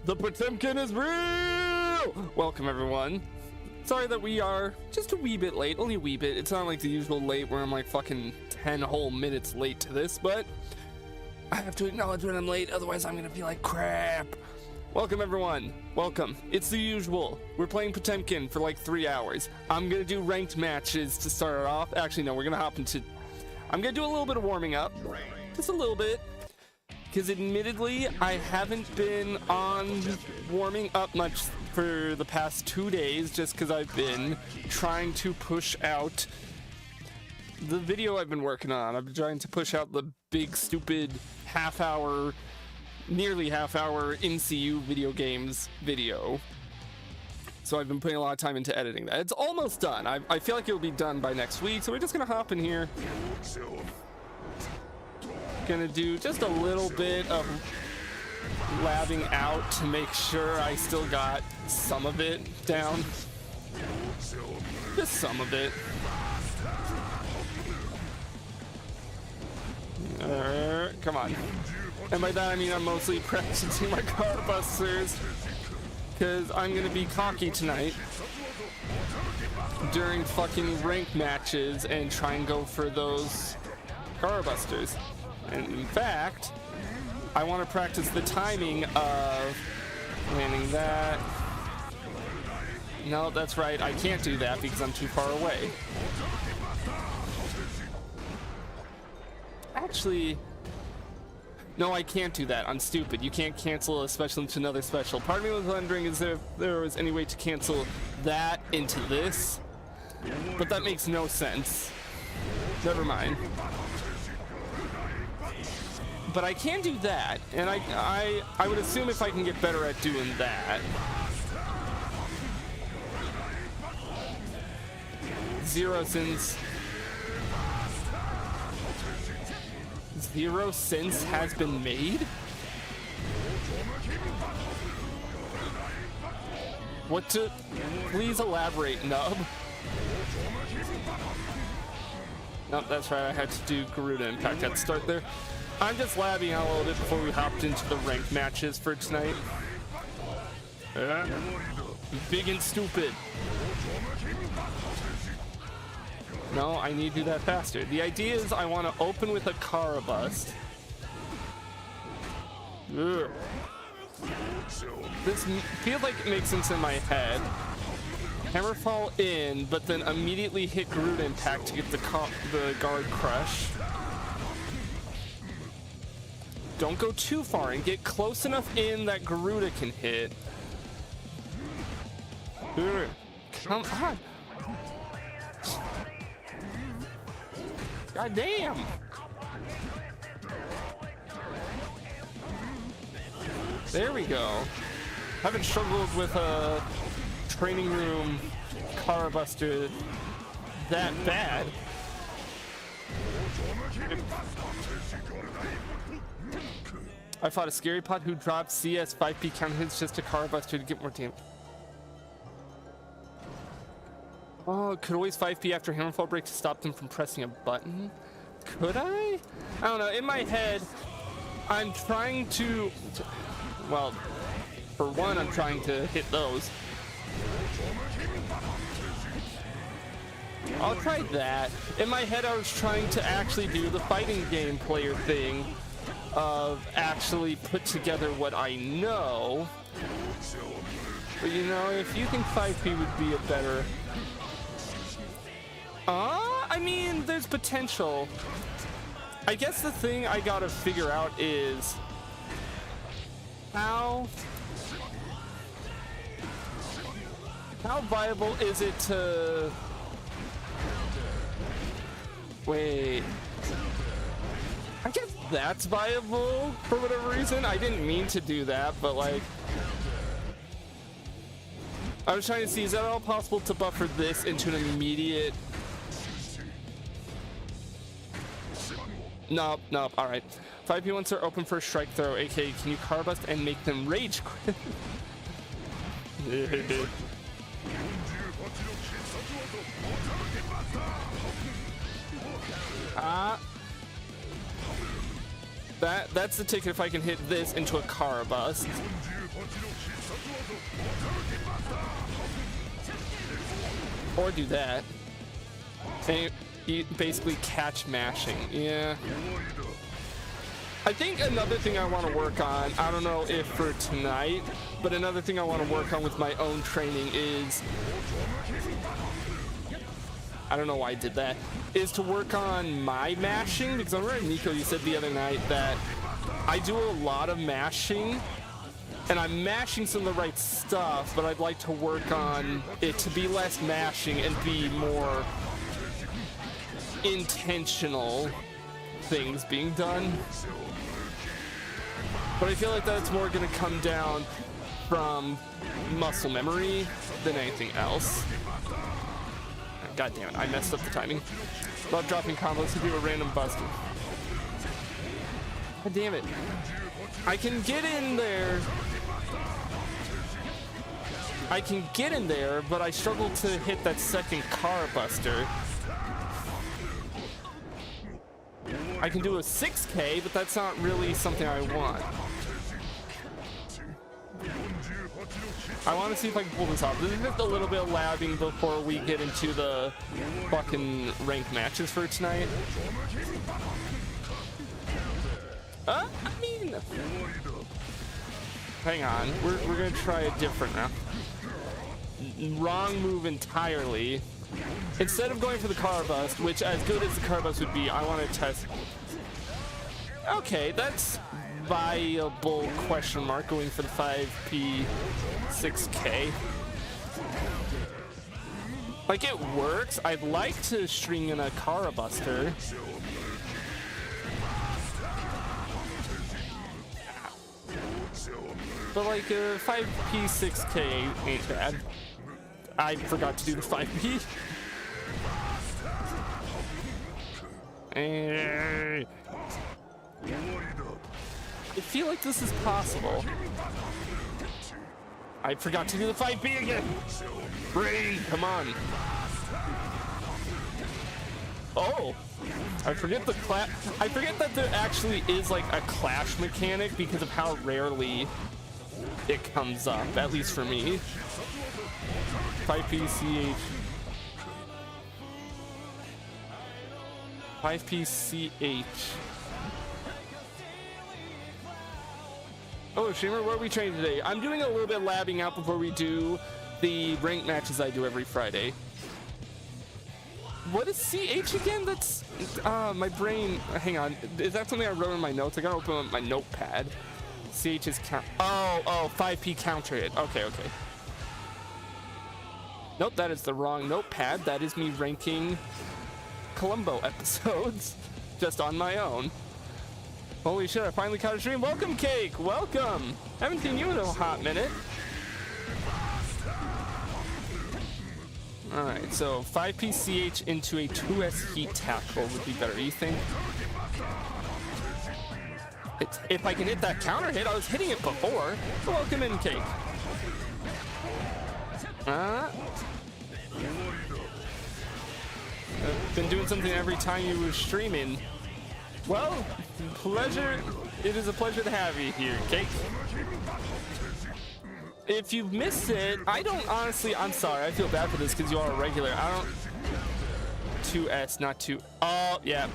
The Potemkin is real! Welcome, everyone. Sorry that we are just a wee bit late, only a wee bit. It's not like the usual late where I'm like fucking 10 whole minutes late to this, but I have to acknowledge when I'm late, otherwise I'm gonna feel like crap. Welcome, everyone. Welcome. It's the usual. We're playing Potemkin for like 3 hours. I'm gonna do ranked matches to start it off. Actually, no, we're gonna hop into... I'm gonna do a little bit of warming up. Just a little bit. Because admittedly, I haven't been on warming up much for the past 2 days, just because I've been trying to push out the video I've been working on. I've been trying to push out the big, stupid, nearly half-hour NCU video games video. So I've been putting a lot of time into editing that. It's almost done. I feel like it'll be done by next week, so we're just going to hop in here. Gonna do just a little bit of labbing out to make sure I still got some of it down. Just some of it. Come on. And by that I mean I'm mostly practicing my car busters, because I'm gonna be cocky tonight during fucking rank matches and try and go for those car busters. And in fact, I want to practice the timing of landing that. No, that's right, I can't do that because I'm too far away. Actually, no, I can't do that. I'm stupid. You can't cancel a special into another special. Part of me was wondering is if there was any way to cancel that into this, but that makes no sense. Never mind. But I can do that, and I would assume if I can get better at doing that. Zero since has been made? What to... Please elaborate, Nub. Nope, that's right, I had to do Garuda Impact at the start there. I'm just labbing out a little bit before we hopped into the ranked matches for tonight. Big and stupid. No, I need to do that faster. The idea is I want to open with a Kara bust. Ugh. This feels like it makes sense in my head. Hammerfall in, but then immediately hit Garuda Impact to get the guard crush. Don't go too far and get close enough in that Garuda can hit. Come on. God damn. There we go. Haven't struggled with a training room Kara buster that bad. I fought a scary pot who dropped CS 5p count hits just a Kara buster to get more damage. Oh, could always 5p after Hammerfall break to stop them from pressing a button? Could I? I don't know. In my head, I'm trying to... Well, for one, I'm trying to hit those. I'll try that. In my head, I was trying to actually do the fighting game player thing of actually put together what I know. But you know, if you think 5p would be a better... I mean, there's potential. I guess the thing I gotta figure out is how viable is it to... Wait. I guess that's viable for whatever reason. I didn't mean to do that, but like... I was trying to see, is that at all possible to buffer this into an immediate... Nope, nope, alright. 5p once they're open for a strike throw, aka can you Kara bust and make them rage quit? That's the ticket if I can hit this into a car bust. Or do that. And you basically catch mashing. Yeah. I think another thing I want to work on, I don't know if for tonight, but another thing I want to work on with my own training is, I don't know why I did that, is to work on my mashing, because I remember, Nico, you said the other night that I do a lot of mashing, and I'm mashing some of the right stuff, but I'd like to work on it to be less mashing and be more intentional things being done. But I feel like that's more going to come down from muscle memory than anything else. God damn it, I messed up the timing. Love dropping combos to do a random buster. God damn it. I can get in there. I can get in there, but I struggle to hit that second car buster. I can do a 6K, but that's not really something I want. I want to see if I can pull this off. This is just a little bit of labbing before we get into the fucking ranked matches for tonight. I mean, hang on. We're gonna try a different round. Wrong move entirely. Instead of going for the car bust, which as good as the car bust would be, I want to test. Okay, that's viable question mark, going for the 5P 6K. Like, it works. I'd like to string in a Kara Buster. But like, 5P 6K ain't bad. I forgot to do the 5P. I feel like this is possible. I forgot to do the 5B again. Brain, come on. Oh, I forget the I forget that there actually is like a clash mechanic because of how rarely it comes up, at least for me. 5PCH. 5PCH. Oh, Shimmer, what are we training today? I'm doing a little bit of labbing out before we do the ranked matches I do every Friday. What is CH again? That's my brain. Hang on. Is that something I wrote in my notes? I gotta open up my notepad. CH is count. Oh, 5P counter hit. Okay. Nope, that is the wrong notepad. That is me ranking Columbo episodes just on my own. Holy shit, I finally caught a stream. Welcome, Cake. Welcome. Haven't seen you in a hot minute. All right, so 5PCH into a 2S heat tackle would be better, you think? If I can hit that counter hit, I was hitting it before. Welcome in, Cake. I've been doing something every time you were streaming. Well, pleasure. It is a pleasure to have you here, Cake. If you've missed it, I don't honestly, I'm sorry, I feel bad for this because you are a regular. I don't, 2S, not 2, oh, yeah.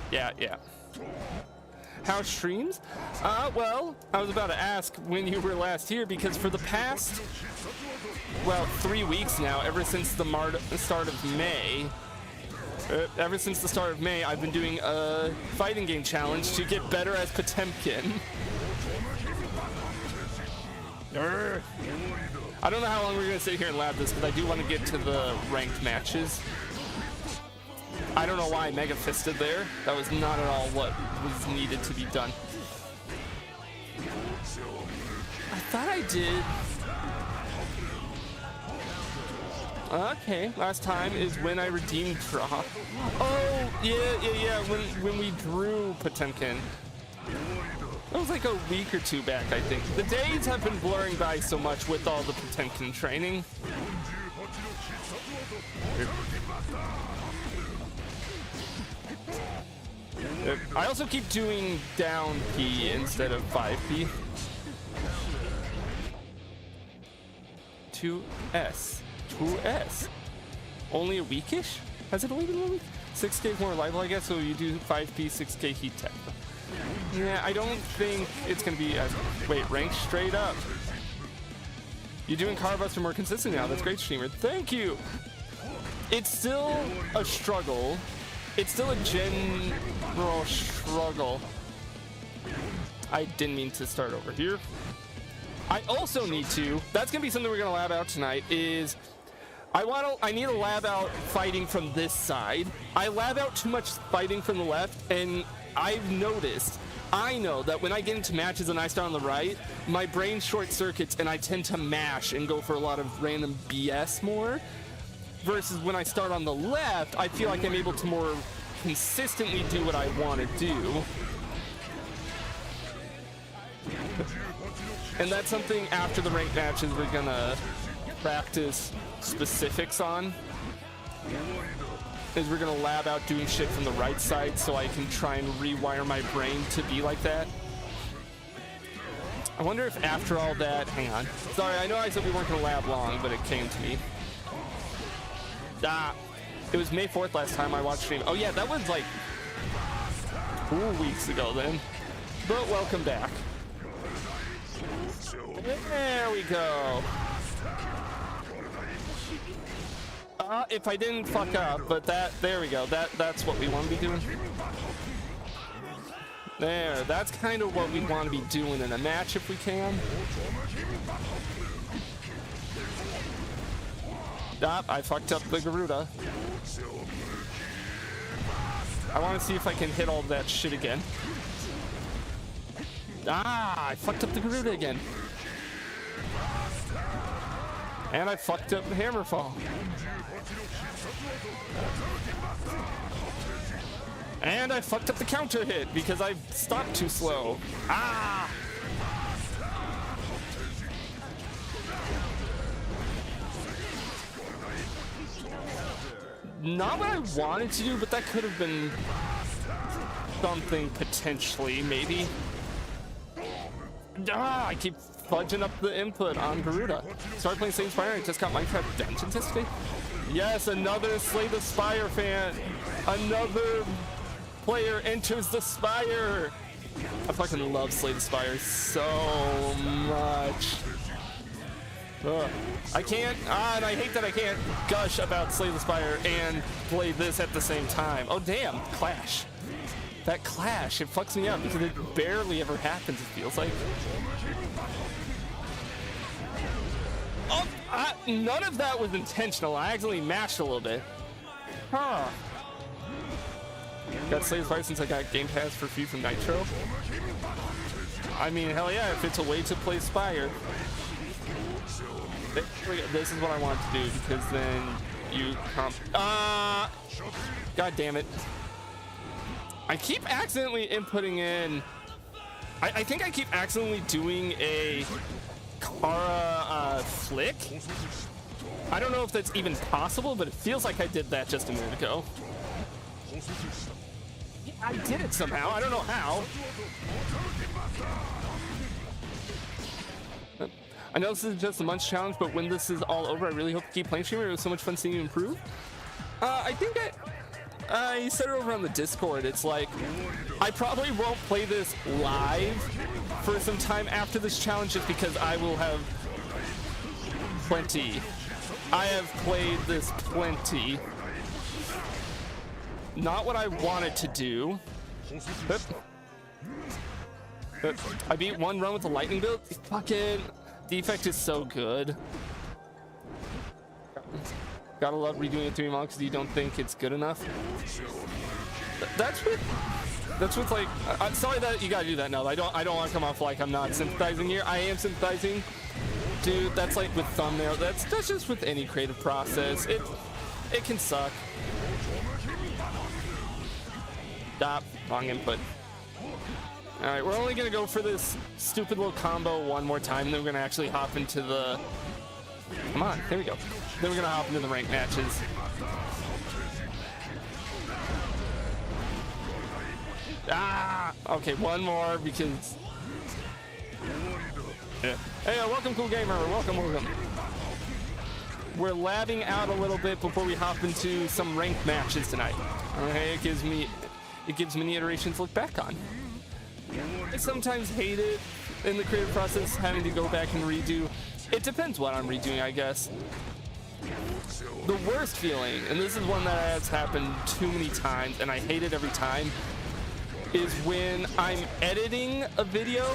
How streams? Well, I was about to ask when you were last here because for the past, well, 3 weeks now, ever since the start of May, I've been doing a fighting game challenge to get better as Potemkin. I don't know how long we're gonna sit here and lab this, because I do want to get to the ranked matches. I don't know why I mega fisted there. That was not at all what was needed to be done. I thought I did. Okay, last time is when I redeemed draw. Oh, yeah, when we drew Potemkin. That was like a week or two back, I think. The days have been blurring by so much with all the Potemkin training. I also keep doing down P instead of 5P. 2S. 2S. Only a weekish? Has it only been a week? 6k more reliable, I guess, so you do 5P, 6k heat tech. Yeah, I don't think it's gonna be as... Wait, rank straight up. You're doing Car Buster more consistent now. That's great, streamer. Thank you! It's still a struggle. It's still a general struggle. I didn't mean to start over here. I also need to... That's gonna be something we're gonna lab out tonight, is... I need a lab out fighting from this side. I lab out too much fighting from the left, and I've noticed, I know that when I get into matches and I start on the right, my brain short circuits and I tend to mash and go for a lot of random BS more. Versus when I start on the left, I feel like I'm able to more consistently do what I want to do. And that's something after the ranked matches we're gonna practice specifics on, is we're gonna lab out doing shit from the right side so I can try and rewire my brain to be like that. I wonder if after all that, hang on, sorry, I know I said we weren't gonna lab long, but it came to me. It was May 4th last time I watched stream. Oh yeah, that was like 2 weeks ago then, but welcome back. There we go. If I didn't fuck up, but there we go. That's what we want to be doing. There, that's kind of what we want to be doing in a match if we can. I fucked up the Garuda. I want to see if I can hit all that shit again. I fucked up the Garuda again. And I fucked up the Hammerfall. And I fucked up the counter hit because I stopped too slow. Not what I wanted to do, but that could have been something potentially, maybe. I keep fudging up the input on Garuda. Started playing Slay the Spire and just got Minecraft Dungeons yesterday. Yes, another Slay the Spire fan. Another player enters the Spire. I fucking love Slay the Spire so much. I can't, and I hate that I can't gush about Slay the Spire and play this at the same time. Oh damn, Clash. That Clash, it fucks me up because it barely ever happens, it feels like. Oh, none of that was intentional. I accidentally mashed a little bit. Got Slay the Spire since I got Game Pass for free from Nitro. I mean, hell yeah, if it's a way to play Spire. This is what I want to do because then you God damn it. I keep accidentally inputting in. I think I keep accidentally doing a Kara flick. I don't know if that's even possible, but it feels like I did that just a minute ago. Yeah, I did it somehow. I don't know how. I know this is just a month's challenge, but when this is all over, I really hope to keep playing streamer. It was so much fun seeing you improve. I think I said it over on the Discord. It's like, I probably won't play this live for some time after this challenge just because I will have plenty. I have played this plenty. Not what I wanted to do. But I beat one run with the lightning build. Fucking defect is so good. Gotta love redoing it 3 months because you don't think it's good enough. That's with like. I'm sorry that you gotta do that now. I don't want to come off like I'm not sympathizing here. I am sympathizing, dude. That's like with thumbnail. That's just with any creative process. It can suck. Stop. Wrong input. All right, we're only gonna go for this stupid little combo one more time, then we're gonna actually hop into the. Come on, there we go. Then we're gonna hop into the ranked matches. Okay, one more because... Yeah. Hey, welcome, cool gamer. Welcome. We're labbing out a little bit before we hop into some ranked matches tonight. Okay, it gives me many iterations to look back on. I sometimes hate it in the creative process, having to go back and redo. It depends what I'm redoing, I guess. The worst feeling, and this is one that has happened too many times, and I hate it every time, is when I'm editing a video.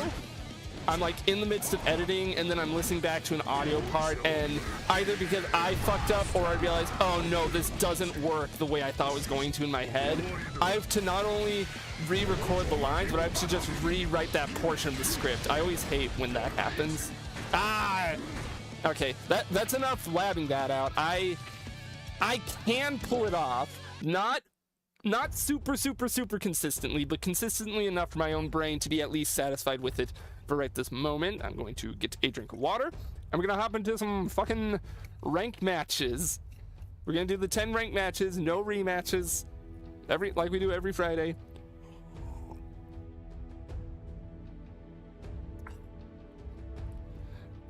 I'm like in the midst of editing, and then I'm listening back to an audio part, and either because I fucked up or I realize, oh no, this doesn't work the way I thought it was going to in my head. I have to not only re-record the lines, but I have to just rewrite that portion of the script. I always hate when that happens. Okay, that's enough labbing that out. I can pull it off, not super consistently, but consistently enough for my own brain to be at least satisfied with it. For right this moment, I'm going to get a drink of water, and we're gonna hop into some fucking ranked matches. We're gonna do the 10 ranked matches, no rematches, like we do every Friday.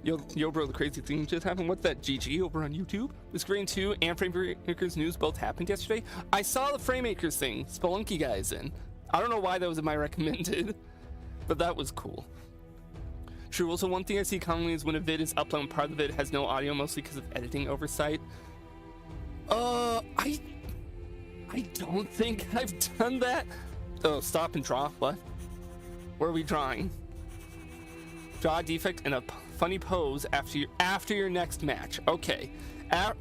Yo bro, the crazy thing just happened. What's that, GG over on YouTube? The Screen 2 and Framemakers news both happened yesterday. I saw the Framemakers thing. Spelunky guy's in. I don't know why that was in my recommended, but that was cool. True. Also, one thing I see commonly is when a vid is uploaded, part of the vid has no audio, mostly because of editing oversight. I don't think I've done that. Oh, stop and draw. What? Where are we drawing? Draw a defect in a funny pose after your next match. Okay.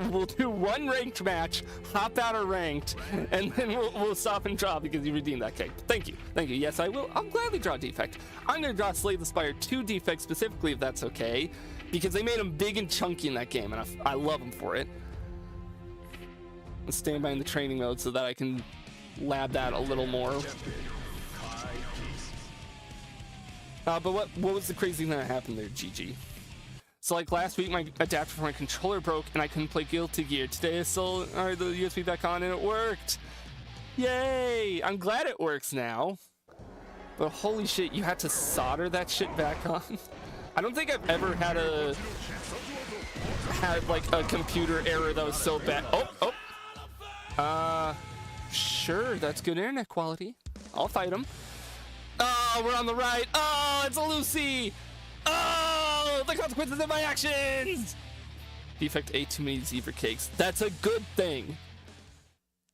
We'll do one ranked match, hop out of ranked, and then we'll stop and draw because you redeemed that cake. Thank you. Yes, I will. I'll gladly draw a defect. I'm going to draw Slay the Spire 2 defects specifically, if that's okay, because they made them big and chunky in that game, and I love them for it. I'll stand by in the training mode so that I can lab that a little more. But what was the crazy thing that happened there, GG? So like last week, my adapter for my controller broke and I couldn't play Guilty Gear. Today I still the USB back on and it worked. Yay! I'm glad it works now. But holy shit, you had to solder that shit back on. I don't think I've ever had like a computer error that was so bad. Sure, that's good internet quality. I'll fight him. Oh, we're on the right. Oh, it's a Lucy. Oh, the consequences of my actions! Defect ate too many zebra cakes. That's a good thing.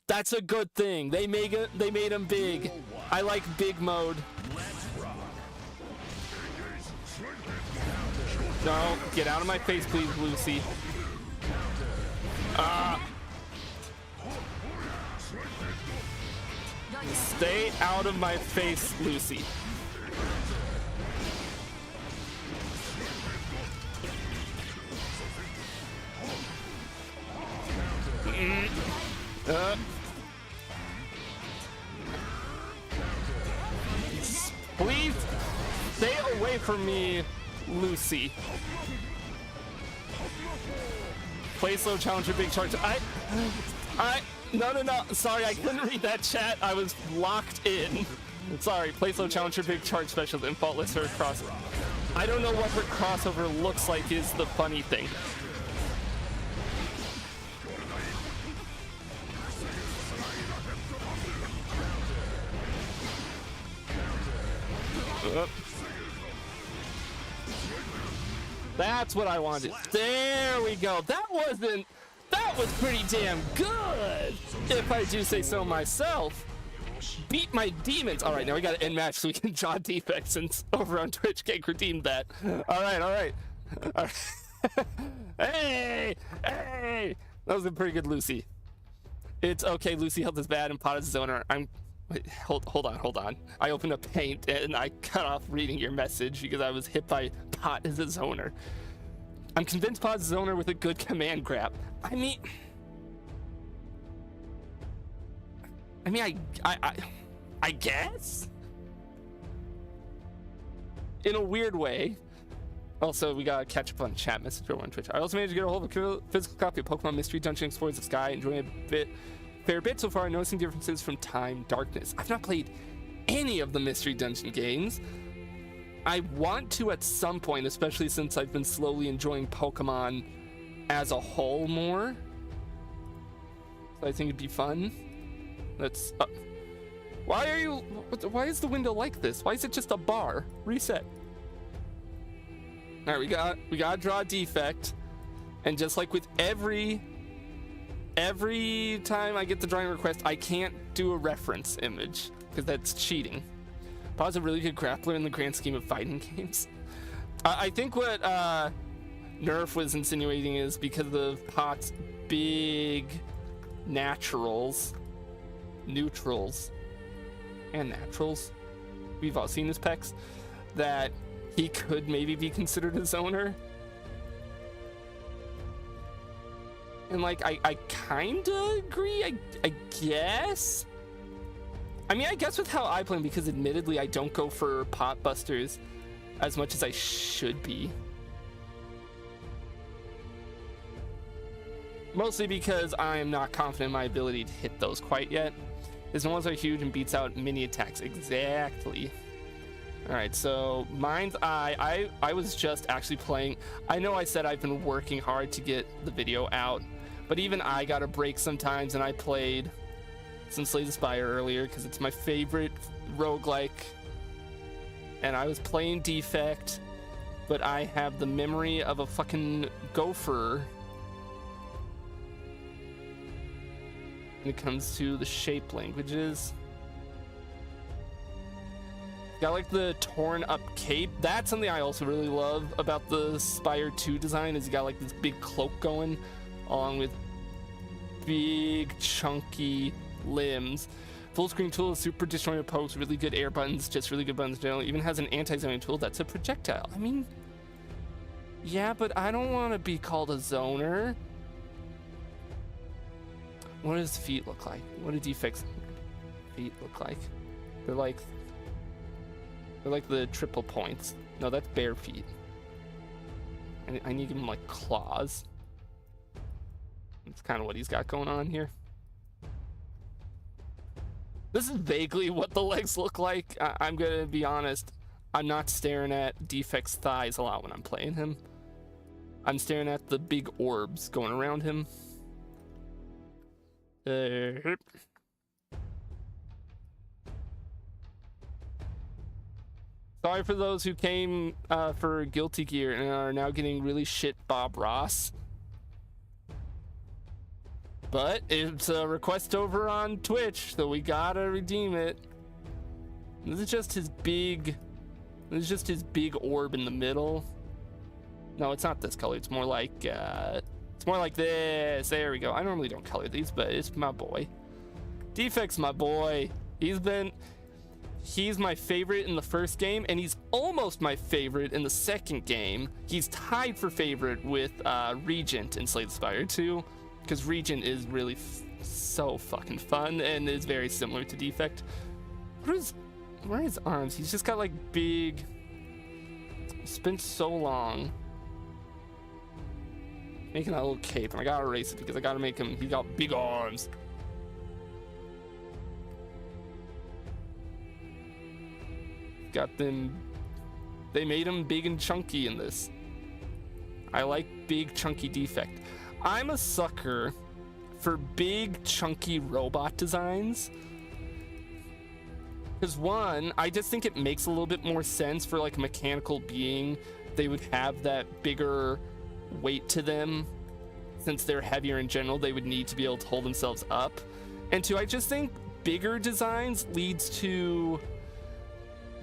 That's a good thing. They made them big. I like big mode. No, get out of my face, please, Lucy. Stay out of my face, Lucy. Please stay away from me, Lucy. Play slow, challenger, big charge. No. Sorry, I couldn't read that chat. I was locked in. Sorry, play slow, challenger, big charge special, and faultless her crossover. I don't know what her crossover looks like is the funny thing. That's what I wanted. There we go. That was pretty damn good, if I do say so myself. Beat my demons. All right, now we got to end match so we can draw defects since over on Twitch Cake redeemed that. All right. Hey! That was a pretty good Lucy. It's okay. Lucy health is bad and Pot is zoner. Wait, hold on. I opened up Paint and I cut off reading your message because I was hit by Pot as a zoner. I'm convinced Pot is a zoner with a good command grab. I mean, I guess? In a weird way. Also, we gotta catch up on chat message over on Twitch. I also managed to get a hold of a physical copy of Pokemon Mystery Dungeon Explorers of Sky, enjoying a fair bit so far, noticing differences from Time Darkness. I've not played any of the Mystery Dungeon games. I want to at some point, especially since I've been slowly enjoying Pokemon as a whole more. So I think it'd be fun. Let's... why is the window like this? Why is it just a bar? Reset. All right, we gotta draw a defect. And just like with every time I get the drawing request, I can't do a reference image because that's cheating. Pod's a really good grappler in the grand scheme of fighting games. I think what Nerf was insinuating is because of Pot's big neutrals, and naturals, we've all seen his pecs, that he could maybe be considered a zoner. And like, I kinda agree, I guess. I mean, I guess with how I play him, because admittedly I don't go for pot busters as much as I should be. Mostly because I am not confident in my ability to hit those quite yet. His ones are huge and beats out mini attacks. Exactly. Alright, so Mind's Eye. I was just actually playing. I know I said I've been working hard to get the video out, but even I got a break sometimes, and I played some Slay the Spire earlier because it's my favorite roguelike, and I was playing Defect, but I have the memory of a fucking gopher when it comes to the shape languages. Got like the torn up cape. That's something I also really love about the Spire 2 design, is you got like this big cloak going along with big chunky limbs. Full screen tool is super disjointed pokes, really good air buttons, just really good buttons in general. Even has an anti-zoning tool that's a projectile. I mean, yeah, but I don't want to be called a zoner. What does feet look like? What do Defect's feet look like? They're like the triple points. No, that's bare feet. I need to give him like claws. That's kind of what he's got going on here. This is vaguely what the legs look like. I'm gonna be honest. I'm not staring at Defect's thighs a lot when I'm playing him. I'm staring at the big orbs going around him. Sorry for those who came for Guilty Gear and are now getting really shit Bob Ross. But it's a request over on Twitch, so we gotta redeem it. This is just his big orb in the middle. No, it's not this color. It's more like this. There we go. I normally don't color these, but it's my boy. Defect's my boy. He's my favorite in the first game, and he's almost my favorite in the second game. He's tied for favorite with Regent in Slay the Spire 2, because Regent is really so fucking fun and is very similar to Defect. Where are his arms? He's just got like big... It's been so long making that little cape, and I gotta erase it because I gotta make him... He got big arms. Got them... They made him big and chunky in this. I like big chunky Defect. I'm a sucker for big chunky robot designs, because one, I just think it makes a little bit more sense for like a mechanical being. They would have that bigger weight to them. Since they're heavier in general, they would need to be able to hold themselves up. And two, I just think bigger designs leads to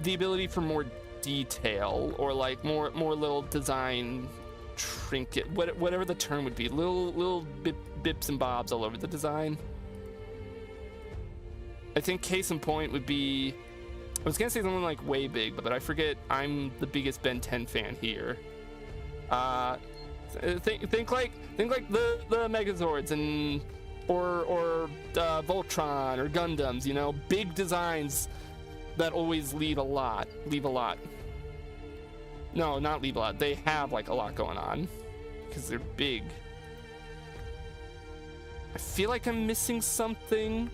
the ability for more detail, or like more little design trinket, whatever the term would be, little bips and bobs all over the design. I think case in point would be, I was gonna say something like way big, but I forget. I'm the biggest Ben 10 fan here. Think like the Megazords and or Voltron or Gundams. You know, big designs that always leave a lot. No, not leave a lot. They have like a lot going on because they're big. I feel like I'm missing something.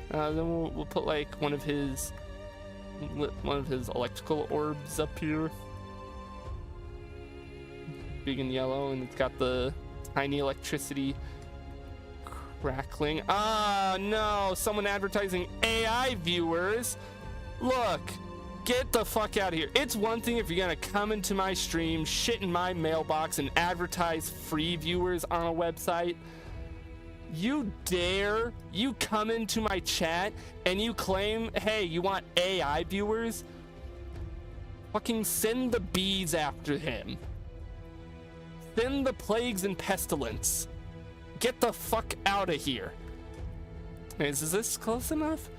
Then we'll put like one of his one of his electrical orbs up here. Big and yellow, and it's got the tiny electricity crackling. Ah, no, someone advertising AI viewers. Look, get the fuck out of here. It's one thing if you're gonna come into my stream, shit in my mailbox, and advertise free viewers on a website. You dare, you come into my chat and you claim, hey, you want AI viewers? Fucking send the bees after him. Send the plagues and pestilence. Get the fuck out of here. Is this close enough?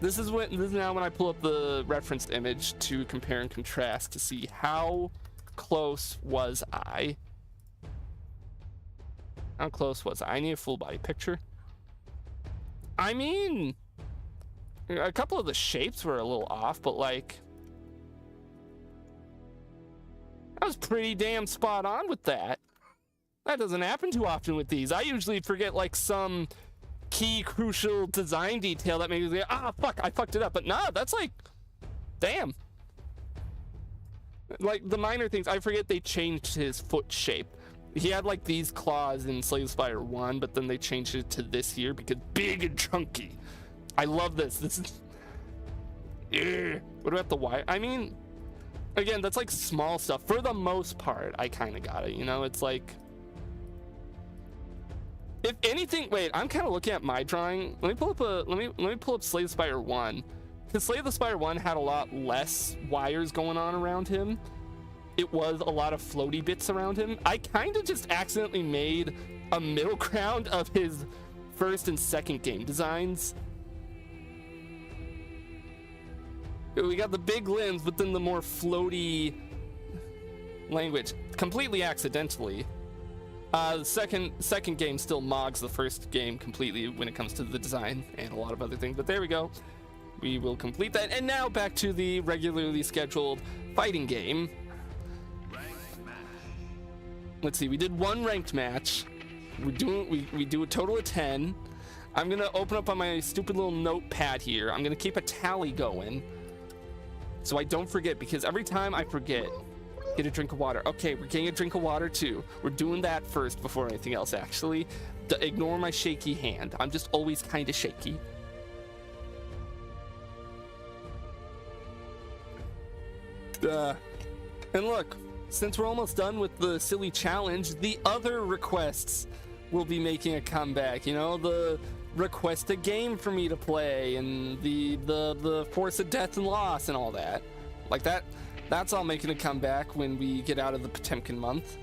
This is now when I pull up the referenced image to compare and contrast to see how close was I. How close was I? I need a full body picture. I mean, a couple of the shapes were a little off, but like, I was pretty damn spot on with that. That doesn't happen too often with these. I usually forget like some key crucial design detail that makes me say, ah, fuck, I fucked it up. But nah, that's like, damn. Like the minor things, I forget they changed his foot shape. He had like these claws in Slay the Spire 1, but then they changed it to this here because big and chunky. I love this. This is... Yeah. What about the Y? I mean, again, that's like small stuff. For the most part, I kind of got it. You know, it's like... If anything... Wait, I'm kind of looking at my drawing. Let me pull up let me pull up Slay the Spire 1. Because Slay the Spire 1 had a lot less wires going on around him. It was a lot of floaty bits around him. I kind of just accidentally made a middle ground of his first and second game designs. We got the big limbs, but then the more floaty language, completely accidentally. The second game still mogs the first game completely when it comes to the design and a lot of other things, but there we go. We will complete that. And now back to the regularly scheduled fighting game. Let's see, we did one ranked match. We do a total of 10. I'm gonna open up on my stupid little notepad here. I'm gonna keep a tally going so I don't forget, because every time I forget, get a drink of water. Okay, we're getting a drink of water too. We're doing that first before anything else, actually. Ignore my shaky hand. I'm just always kind of shaky. And look, since we're almost done with the silly challenge, the other requests will be making a comeback. You know, the request a game for me to play, and the force of death and loss and all that. Like that's all making a comeback when we get out of the Potemkin month.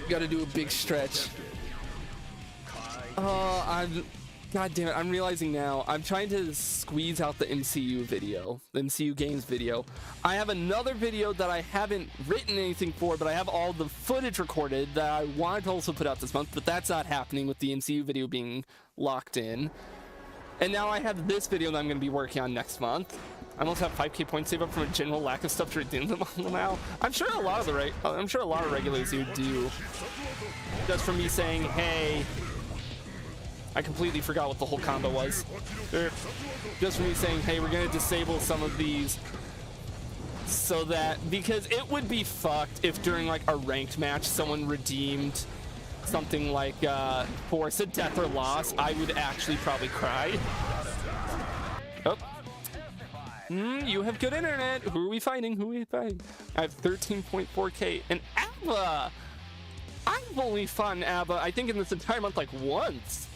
Gotta do a big stretch. Oh, God damn it, I'm realizing now, I'm trying to squeeze out the MCU video, the MCU games video. I have another video that I haven't written anything for, but I have all the footage recorded that I wanted to also put out this month, but that's not happening with the MCU video being locked in. And now I have this video that I'm going to be working on next month. I almost have 5k points saved up from a general lack of stuff to redeem them all now. I'm sure a lot of regulars who do. Just from me saying, hey, I completely forgot what the whole combo was. Just from me saying, hey, we're gonna disable some of these so that, because it would be fucked if during like a ranked match someone redeemed something like force of death or loss. I would actually probably cry. Oh. You have good internet. Who are we fighting? Who are we fighting? I have 13.4k. And ABBA! I've only fought ABBA, I think, in this entire month like once.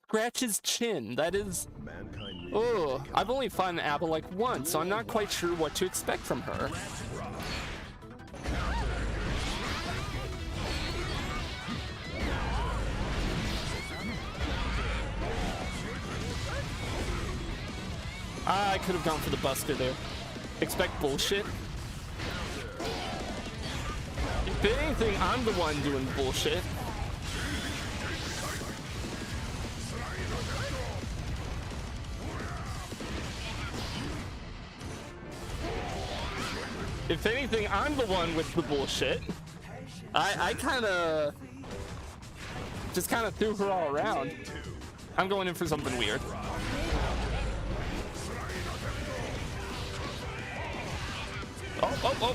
Scratch his chin. That is... Oh, I've only fought ABBA like once, so I'm not quite sure what to expect from her. I could have gone for the buster there. Expect bullshit. If anything, I'm the one doing bullshit. If anything, I'm the one with the bullshit. I kind of just kind of threw her all around. I'm going in for something weird. Oh.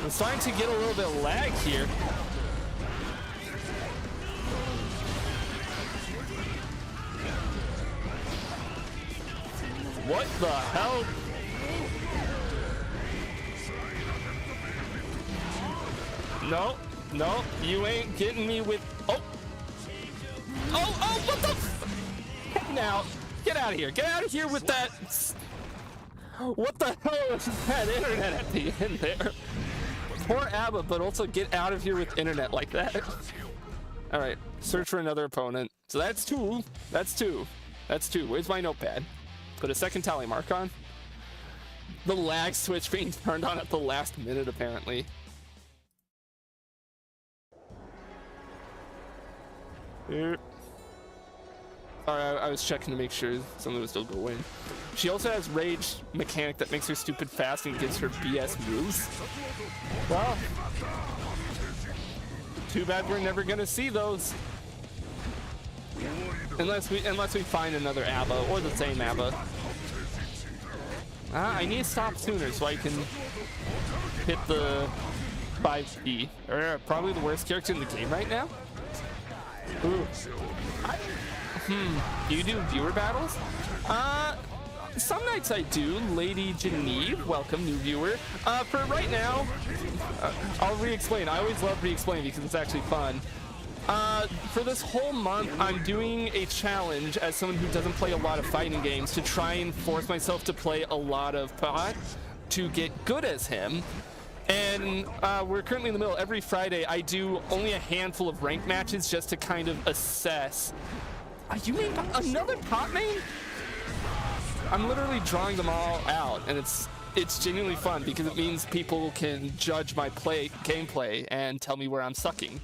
I'm starting to get a little bit of lag here. What the hell? No, you ain't getting me with. Oh, what the? Heck now, get out of here! Get out of here with that. What the hell is that internet at the end there? Poor ABBA, but also get out of here with internet like that. All right, search for another opponent. So that's two. That's two. Where's my notepad? Put a second tally mark on. The lag switch being turned on at the last minute, apparently. Sorry, I was checking to make sure something was still going. She also has rage mechanic that makes her stupid fast and gives her BS moves. Well, too bad we're never gonna see those. Unless we find another ABBA or the same ABBA. I need to stop sooner so I can hit the 5E. Probably the worst character in the game right now. Ooh. Do you do viewer battles? Some nights I do. Lady Geneve, welcome, new viewer. For right now, I'll re-explain. I always love re-explaining because it's actually fun. For this whole month, I'm doing a challenge as someone who doesn't play a lot of fighting games to try and force myself to play a lot of pot to get good as him. And we're currently in the middle. Every Friday, I do only a handful of ranked matches just to kind of assess. You made another pot main? I'm literally drawing them all out, and it's genuinely fun because it means people can judge my gameplay and tell me where I'm sucking.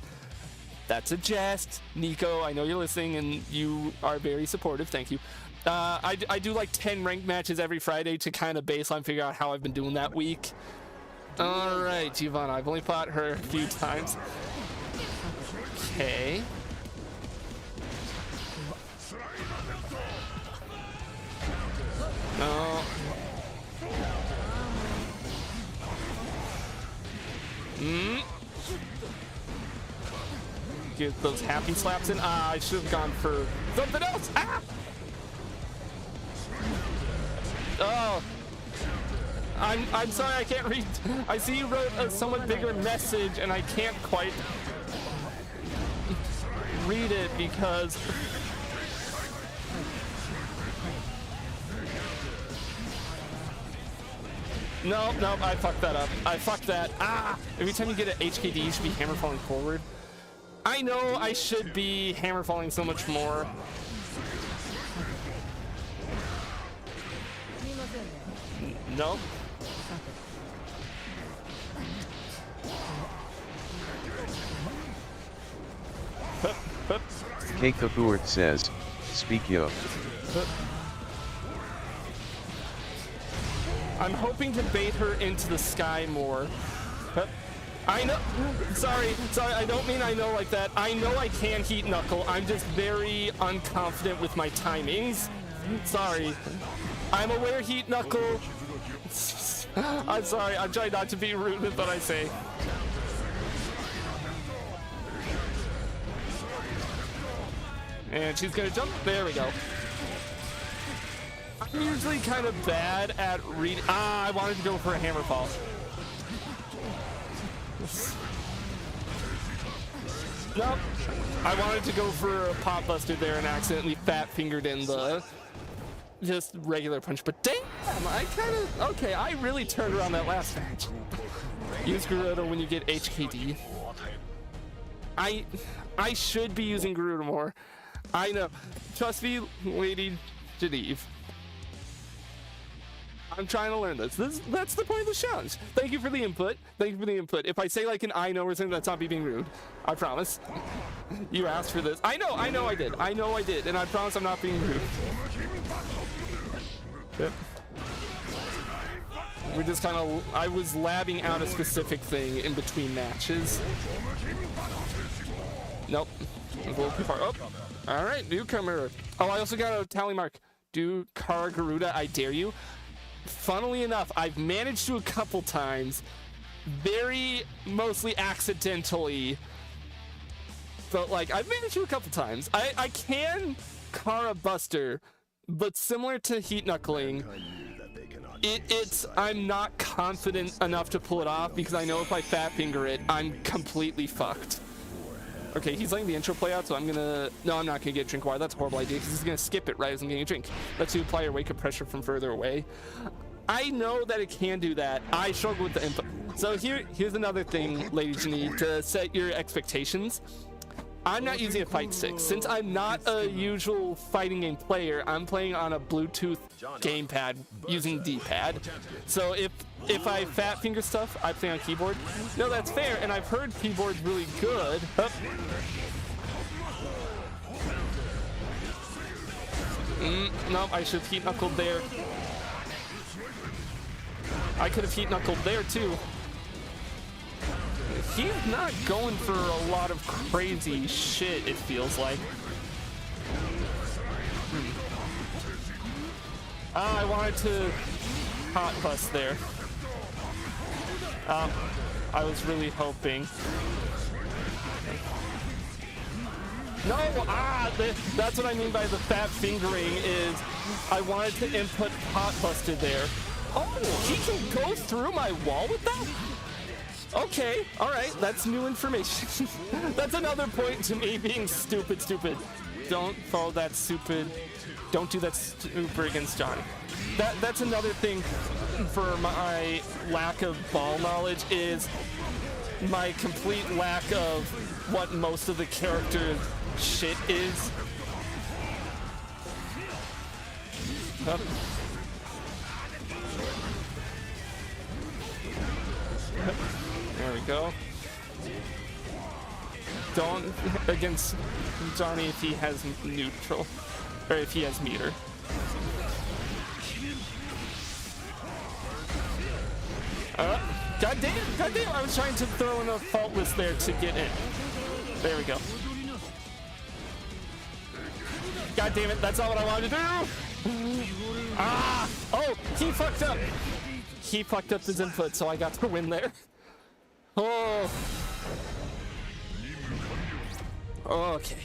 That's a jest, Nico. I know you're listening, and you are very supportive. Thank you. I do like 10 ranked matches every Friday to kind of baseline figure out how I've been doing that week. All right, Giovanna. I've only fought her a few times. Okay. No. Get those happy slaps in. I should have gone for something else. Oh. I'm sorry, I can't read. I see you wrote a somewhat bigger message and I can't quite read it because No, I fucked that up. I fucked that. Every time you get an HKD, you should be hammer falling forward. I know I should be hammer falling so much more. No. K. Kapoor says, speak yo. I'm hoping to bait her into the sky more. I know. Sorry, I don't mean I know like that. I know I can heat knuckle. I'm just very unconfident with my timings. Sorry. I'm aware heat knuckle. I'm sorry. I'm trying not to be rude with what I say. And she's gonna jump. There we go. I'm usually kind of bad at reading. I wanted to go for a hammer fall. Nope. I wanted to go for a pop buster there and accidentally fat fingered in the just regular punch. But damn, I kind of okay. I really turned around that last match. Use Garuda when you get HKD. I should be using Garuda more. I know. Trust me, Lady Geneve. I'm trying to learn this. That's the point of the challenge. Thank you for the input. If I say like an I know or something, that's not me being rude. I promise. You asked for this. I know I did. And I promise I'm not being rude. Yep. We're just kind of, I was labbing out a specific thing in between matches. Nope. A little too far. Oh, all right, newcomer. Oh, I also got a tally mark. Do Kara Garuda, I dare you. Funnily enough, I've managed to a couple times, very mostly accidentally, but like I've managed to a couple times. I can Kara Buster, but similar to Heat Knuckling, I'm not confident enough to pull it off because I know if I fat finger it, I'm completely fucked. Okay, he's letting the intro play out, so I'm gonna... No, I'm not gonna get drink water. That's a horrible idea because he's gonna skip it right as I'm getting a drink. Lets you apply your wake-up pressure from further away. I know that it can do that. I struggle with the input. So here's another thing, ladies, you need to set your expectations. I'm not using a fight stick. Since I'm not a usual fighting game player, I'm playing on a Bluetooth gamepad using D-pad. So if I fat finger stuff, I play on keyboard. No, that's fair, and I've heard keyboard's really good. Oh. No, I should have heat knuckled there. I could have heat knuckled there too. He's not going for a lot of crazy shit, it feels like. I wanted to hot bust there. I was really hoping. No, that's what I mean by the fat fingering is I wanted to input hot buster there. Oh, he can go through my wall with that? Okay, all right, that's new information. That's another point to me being stupid. Don't follow that stupid, don't do that super against Johnny. That's another thing for my lack of ball knowledge is my complete lack of what most of the character shit is. Oh. There we go. Don't against Johnny if he has neutral, or if he has meter. God damn, I was trying to throw in a faultless there to get in. There we go. God damn it, that's not what I wanted to do! Oh, he fucked up! He fucked up his input, so I got to win there. Oh. Okay.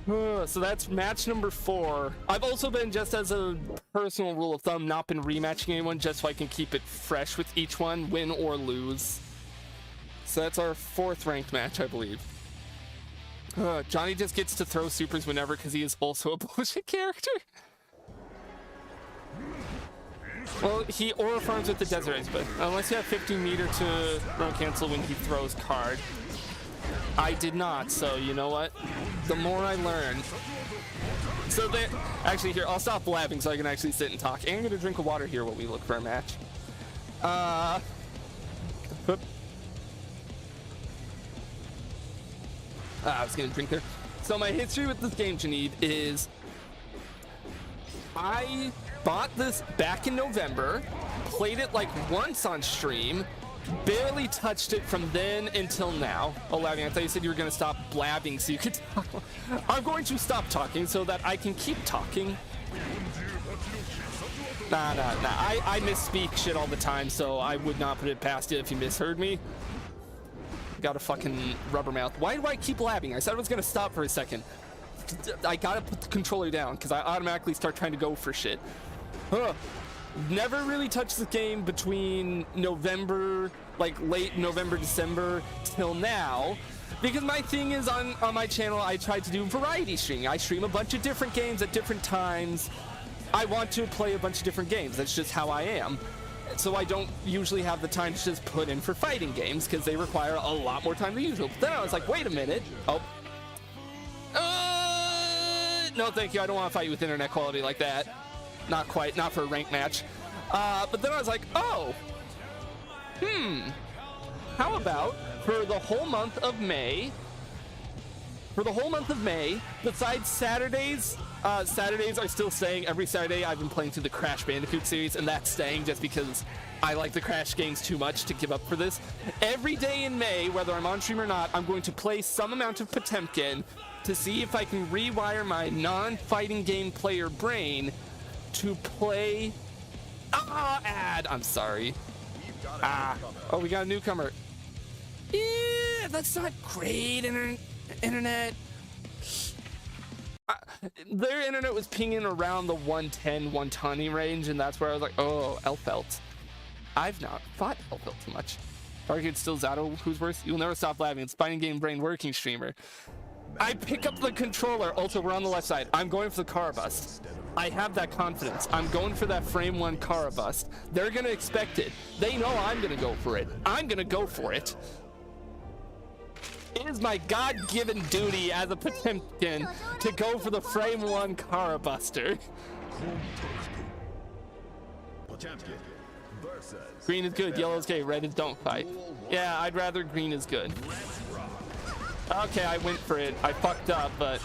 So that's match number 4. I've also been, just as a personal rule of thumb, not been rematching anyone just so I can keep it fresh with each one, win or lose. So that's our 4th ranked match, I believe. Johnny just gets to throw supers whenever because he is also a bullshit character. Well, he aura farms with the Desert Race, but unless you have 50 meter to run cancel when he throws card. I did not, so you know what? The more I learn. So there, actually here, I'll stop blabbing so I can actually sit and talk. And I'm gonna drink a water here while we look for a match. I was gonna drink there. So my history with this game, Janine, is I bought this back in November, played it like once on stream, barely touched it from then until now. Oh, Lavi, I thought you said you were going to stop blabbing so you could talk. I'm going to stop talking so that I can keep talking. Nah. I misspeak shit all the time, so I would not put it past you if you misheard me. Got a fucking rubber mouth. Why do I keep blabbing? I said I was going to stop for a second. I gotta put the controller down because I automatically start trying to go for shit. Never really touched the game between November, like late November, December till now, because my thing is on my channel I try to do variety streaming. I stream a bunch of different games at different times. I want to play a bunch of different games. That's just how I am. So I don't usually have the time to just put in for fighting games because they require a lot more time than usual. But then I was like, wait a minute. No, thank you. I don't want to fight you with internet quality like that. Not quite. Not for a ranked match. But then I was like, oh. How about for the whole month of May, besides Saturdays, Saturdays are still staying. Every Saturday I've been playing through the Crash Bandicoot series, and that's staying just because I like the Crash games too much to give up for this. Every day in May, whether I'm on stream or not, I'm going to play some amount of Potemkin to see if I can rewire my non-fighting game player brain to play... I'm sorry. Oh, we got a newcomer. Yeah, that's not great, internet. Their internet was pinging around the 110, 120 range, and that's where I was like, oh, Elfelt. I've not fought Elfelt too much. Target still Zato, who's worse? You'll never stop laughing. It's Fighting Game Brain working streamer. I pick up the controller. Also, we're on the left side. I'm going for the car bust. I have that confidence. I'm going for that frame one car bust. They're gonna expect it. They know I'm gonna go for it. I'm gonna go for it. It is my God-given duty as a Potemkin to go for the frame one car buster. Green is good, yellow is gay, red is don't fight. Yeah, I'd rather green is good. Okay, I went for it. I fucked up, but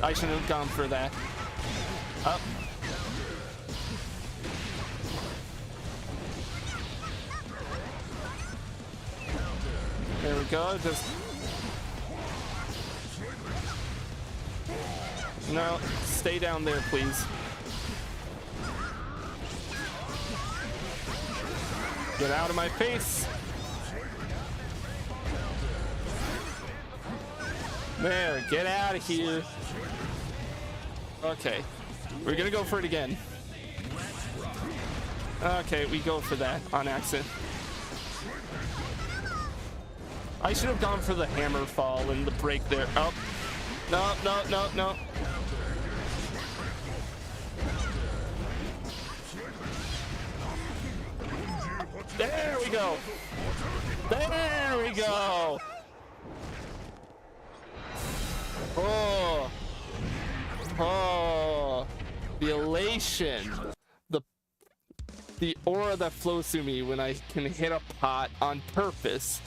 I shouldn't have gone for that. Up. There we go. Just no, stay down there, please. Get out of my face. There, get out of here. Okay, we're gonna go for it again. Okay, we go for that on accident. I should have gone for the hammer fall and the break there. Oh, no, no, no, no. There we go. There we go. Oh. Oh. The elation. The aura that flows through me when I can hit a pot on purpose.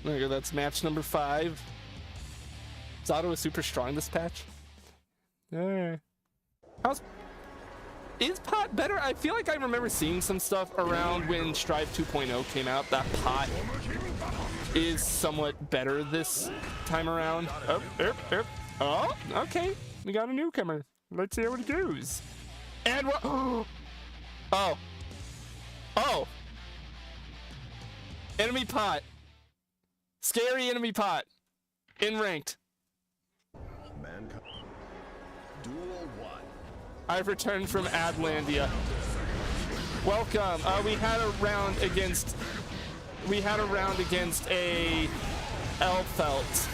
There we go, that's match number 5. Zato is super strong this patch. Is pot better? I feel like I remember seeing some stuff around when Strive 2.0 came out. That pot is somewhat better this time around. Oh, okay. We got a newcomer. Let's see how it goes. And what? Oh. Oh. Enemy pot. Scary enemy pot. In ranked. I've returned from Adlandia. Welcome. We had a round against a Elfelt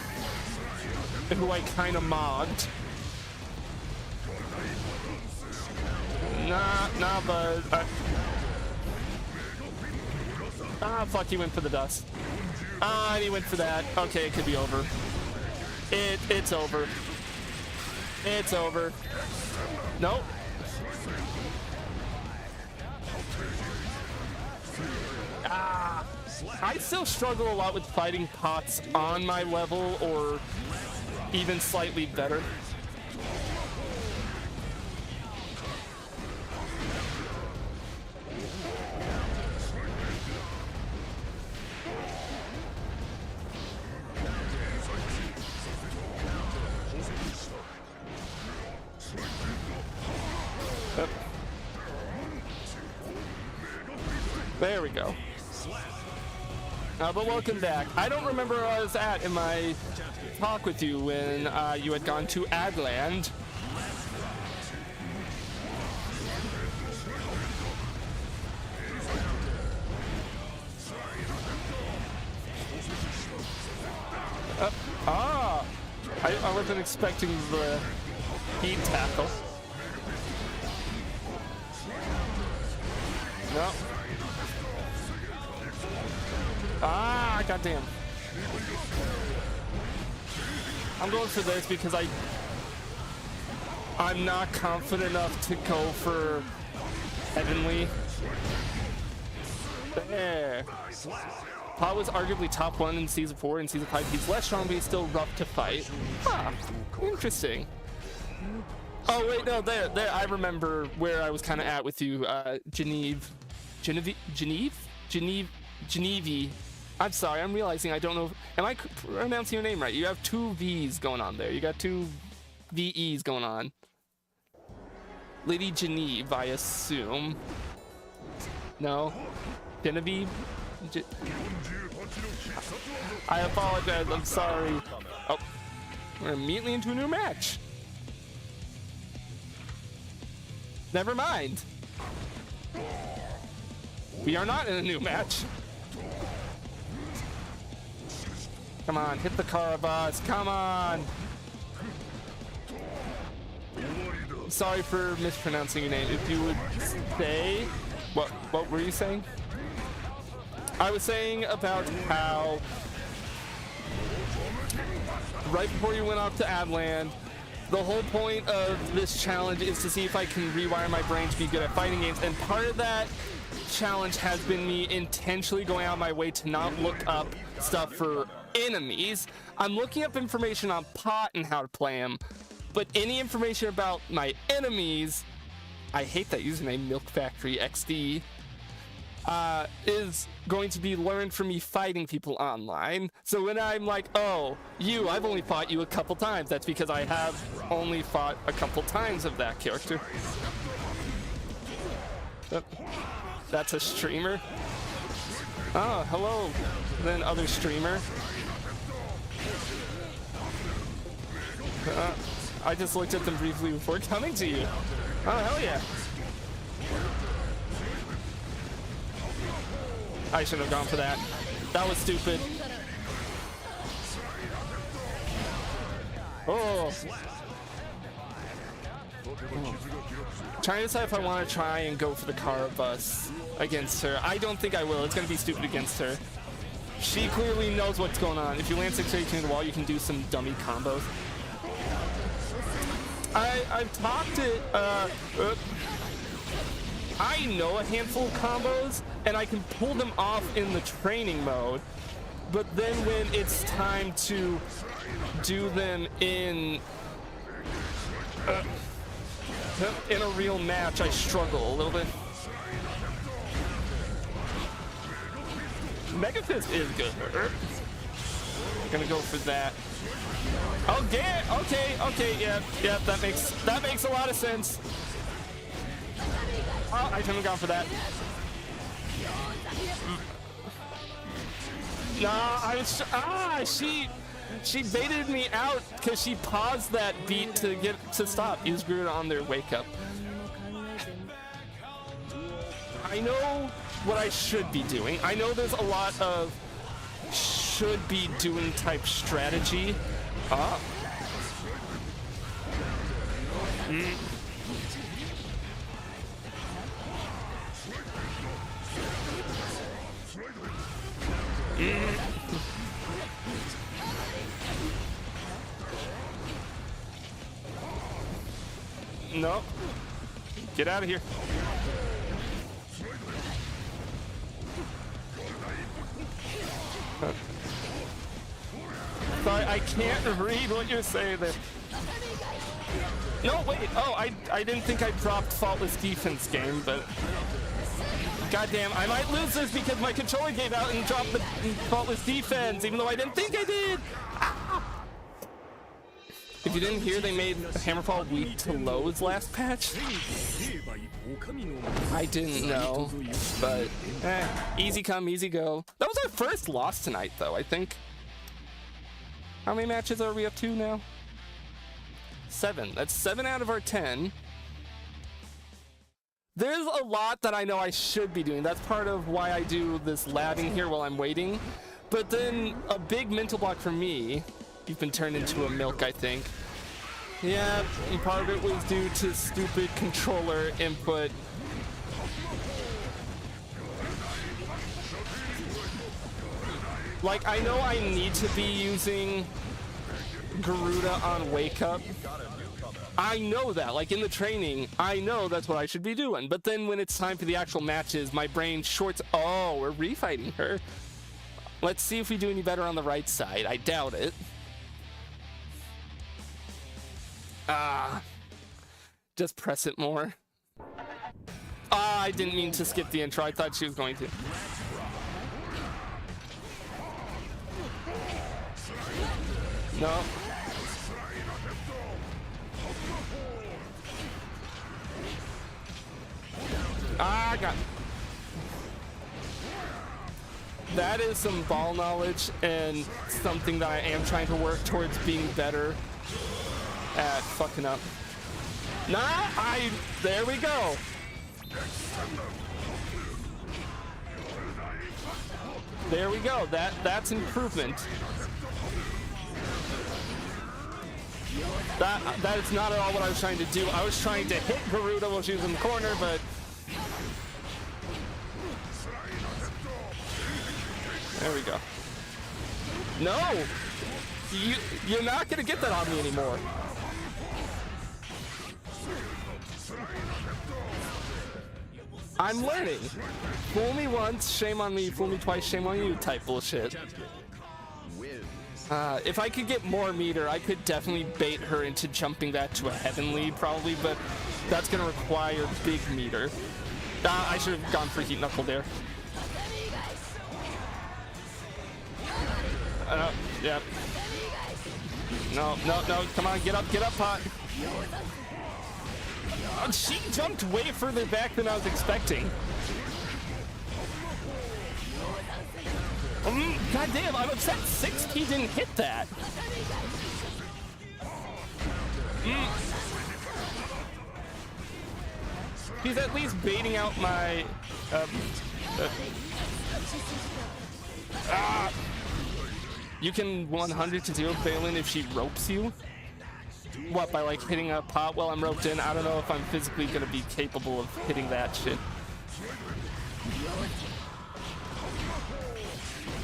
who I kind of mogged. Nah, bud. Fuck, he went for the dust. And he went for that. Okay, it could be over. It's over. It's over. Nope. I still struggle a lot with fighting pots on my level or even slightly better. There we go. But welcome back. I don't remember where I was at in my talk with you when you had gone to Adland. I wasn't expecting the heat tackle. No. Goddamn. I'm going for this because I'm not confident enough to go for Heavenly. There. Pot was arguably top 1 in Season 4 and Season 5. He's less strong, but he's still rough to fight. Huh. Interesting. Oh wait, no, there. I remember where I was kind of at with you, Genevieve. I'm sorry, I'm realizing I don't know. Am I pronouncing your name right? You have two V's going on there. You got two VEs going on. Lady Genevieve, I assume. No? Genevieve? I apologize, I'm sorry. Oh, we're immediately into a new match. Never mind. We are not in a new match. Come on, hit the car bus. Come on. Sorry for mispronouncing your name. If you would say, what were you saying? I was saying about how right before you went off to Adland, the whole point of this challenge is to see if I can rewire my brain to be good at fighting games, and part of that challenge has been me intentionally going out of my way to not look up stuff for enemies. I'm looking up information on Pot and how to play him, but any information about my enemies, I hate that username, Milk Factory XD, is going to be learned from me fighting people online. So when I'm like, oh, I've only fought you a couple times, that's because I have only fought a couple times of that character. That's a streamer. Oh, hello, then other streamer. I just looked at them briefly before coming to you. Oh, hell yeah. I should have gone for that. That was stupid. Oh. Trying to decide if I want to try and go for the car bus against her. I don't think I will. It's going to be stupid against her. She clearly knows what's going on. If you land 682 in the wall, you can do some dummy combos. I've talked it. I know a handful of combos, and I can pull them off in the training mode. But then when it's time to do them in a real match, I struggle a little bit. Mega Fist is good. Gonna go for that. Okay, yeah, that makes a lot of sense. Oh, I shouldn't have gone for that. Nah, she baited me out because she paused that beat to get to stop. Use Groot on their wake up. I know what I should be doing. I know there's a lot of should be doing type strategy. No. Get out of here. Sorry, I can't read what you're saying there. No, wait. Oh, I didn't think I dropped Faultless Defense game, but goddamn, I might lose this because my controller gave out and dropped the Faultless Defense, even though I didn't think I did. Ah! If you didn't hear, they made Hammerfall weak to lows last patch. I didn't know, but easy come, easy go. That was our first loss tonight, though, I think. How many matches are we up to now? 7. That's 7 out of our 10. There's a lot that I know I should be doing. That's part of why I do this labbing here while I'm waiting. But then a big mental block for me, you've been turned into a milk, I think. Yeah, and part of it was due to stupid controller input. Like, I know I need to be using Garuda on Wake Up. I know that, like in the training, I know that's what I should be doing. But then when it's time for the actual matches, my brain shorts, oh, we're refighting her. Let's see if we do any better on the right side. I doubt it. Just press it more. Ah, I didn't mean to skip the intro. I thought she was going to. No. Ah, God. That is some ball knowledge and something that I am trying to work towards being better at fucking up. There we go. There we go. That's improvement. That is not at all what I was trying to do. I was trying to hit Garuda while she was in the corner, but there we go. No! You're not gonna get that on me anymore. I'm learning. Fool me once, shame on me. Fool me twice, shame on you type bullshit. If I could get more meter, I could definitely bait her into jumping that to a heavenly probably, but that's gonna require big meter. I should have gone for heat knuckle there. Yep. No, come on, get up, Pot. She jumped way further back than I was expecting. God damn, I'm upset 6P didn't hit that. He's at least baiting out my... You can 100 to 0 Balin if she ropes you? What, by like hitting a pot while I'm roped in? I don't know if I'm physically gonna be capable of hitting that shit.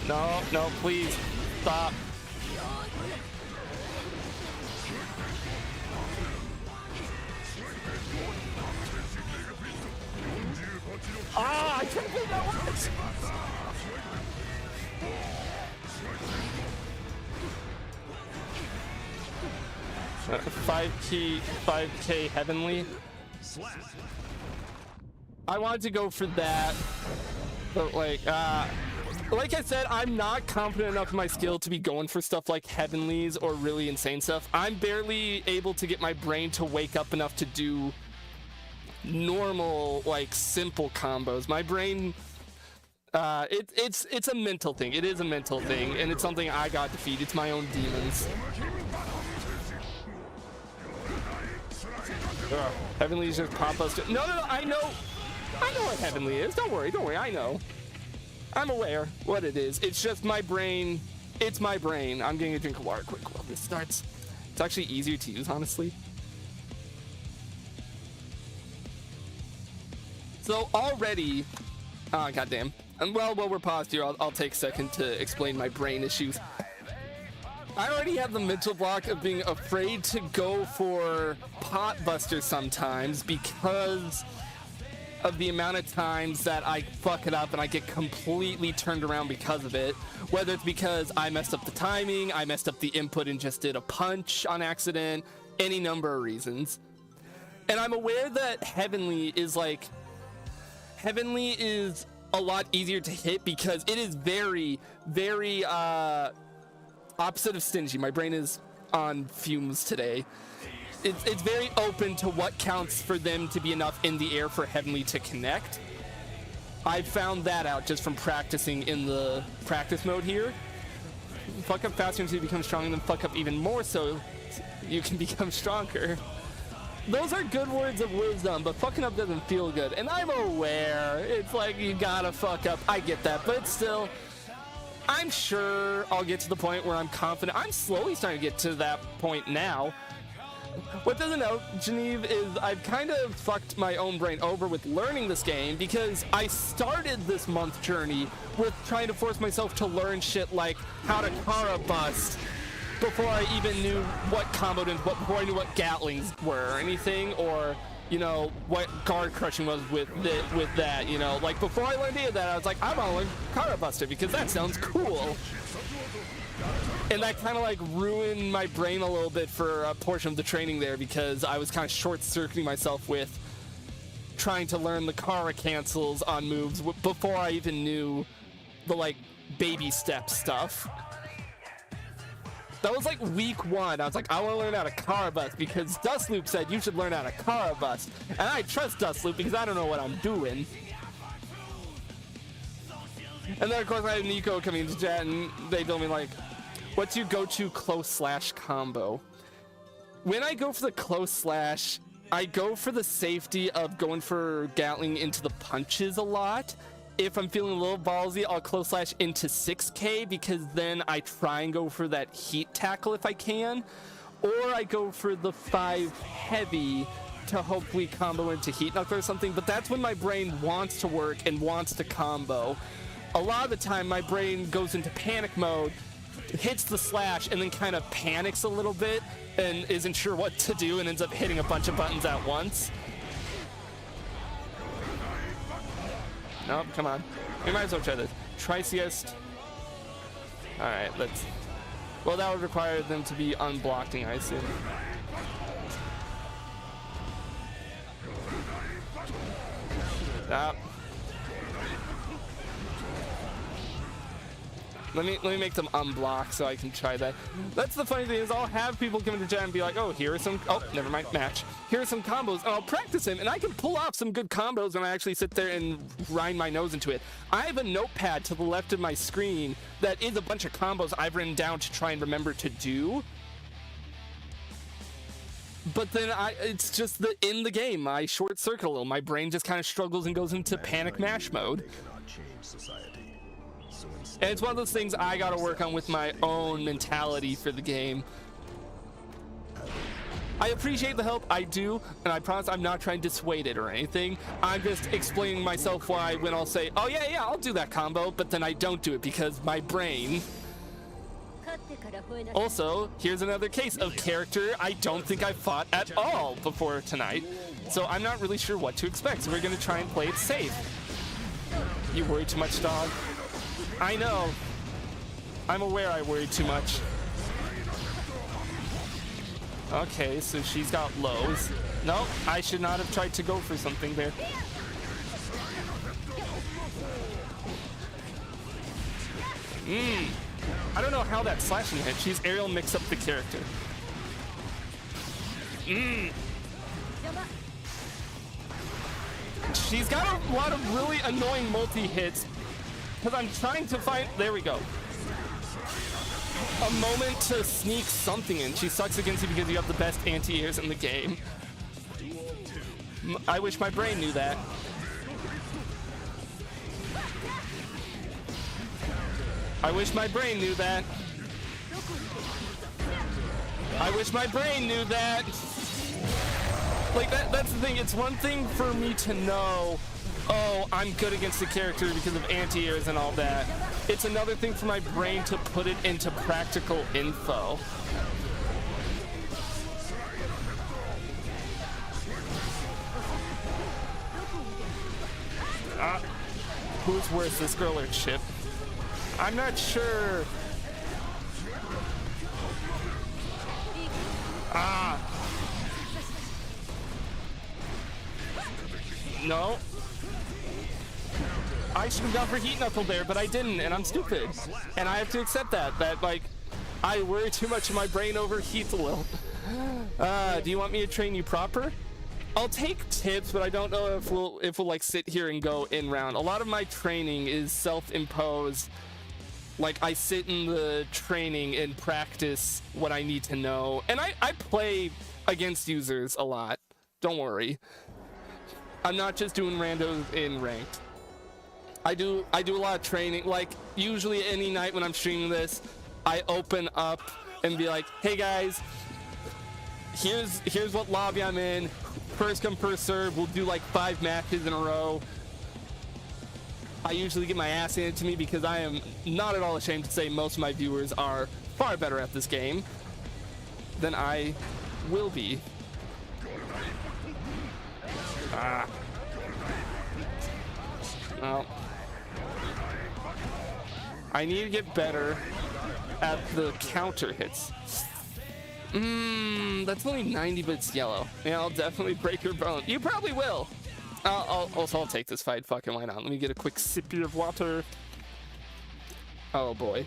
No, please. Stop. I can't believe that works! 5K heavenly. I wanted to go for that, but like I said, I'm not confident enough in my skill to be going for stuff like heavenlies or really insane stuff. I'm barely able to get my brain to wake up enough to do normal, like simple combos. My brain, it's a mental thing. It is a mental thing, and it's something I got to defeat. It's my own demons. Heavenly is just pop us. No, I know what heavenly is. Don't worry, I know. I'm aware what it is. It's just my brain. It's my brain. I'm getting a drink of water quick while this starts. It's actually easier to use, honestly. So already, goddamn. Well, while we're paused here, I'll take a second to explain my brain issues. I already have the mental block of being afraid to go for pot busters sometimes because of the amount of times that I fuck it up and I get completely turned around because of it. Whether it's because I messed up the timing, I messed up the input and just did a punch on accident, any number of reasons. And I'm aware that Heavenly is a lot easier to hit because it is very, very, opposite of stingy. My brain is on fumes today. It's very open to what counts for them to be enough in the air for Heavenly to connect. I found that out just from practicing in the practice mode here. Fuck up faster until you become strong, and then fuck up even more so you can become stronger. Those are good words of wisdom, but fucking up doesn't feel good. And I'm aware. It's like you gotta fuck up. I get that, but still, I'm sure I'll get to the point where I'm confident. I'm slowly starting to get to that point now. What doesn't know, Geneve, is I've kind of fucked my own brain over with learning this game because I started this month journey with trying to force myself to learn shit like how to Kara bust before I even knew what combo and before I knew what Gatlings were or anything, or you know what guard crushing was with that. You know, like before I learned any of that, I was like, I want to learn Kara Buster because that sounds cool. And that kind of like ruined my brain a little bit for a portion of the training there, because I was kind of short-circuiting myself with trying to learn the Kara cancels on moves before I even knew the like baby step stuff. That was like week 1. I was like, I want to learn how to Kara bust because Dustloop said you should learn how to Kara bust. And I trust Dustloop because I don't know what I'm doing. And then of course I had Nico coming into chat and they told me like, what's your go-to close slash combo? When I go for the close slash, I go for the safety of going for Gatling into the punches a lot. If I'm feeling a little ballsy, I'll close slash into 6K because then I try and go for that heat tackle if I can. Or I go for the 5 heavy to hopefully combo into heat knuckle or something, but that's when my brain wants to work and wants to combo. A lot of the time my brain goes into panic mode, hits the slash, and then kind of panics a little bit and isn't sure what to do and ends up hitting a bunch of buttons at once. Nope, come on. We might as well try this. Triciest. Alright, let's... Well, that would require them to be unblocking, I assume. Stop. Let me make them unblock so I can try that. That's the funny thing is I'll have people come into chat and be like, oh, here are some, oh, never mind, match. Here are some combos, and I'll practice them, and I can pull off some good combos when I actually sit there and grind my nose into it. I have a notepad to the left of my screen that is a bunch of combos I've written down to try and remember to do. But then it's just in the game, I short circuit a little. My brain just kind of struggles and goes into panic mash mode. And it's one of those things I gotta work on with my own mentality for the game. I appreciate the help, I do, and I promise I'm not trying to dissuade it or anything. I'm just explaining myself why when I'll say, oh yeah, I'll do that combo, but then I don't do it because my brain. Also, here's another case of character I don't think I fought at all before tonight, so I'm not really sure what to expect, so we're gonna try and play it safe. You worry too much, dog. I know. I'm aware I worried too much. Okay, so she's got lows. No, I should not have tried to go for something there. I don't know how that slashing hit. She's aerial mix up the character. She's got a lot of really annoying multi-hits. Because I'm trying to find, there we go, a moment to sneak something in. She sucks against you because you have the best anti-airs in the game. I wish my brain knew that. I wish my brain knew that. I wish my brain knew that. Like, that's the thing. It's one thing for me to know, oh, I'm good against the character because of anti-airs and all that. It's another thing for my brain to put it into practical info. Who's worse, this girl or Chip? I'm not sure. No. I should have gone for heat knuckle there, but I didn't, and I'm stupid. And I have to accept that like, I worry too much and my brain overheats a little. Do you want me to train you proper? I'll take tips, but I don't know if we'll like sit here and go in round. A lot of my training is self-imposed. Like, I sit in the training and practice what I need to know. And I play against users a lot. Don't worry. I'm not just doing randos in ranked. I do a lot of training. Like, usually any night when I'm streaming this, I open up and be like, hey guys, here's what lobby I'm in. First come, first serve. We'll do like 5 matches in a row. I usually get my ass handed to me because I am not at all ashamed to say most of my viewers are far better at this game than I will be. Well, I need to get better at the counter hits. That's only 90, but it's yellow. Yeah, I'll definitely break your bone. You probably will. I'll take this fight. Fucking why not? Let me get a quick sippy of water. Oh boy.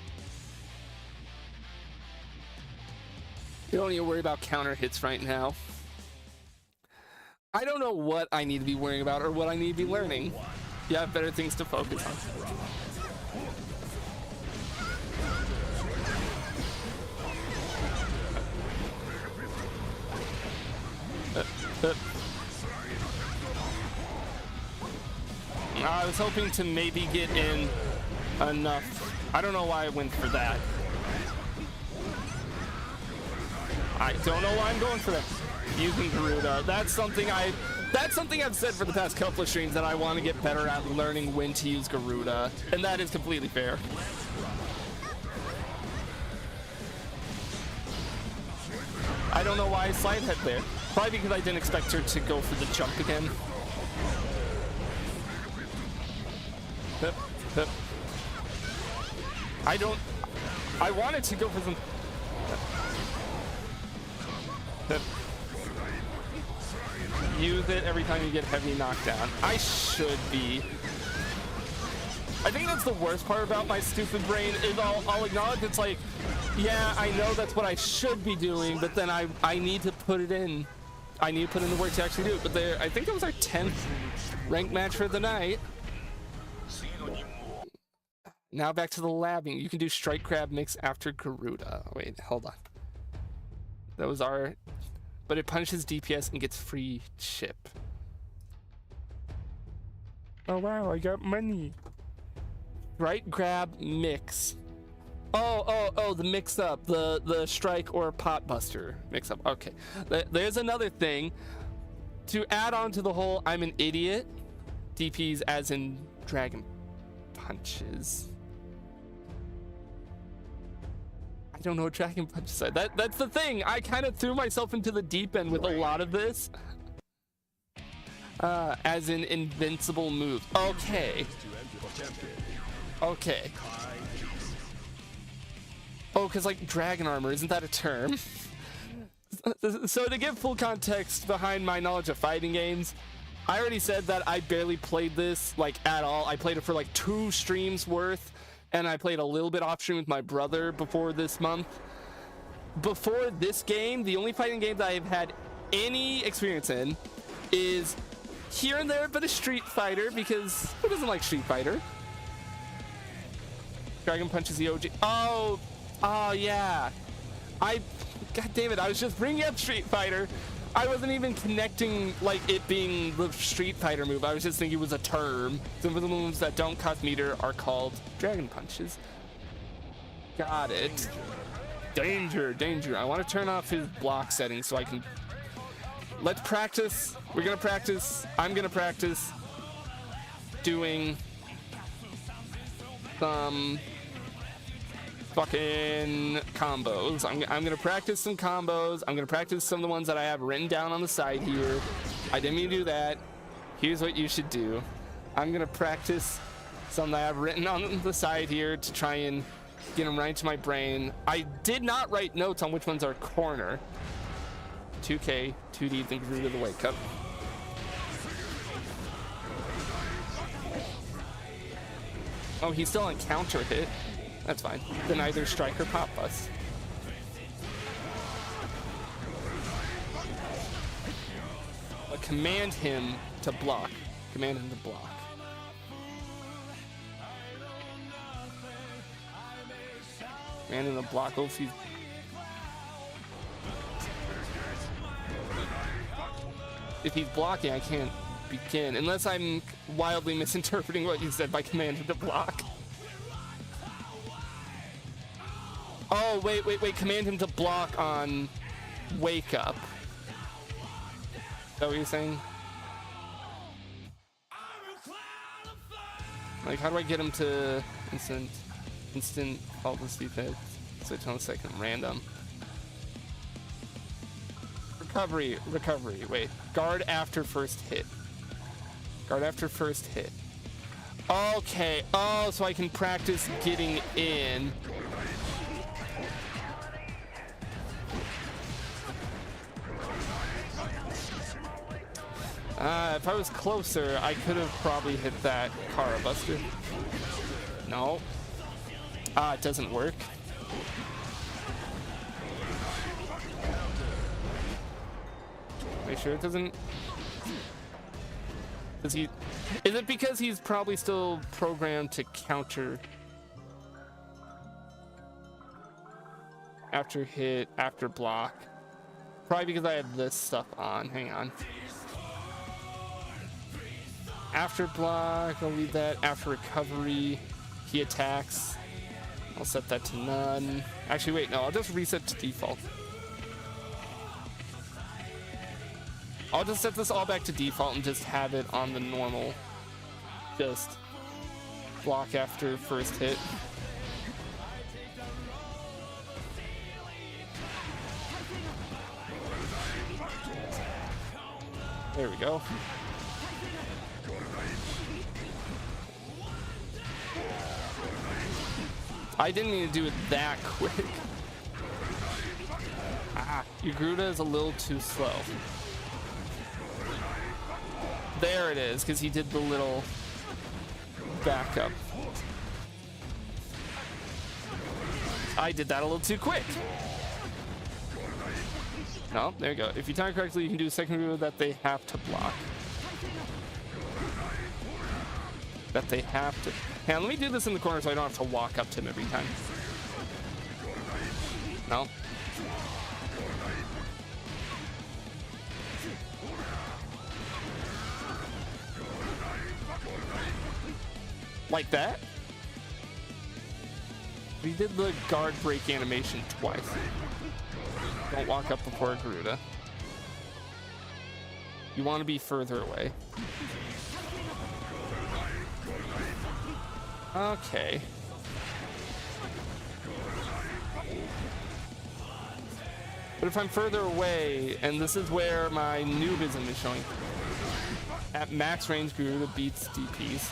You don't need to worry about counter hits right now. I don't know what I need to be worrying about or what I need to be learning. You have better things to focus on. I was hoping to maybe get in enough. I don't know why I went for that. I don't know why I'm going for that. Using Garuda. That's something I've said for the past couple of streams, that I want to get better at learning when to use Garuda, and that is completely fair. I don't know why I slide head there. Probably because I didn't expect her to go for the jump again. I wanted to go for some. Use it every time you get heavy knockdown. I should be. I think that's the worst part about my stupid brain, is I'll acknowledge it's like, yeah, I know that's what I should be doing, but then I need to put it in. I need to put in the work to actually do it. But I think it was our 10th ranked match for the night. Now back to the labbing. You can do strike grab mix after Garuda. Wait, hold on. That was our... But it punishes DPS and gets free chip. Oh wow, I got money. Strike grab mix. Oh, the mix up. The strike or pot buster mix up. Okay. There's another thing. To add on to the whole I'm an idiot, DPs as in dragon punches. I don't know what dragon punches are. That's the thing. I kind of threw myself into the deep end with a lot of this. As in invincible move. Okay. Okay. Oh, because like dragon armor, isn't that a term? So to give full context behind my knowledge of fighting games, I already said that I barely played this like at all. I played it for like 2 streams worth, and I played a little bit off stream with my brother before this month. Before this game, the only fighting game that I've had any experience in is here and there, but a Street Fighter, because who doesn't like Street Fighter? Dragon Punch is the OG. Oh yeah. God damn it, I was just bringing up Street Fighter. I wasn't even connecting like it being the Street Fighter move. I was just thinking it was a term. Some of the moves that don't cost meter are called dragon punches. Got it. Danger, danger. I want to turn off his block settings so I can... Let's practice. We're gonna practice. I'm gonna practice doing some fucking combos. I'm gonna practice some combos. I'm gonna practice some of the ones that I have written down on the side here. I didn't mean to do that. Here's what you should do. I'm gonna practice some that I have written on the side here to try and get them right into my brain. I did not write notes on which ones are corner. 2K, 2D, think root of the wake up. Oh, he's still on counter hit. That's fine. Then either strike or pop bust. But command him to block. Command him to block. Command him to block. Oh, if he's blocking, I can't begin. Unless I'm wildly misinterpreting what you said by command him to block. Oh, wait. Command him to block on wake up. Is that what you're saying? Like, how do I get him to instant faultless defense? Switch on a second, random. Recovery. Wait, guard after first hit. Guard after first hit. Okay. Oh, so I can practice getting in. If I was closer, I could have probably hit that Kara Buster. No. It doesn't work. Make sure it doesn't. Is it because he's probably still programmed to counter after hit, after block? Probably because I have this stuff on. Hang on. After block, I'll leave that. After recovery, he attacks. I'll set that to none. Actually, wait, no, I'll just reset to default. I'll just set this all back to default and just have it on the normal. Just block after first hit. There we go. I didn't need to do it that quick. Your Garuda is a little too slow. There it is, because he did the little backup. I did that a little too quick. No, there you go. If you time correctly, you can do a second Garuda that they have to block. That they have to. Hang on, let me do this in the corner so I don't have to walk up to him every time. No. Like that? We did the guard break animation twice. Don't walk up before a Garuda. You want to be further away. Okay. But if I'm further away, and this is where my noobism is showing, at max range, Garuda beats DPs.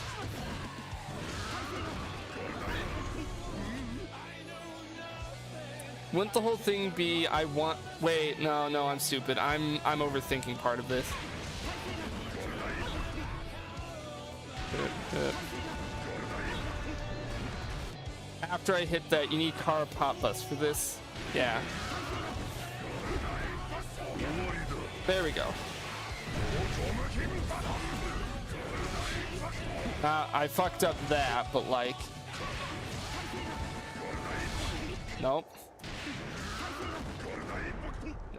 Wouldn't the whole thing be I want? Wait, no, I'm stupid. I'm overthinking part of this. After I hit that, you need Kara Pop Bust for this. Yeah. There we go. I fucked up that, but like, nope.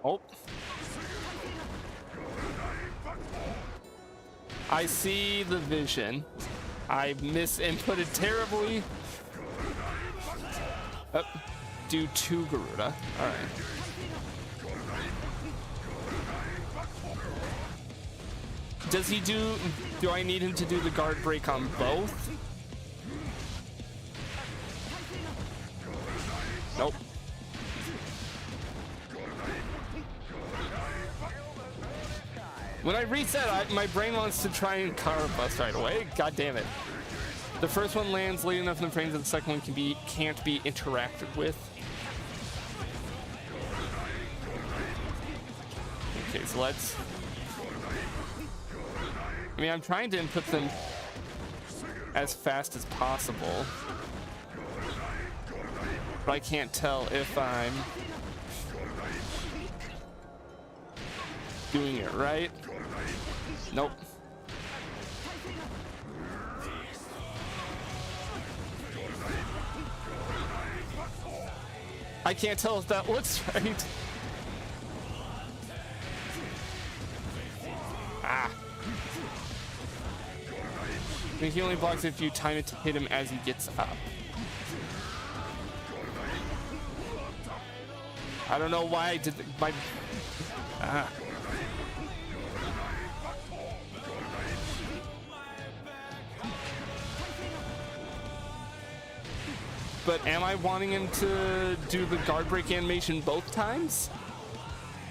Nope. I see the vision. I misinputted terribly. Oh, do 2 Garuda. Alright. Does he do I need him to do the guard break on both? Nope. When I reset, my brain wants to try and Kara Bust right away. God damn it. The first one lands late enough in the frames that the second one can't be interacted with. Okay, so let's... I mean, I'm trying to input them as fast as possible, but I can't tell if I'm doing it right. Nope. I can't tell if that looks right. Ah. I mean, he only blocks if you time it to hit him as he gets up. I don't know why I did my... Ah. But am I wanting him to do the guard break animation both times?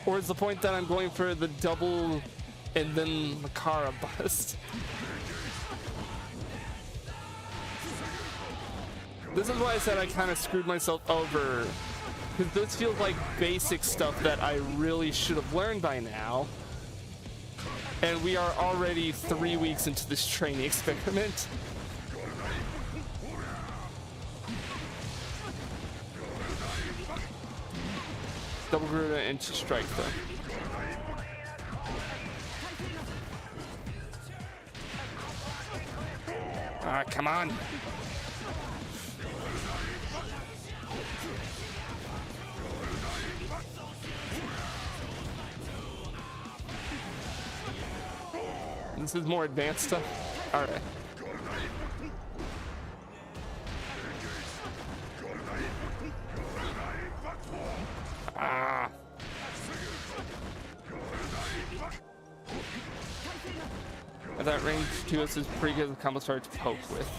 Or is the point that I'm going for the double and then the Kara Bust? This is why I said I kind of screwed myself over. Because this feels like basic stuff that I really should have learned by now. And we are already 3 weeks into this training experiment. Double Garuda into strike though. Ah, come on. This is more advanced stuff. All right. Ah. At that range, 2S is pretty good with combo start to poke with.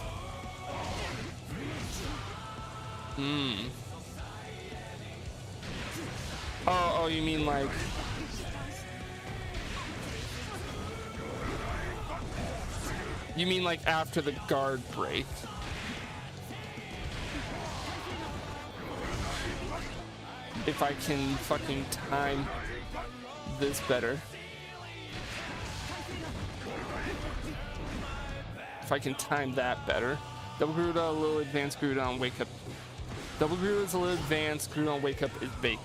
Oh, you mean like... You mean like after the guard break? If I can fucking time this better. If I can time that better. Double Garuda, a little advanced Garuda on wake up. Double Garuda is a little advanced, Garuda on wake up is bake.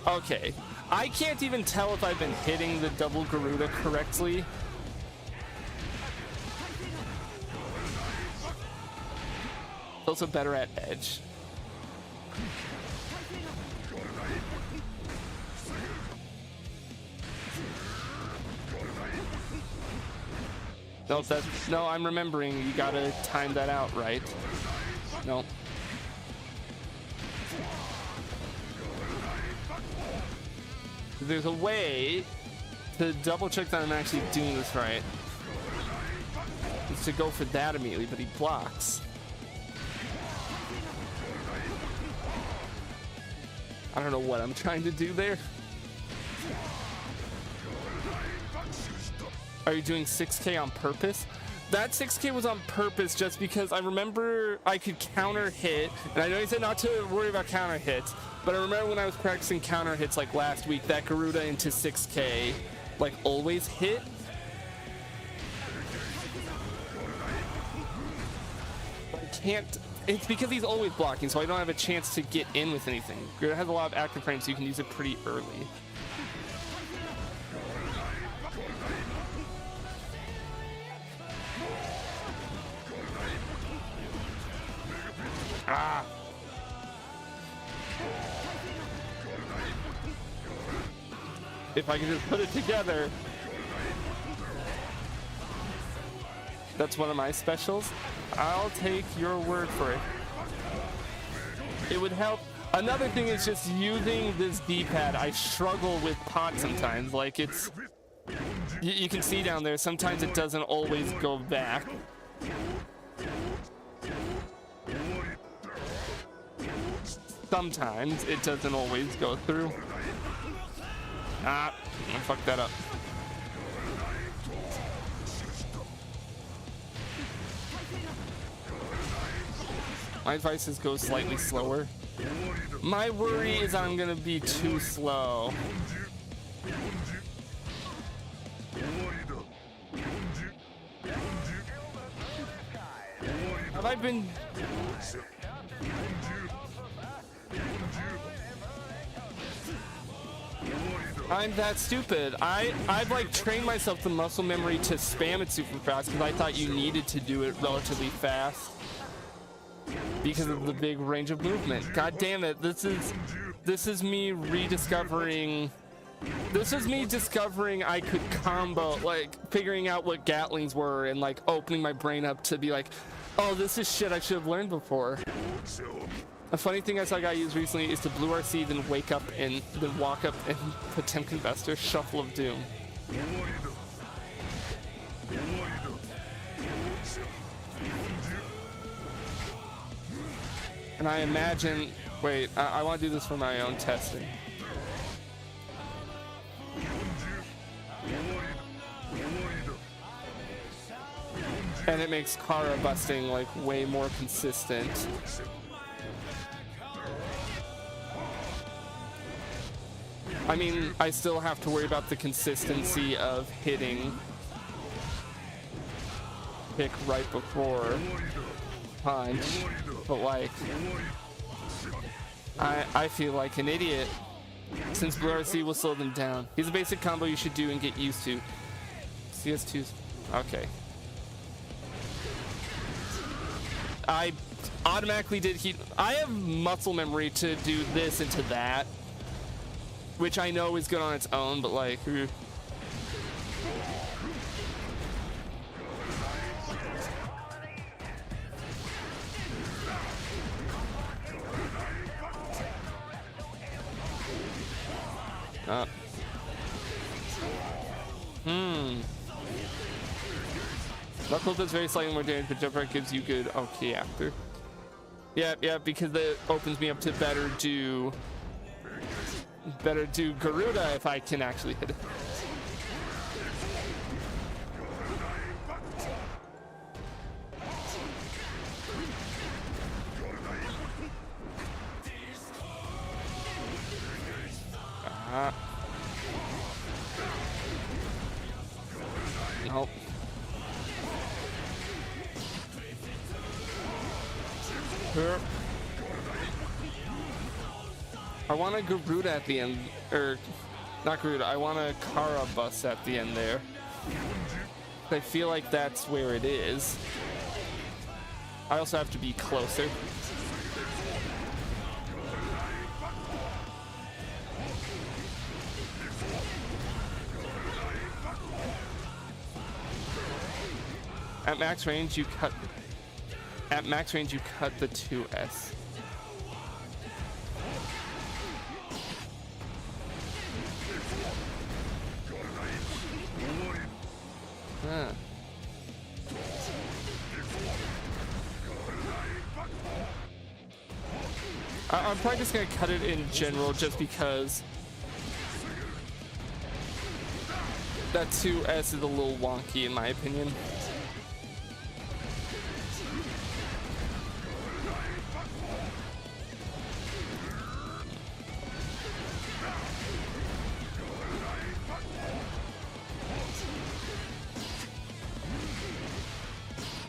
Okay. I can't even tell if I've been hitting the double Garuda correctly. Also better at edge. No, I'm remembering. You gotta time that out, right? No. There's a way to double check that I'm actually doing this right. It's to go for that immediately, but he blocks. I don't know what I'm trying to do there. Are you doing 6K on purpose? That 6K was on purpose just because I remember I could counter hit, and I know you said not to worry about counter hits, but I remember when I was practicing counter hits like last week, that Garuda into 6K like always hit. But I can't, it's because he's always blocking, so I don't have a chance to get in with anything. Garuda has a lot of active frames, so you can use it pretty early. Ah. If I can just put it together. That's one of my specials. I'll take your word for it. It would help. Another thing is just using this D-pad. I struggle with pot sometimes. Like it's, you can see down there, sometimes it doesn't always go back. Sometimes it doesn't always go through. Ah, I fucked that up. My advice is go slightly slower. My worry is I'm gonna be too slow. Have I been... I'm that stupid. I've like trained myself the muscle memory to spam it super fast because I thought you needed to do it relatively fast because of the big range of movement. God damn it. This is me rediscovering. This is me discovering I could combo, like figuring out what Gatlings were and like opening my brain up to be like, oh, this is shit I should have learned before. A funny thing I saw a guy use recently is to blue RC, then wake up and then walk up and Potemkin Investor Shuffle of Doom. And I imagine, wait, I want to do this for my own testing. And it makes Kara busting like way more consistent. I mean, I still have to worry about the consistency of hitting kick right before punch, but like I feel like an idiot since Blue RC will slow them down. Here's a basic combo you should do and get used to. CS2's okay. I automatically did heat. I have muscle memory to do this into that, which I know is good on its own, but like Knuckle does very slightly more damage, but Jump Right gives you good okay after. Yeah, because that opens me up to better do Garuda if I can actually hit it. Nope. Here. I want a Garuda at the end, or not Garuda, I want a Kara bus at the end there. I feel like that's where it is. I also have to be closer. At max range, you cut. At max range, you cut the 2S. I'm probably just gonna cut it in general, just because that 2S is a little wonky in my opinion.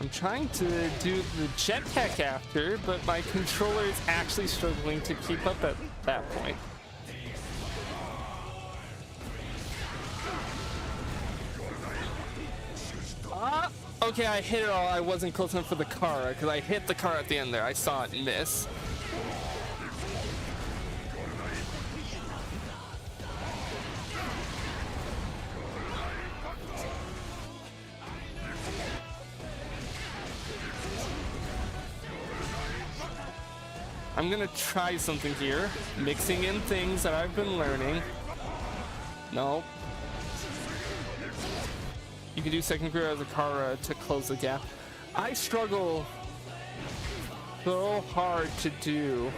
I'm trying to do the jetpack after, but my controller is actually struggling to keep up at that point. Okay, I hit it all. I wasn't close enough for the car, because I hit the car at the end there. I saw it miss. I'm gonna try something here, mixing in things that I've been learning. No. You can do second career as a Kara to close the gap. I struggle so hard to do.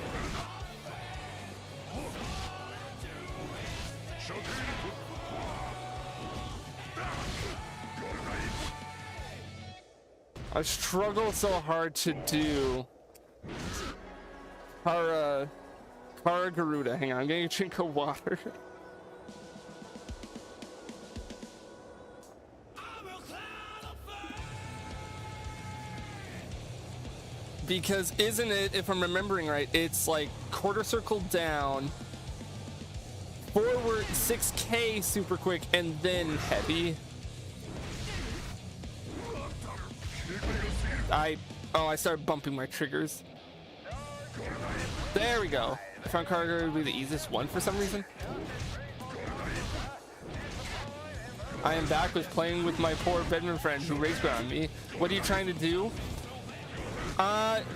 I struggle so hard to do Kara Garuda. Hang on, I'm getting a drink of water. Because isn't it, if I'm remembering right, it's like quarter circle down, forward 6K super quick, and then heavy. I started bumping my triggers. There we go. I found Cargo would be the easiest one for some reason. I am back with playing with my poor bedroom friend who race around me. What are you trying to do?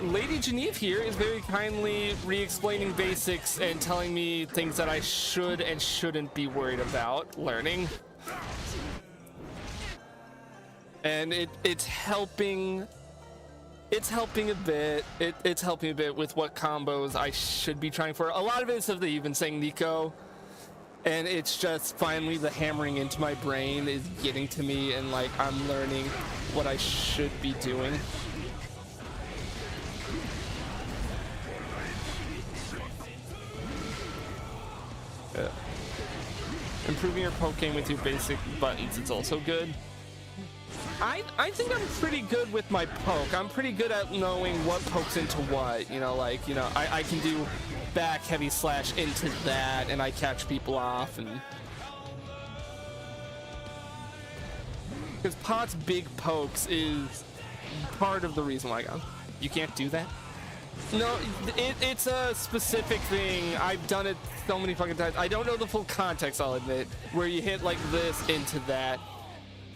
Lady Geneve here is very kindly re-explaining basics and telling me things that I should and shouldn't be worried about learning. And it's helping. It's helping a bit. It's helping a bit with what combos I should be trying for. A lot of it is stuff that you've been saying, Nico. And it's just finally the hammering into my brain is getting to me, and like I'm learning what I should be doing. Improving your poke game with your basic buttons is also good. I think I'm pretty good with my poke. I'm pretty good at knowing what pokes into what. You know, like, you know, I can do back heavy slash into that, and I catch people off, and because Pot's big pokes is part of the reason why I got him. You can't do that? No, it's a specific thing. I've done it so many fucking times. I don't know the full context, I'll admit, where you hit like this into that.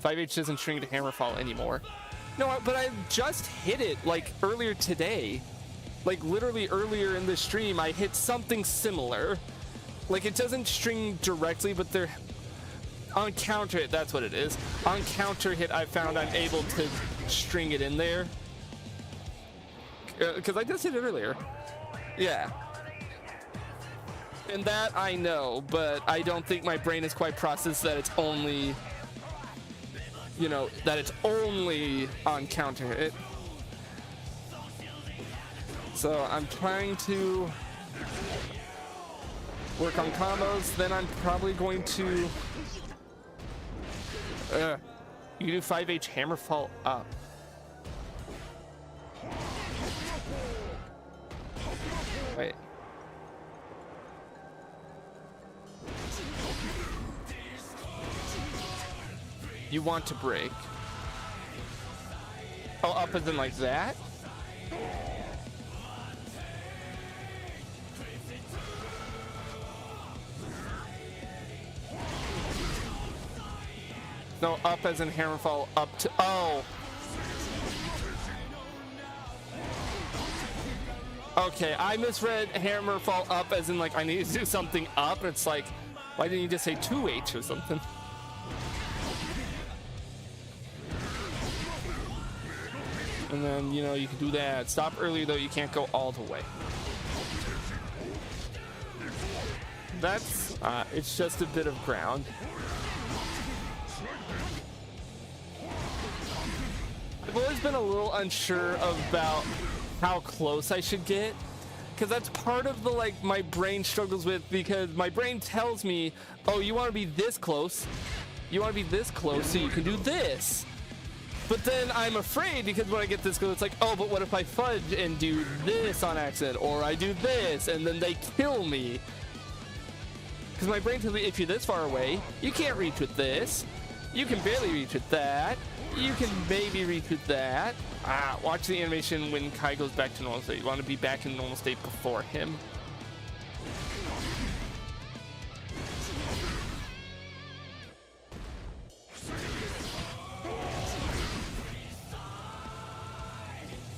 5H doesn't shrink to Hammerfall anymore. No, but I just hit it like earlier today. Like literally earlier in the stream, I hit something similar. Like it doesn't string directly, but they're on counter hit, that's what it is. On counter hit, I found I'm able to string it in there. Because I just hit it earlier. Yeah. And that I know, but I don't think my brain is quite processed that it's only, you know, that it's only on counter hit. So I'm trying to work on combos, then I'm probably going to you do 5H Hammerfall up. Wait. You want to break. Oh, up as in like that? No, up as in Hammerfall up to, oh. Okay, I misread Hammerfall up as in like I need to do something up. It's like, why didn't you just say 2H or something? And then, you know, you can do that. Stop early though, you can't go all the way. That's, it's just a bit of ground. I've always been a little unsure about how close I should get, because that's part of the like my brain struggles with, because my brain tells me, oh, you want to be this close, you want to be this close so you can do this, but then I'm afraid because when I get this close it's like, oh, but what if I fudge and do this on accident, or I do this and then they kill me, because my brain tells me if you're this far away you can't reach with this, you can barely reach with that, you can maybe reach with that. Watch the animation when Kai goes back to normal state. You want to be back in normal state before him.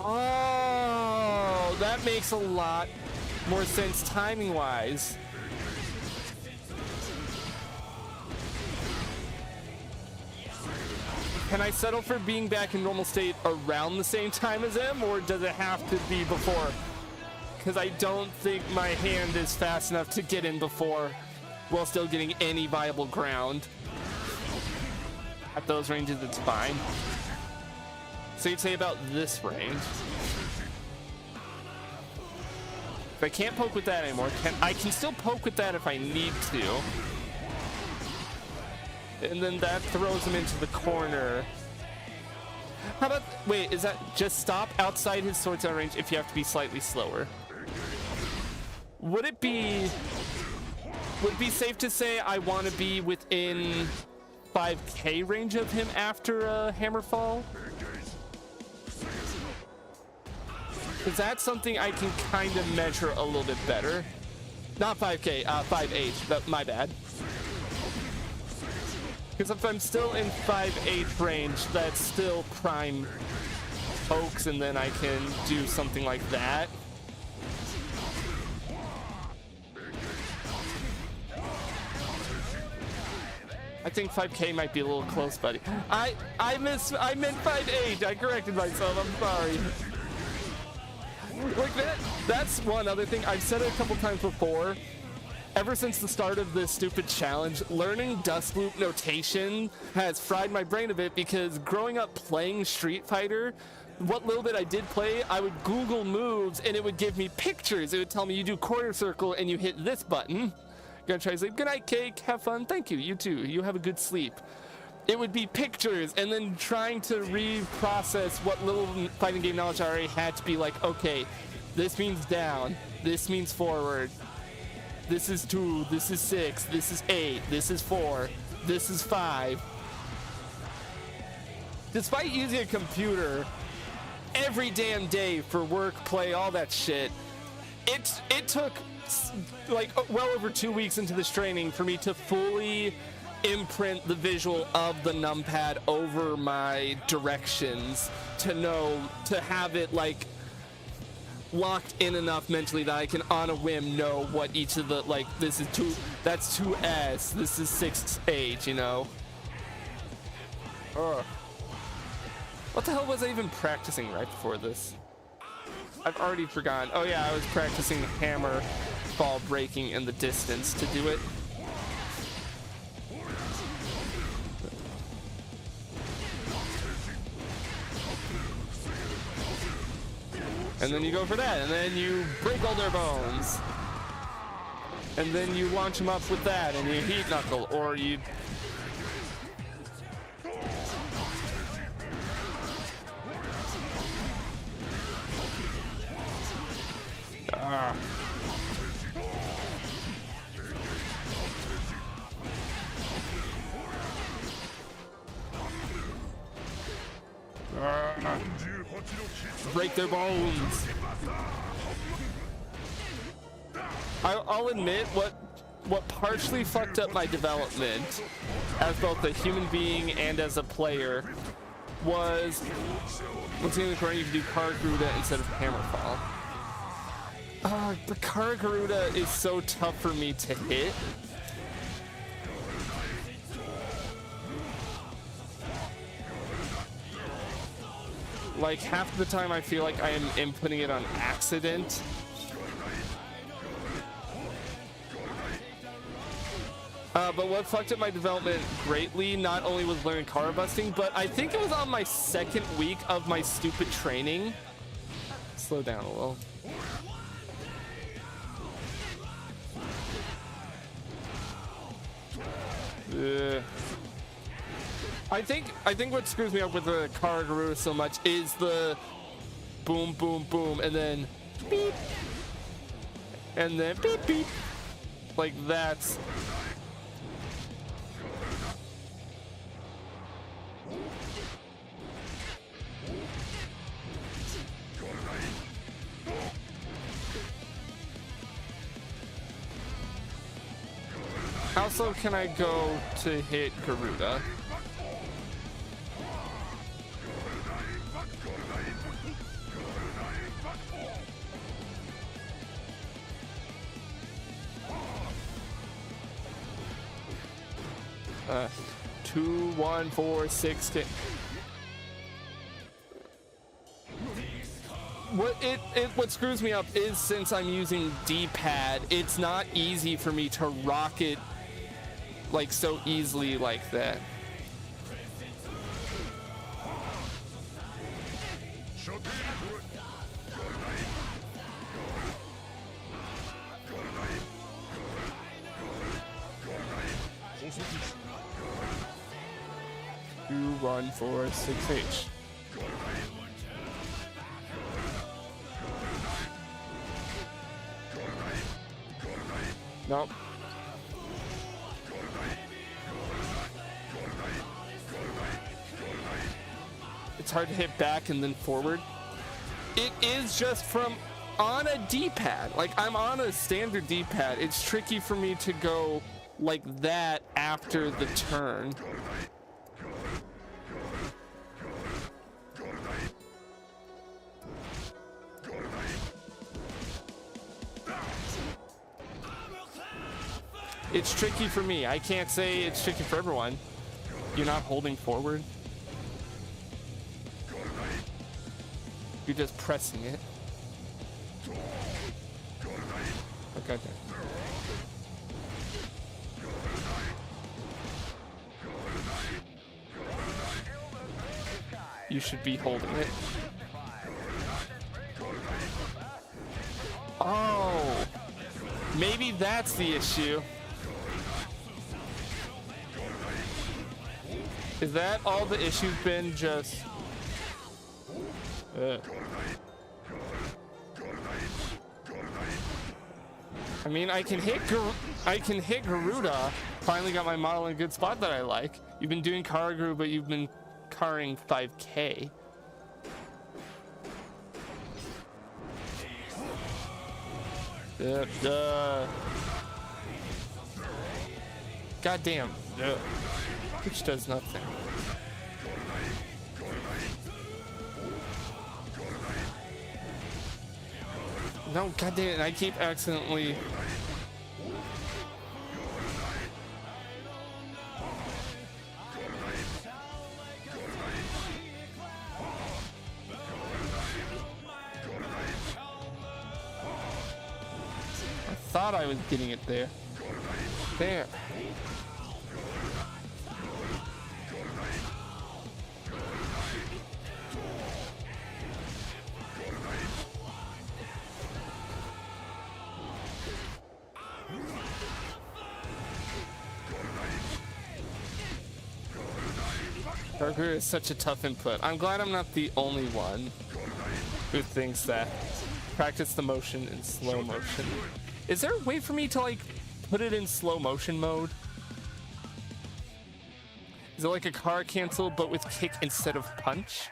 Oh, that makes a lot more sense timing-wise. Can I settle for being back in normal state around the same time as him, or does it have to be before? Because I don't think my hand is fast enough to get in before while still getting any viable ground. At those ranges, it's fine. So you'd say about this range. If I can't poke with that anymore, I can still poke with that if I need to. And then that throws him into the corner. How about, wait, is that just stop outside his sword sound range if you have to be slightly slower? Would it be safe to say I want to be within 5K range of him after a Hammerfall? Because that's something I can kind of measure a little bit better. Not 5K, 5H, but my bad. Because if I'm still in 5H range, that's still prime pokes, and then I can do something like that. I think 5K might be a little close, buddy. I meant 5H. I corrected myself. I'm sorry. Like that's one other thing. I've said it a couple times before. Ever since the start of this stupid challenge, learning dust loop notation has fried my brain a bit, because growing up playing Street Fighter, what little bit I did play, I would Google moves and it would give me pictures. It would tell me you do quarter circle and you hit this button. Gonna try to sleep. Good night, Cake. Have fun. Thank you. You too. You have a good sleep. it would be pictures, and then trying to reprocess what little fighting game knowledge I already had to be like, okay, this means down, this means forward, this is 2, this is 6, this is 8, this is 4, this is 5. Despite using a computer every damn day for work, play, all that shit, it took like well over 2 weeks into this training for me to fully imprint the visual of the numpad over my directions, to know, to have it like locked in enough mentally that I can on a whim know what each of the, like, this is 2, that's 2S, this is 6H, you know. Ugh. What the hell was I even practicing right before this? I've already forgotten. Oh yeah, I was practicing hammer ball breaking in the distance to do it. And then you go for that, and then you break all their bones. And then you launch them up with that, and you heat knuckle, or you... Ah. Break their bones. I'll admit what partially fucked up my development as both a human being and as a player was once in the corner you can do Karagaruda instead of Hammerfall. The Karagaruda is so tough for me to hit. Like, half the time I feel like I am inputting it on accident. But what fucked up my development greatly, not only was learning Kara busting, but I think it was on my second week of my stupid training. Slow down a little. I think what screws me up with the Karagaruda so much is the boom, boom, boom, and then beep, and then beep, beep. Like that's... How slow can I go to hit Garuda? Uh, 2, 1, 4, 6, 10. What screws me up is since I'm using D-pad, it's not easy for me to rock it like so easily like that. Two, 1, 4, 6, H. Nope. It's hard to hit back and then forward. It is just from on a D-pad. Like, I'm on a standard D-pad. It's tricky for me to go like that after the turn. It's tricky for me. I can't say it's tricky for everyone. You're not holding forward. You're just pressing it. Okay. You should be holding it. Oh, maybe that's the issue. Is that all the issue's been? Just I mean, I can hit Garuda. Finally got my model in a good spot that I like. You've been doing Karagu, but you've been carring 5k. God damn. Which does nothing. No, god damn it, I keep accidentally. I thought I was getting it there. There. Parkour is such a tough input. I'm glad I'm not the only one who thinks that. Practice the motion in slow motion. Is there a way for me to like put it in slow motion mode? Is it like a car cancel but with kick instead of punch?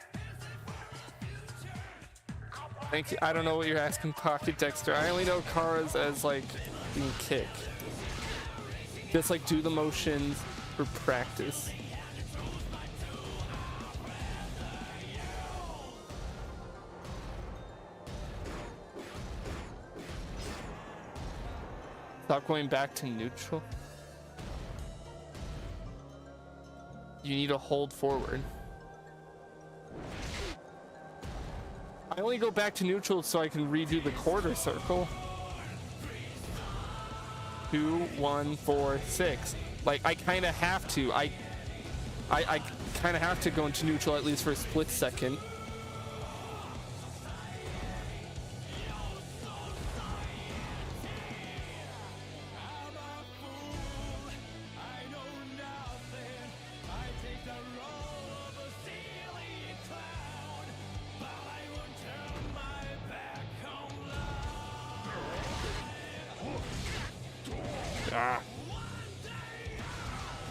Thank you. I don't know what you're asking, Pocket Dexter. I only know cars as like being kick. Just like do the motions for practice. Stop going back to neutral. You need to hold forward. I only go back to neutral so I can redo the quarter circle. 2, 1, 4, 6. Like I kind of have to. I kind of have to go into neutral at least for a split second.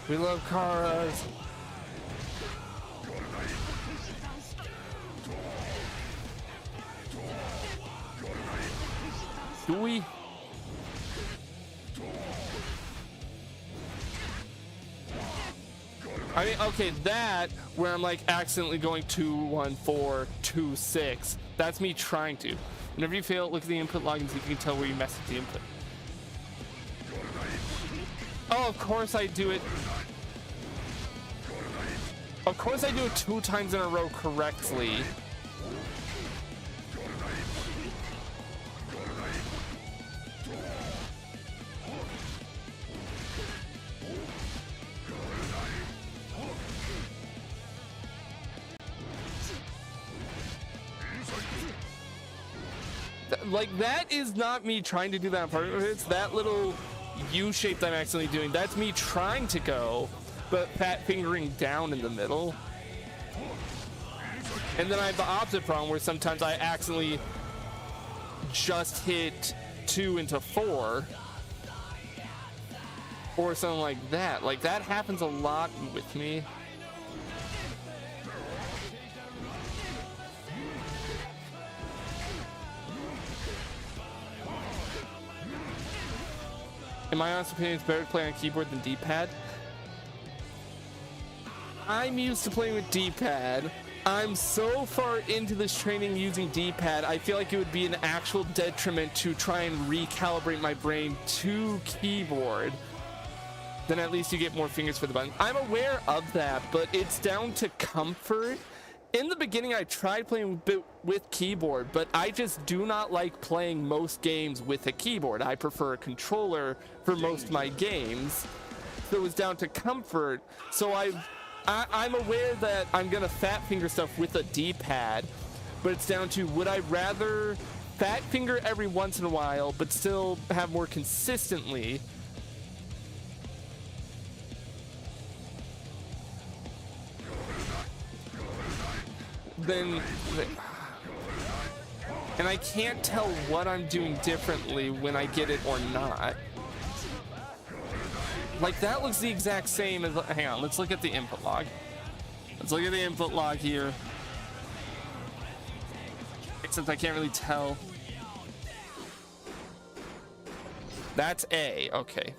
We love Karas. Do we? I mean, okay, that where I'm like accidentally going 2, 1, 4, 2, 6. That's me trying to. Whenever you fail, look at the input log and see if you can tell where you messed with the input. Oh, of course I do it. Of course I do it 2 times in a row correctly. Like, that is not me trying to do that on purpose. It's that little U shape that I'm accidentally doing. That's me trying to go, but fat fingering down in the middle. And then I have the opposite problem where sometimes I accidentally just hit 2 into 4 or something like that. Like, that happens a lot with me. In my honest opinion, it's better to play on keyboard than D-pad. I'm used to playing with D-pad. I'm so far into this training using D-pad, I feel like it would be an actual detriment to try and recalibrate my brain to keyboard. Then at least you get more fingers for the button. I'm aware of that, but it's down to comfort. In the beginning, I tried playing with keyboard, but I just do not like playing most games with a keyboard. I prefer a controller for most of my games. So it was down to comfort. So I'm aware that I'm gonna fat finger stuff with a D-pad, but it's down to, would I rather fat finger every once in a while, but still have more consistently? then, and I can't tell what I'm doing differently when I get it or not. Like that looks the exact same as, hang on, let's look at the input log. Let's look at the input log here. Except I can't really tell. That's A, okay.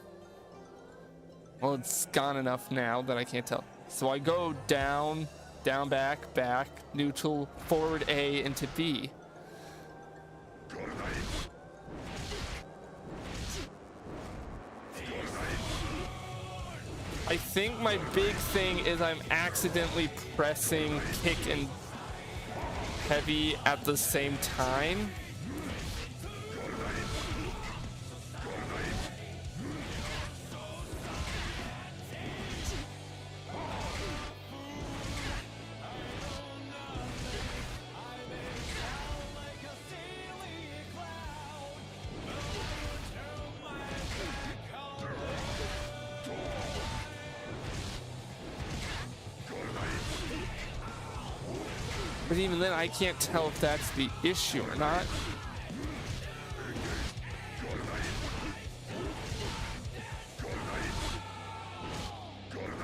Well, it's gone enough now that I can't tell. So I go down, down, back, back, neutral, forward A into B. I think my big thing is I'm accidentally pressing kick and heavy at the same time. But even then, I can't tell if that's the issue or not.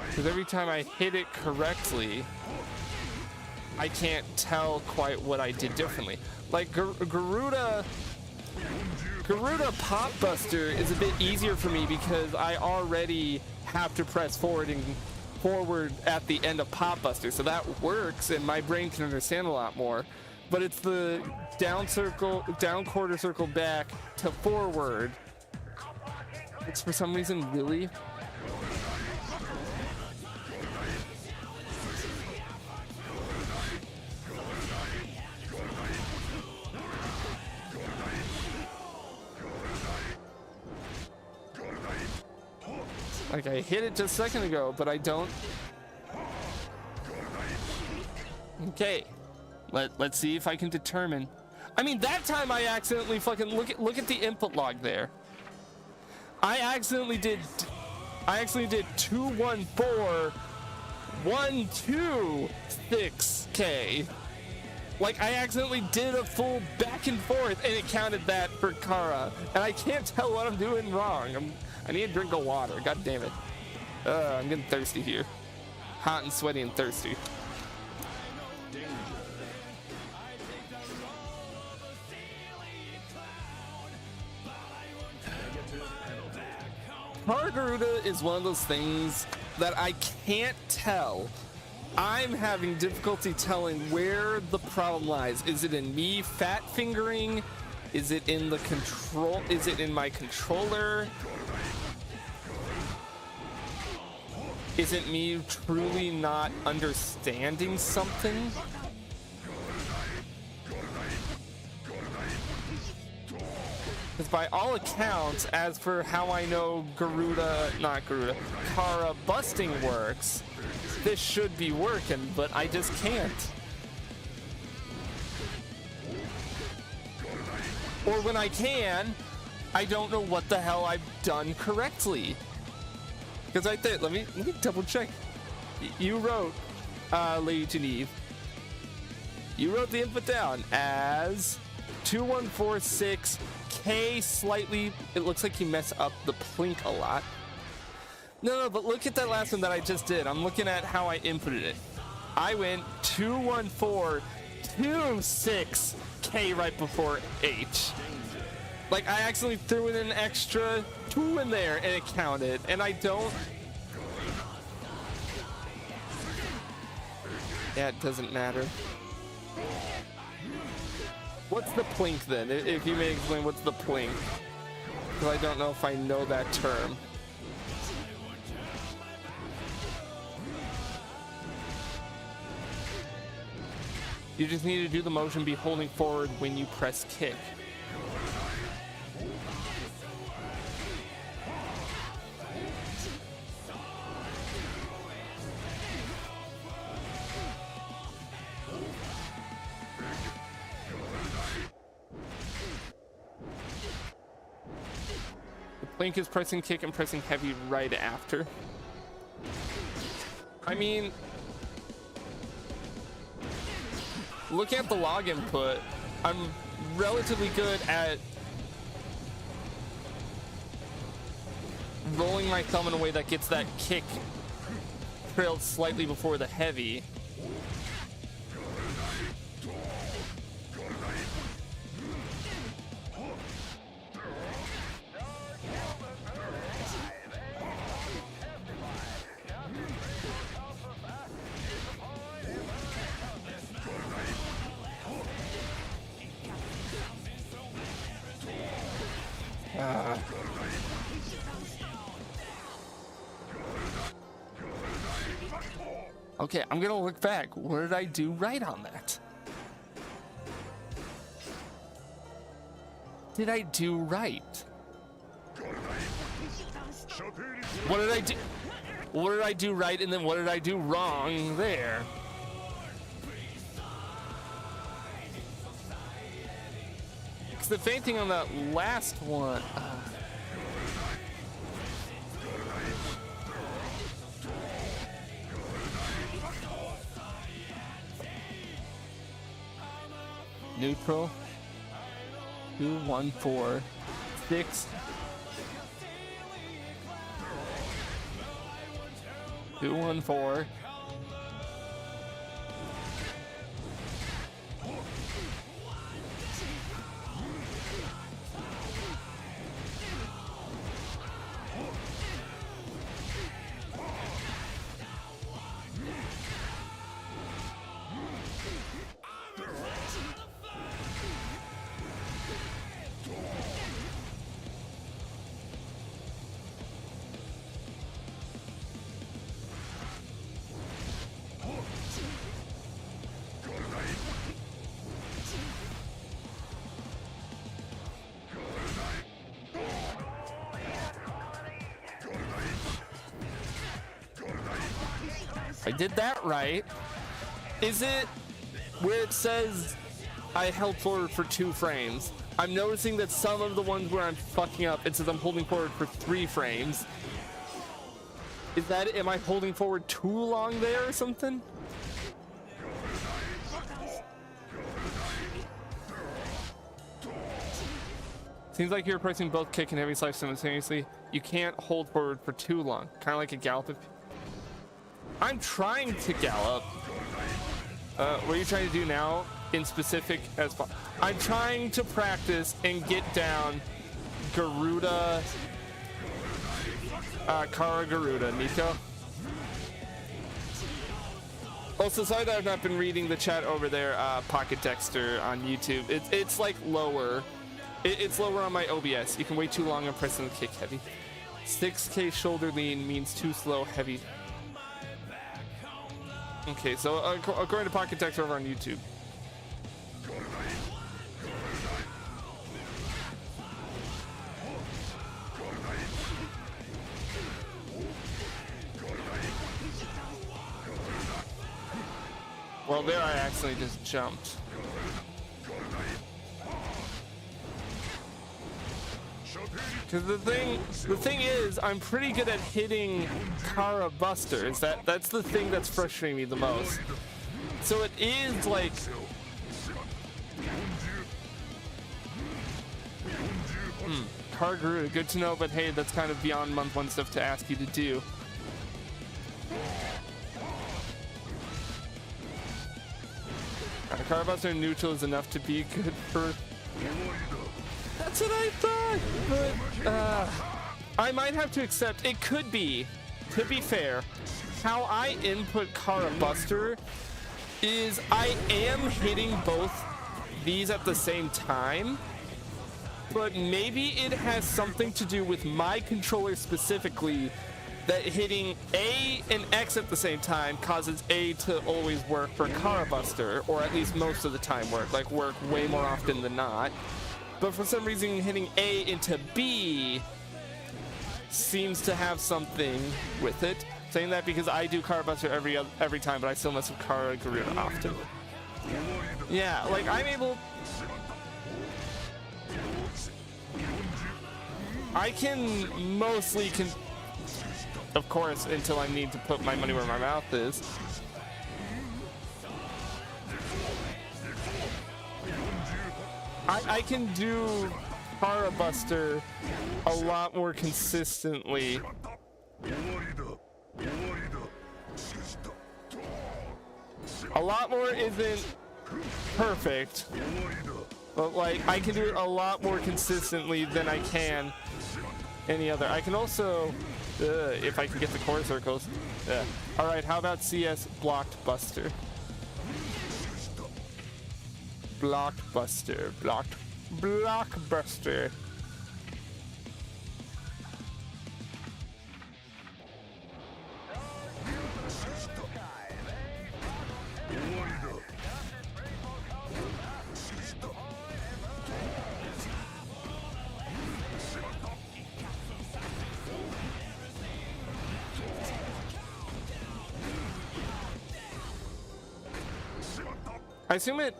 Because every time I hit it correctly, I can't tell quite what I did differently. Like Garuda Pop Buster is a bit easier for me because I already have to press forward at the end of Pop Buster, so that works and my brain can understand a lot more. But it's the down quarter circle back to forward. It's for some reason really. Like I hit it just a second ago, but I don't. Okay, let's see if I can determine. I mean, that time I accidentally fucking look at the input log there. I accidentally did 214 126K. Like I accidentally did a full back and forth, and it counted that for Kara, and I can't tell what I'm doing wrong. I need a drink of water. God damn it. I'm getting thirsty here. Hot and sweaty and thirsty. Garuda is one of those things that I can't tell. I'm having difficulty telling where the problem lies. Is it in me fat fingering? Is it in the control? Is it in my controller? Is it me truly not understanding something? Because by all accounts, as for how I know Kara busting works, this should be working, but I just can't. Or when I can, I don't know what the hell I've done correctly. Because right there, let me double check. You wrote, Lady Geneve, you wrote the input down as 2146K slightly. It looks like you mess up the plink a lot. No, but look at that last one that I just did. I'm looking at how I inputted it. I went 21426K right before H. Like I accidentally threw in an extra 2 in there and it counted, and I don't. Yeah, it doesn't matter. What's the plink then? If you may explain what's the plink, because I don't know if I know that term. You just need to do the motion be holding forward when you press kick. Link is pressing kick and pressing heavy right after. I mean, looking at the log input, I'm relatively good at rolling my thumb in a way that gets that kick trailed slightly before the heavy. Okay, I'm gonna look back. What did I do right on that? Did I do right? What did I do? What did I do right, and then what did I do wrong there? Because the faint thing on that last one. Neutral. 2, 1, 4, 6. 2, 1, 4. I did that right. Is it where it says I held forward for 2 frames? I'm noticing that some of the ones where I'm fucking up, it says I'm holding forward for 3 frames. Is that, am I holding forward too long there or something? Seems like you're pressing both kick and heavy slice simultaneously. You can't hold forward for too long. Kind of like a gallop. I'm trying to gallop. What are you trying to do now in specific as far? I'm trying to practice and get down Garuda, Kara Garuda, Nico. Also, sorry that I've not been reading the chat over there, Pocket Dexter on YouTube. It's like lower. It's lower on my OBS. You can wait too long on pressing the kick heavy. 6K shoulder lean means too slow heavy. Okay, so according to Pocket Text over on YouTube. Well, there I accidentally just jumped. Because the thing is, I'm pretty good at hitting Kara Busters. That's the thing that's frustrating me the most. So it is like, Kara Garuda, good to know, but hey, that's kind of beyond month 1 stuff to ask you to do. Kara Buster neutral is enough to be good for. That's what I thought, but I might have to accept. It could be, to be fair, how I input Kara Buster is I am hitting both these at the same time, but maybe it has something to do with my controller specifically, that hitting A and X at the same time causes A to always work for Kara Buster, or at least most of the time work way more often than not. But for some reason, hitting A into B seems to have something with it. Saying that because I do Kara Buster every time, but I still mess with Kara Garuda often. Yeah, like I'm able. I can mostly of course, until I need to put my money where my mouth is. I can do Para Buster a lot more consistently. A lot more isn't perfect, but like I can do it a lot more consistently than I can any other. I can also, if I can get the core circles. All right, how about CS Blocked Buster? Blocked Buster, Blockbuster. I assume it,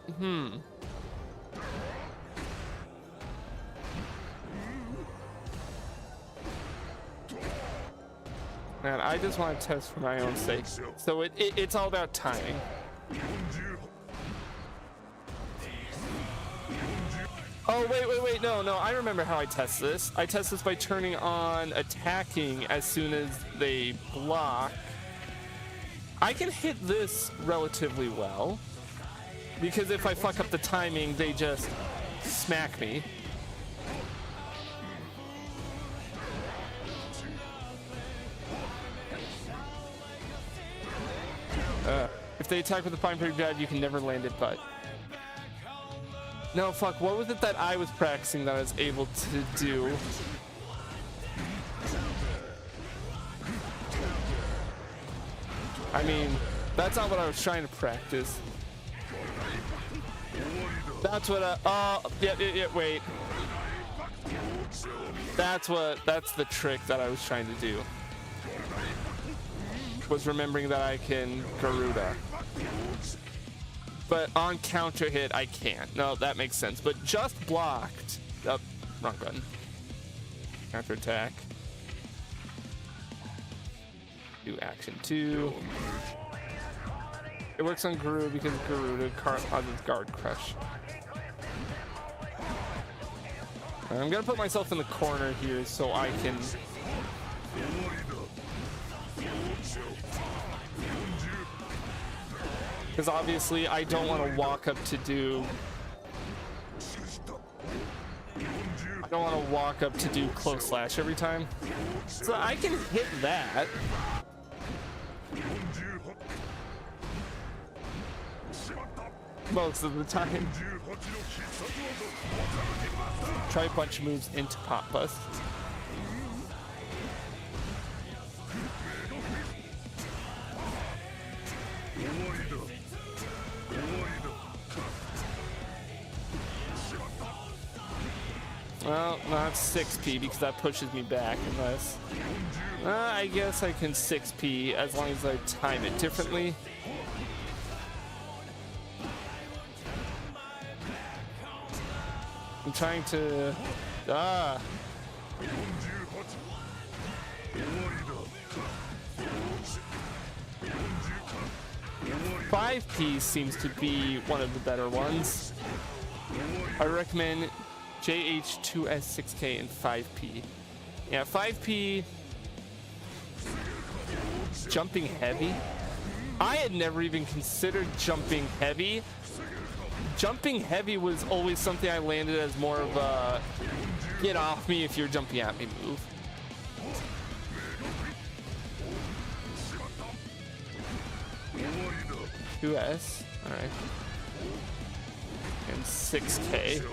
Man, I just want to test for my own sake. So it's all about timing. Oh, wait, no, I remember how I test this. I test this by turning on attacking as soon as they block. I can hit this relatively well, because if I fuck up the timing, they just smack me. If they attack with a fine pretty bad, you can never land it, but... No, fuck, what was it that I was practicing that I was able to do? I mean, that's not what I was trying to practice. That's what yeah, wait. That's the trick that I was trying to do. Was remembering that I can Garuda. But on counter hit, I can't. No, that makes sense. But just blocked. Oh, wrong button. Counter attack. Do action 2. It works on Garuda because Garuda causes guard crush. I'm gonna put myself in the corner here so I can. Because obviously I don't want to walk up to do. I don't want to walk up to do close slash every time. So I can hit that. Most of the time. Try a bunch of moves into pop bust. Well, not 6p because that pushes me back unless... I guess I can 6p as long as I time it differently. I'm trying to... 5p seems to be one of the better ones. I recommend JH2S6K and 5p. Yeah, 5p... Jumping heavy? I had never even considered jumping heavy. Jumping heavy was always something I landed as more of a get off me if you're jumping at me move. $2S, alright. And 6K.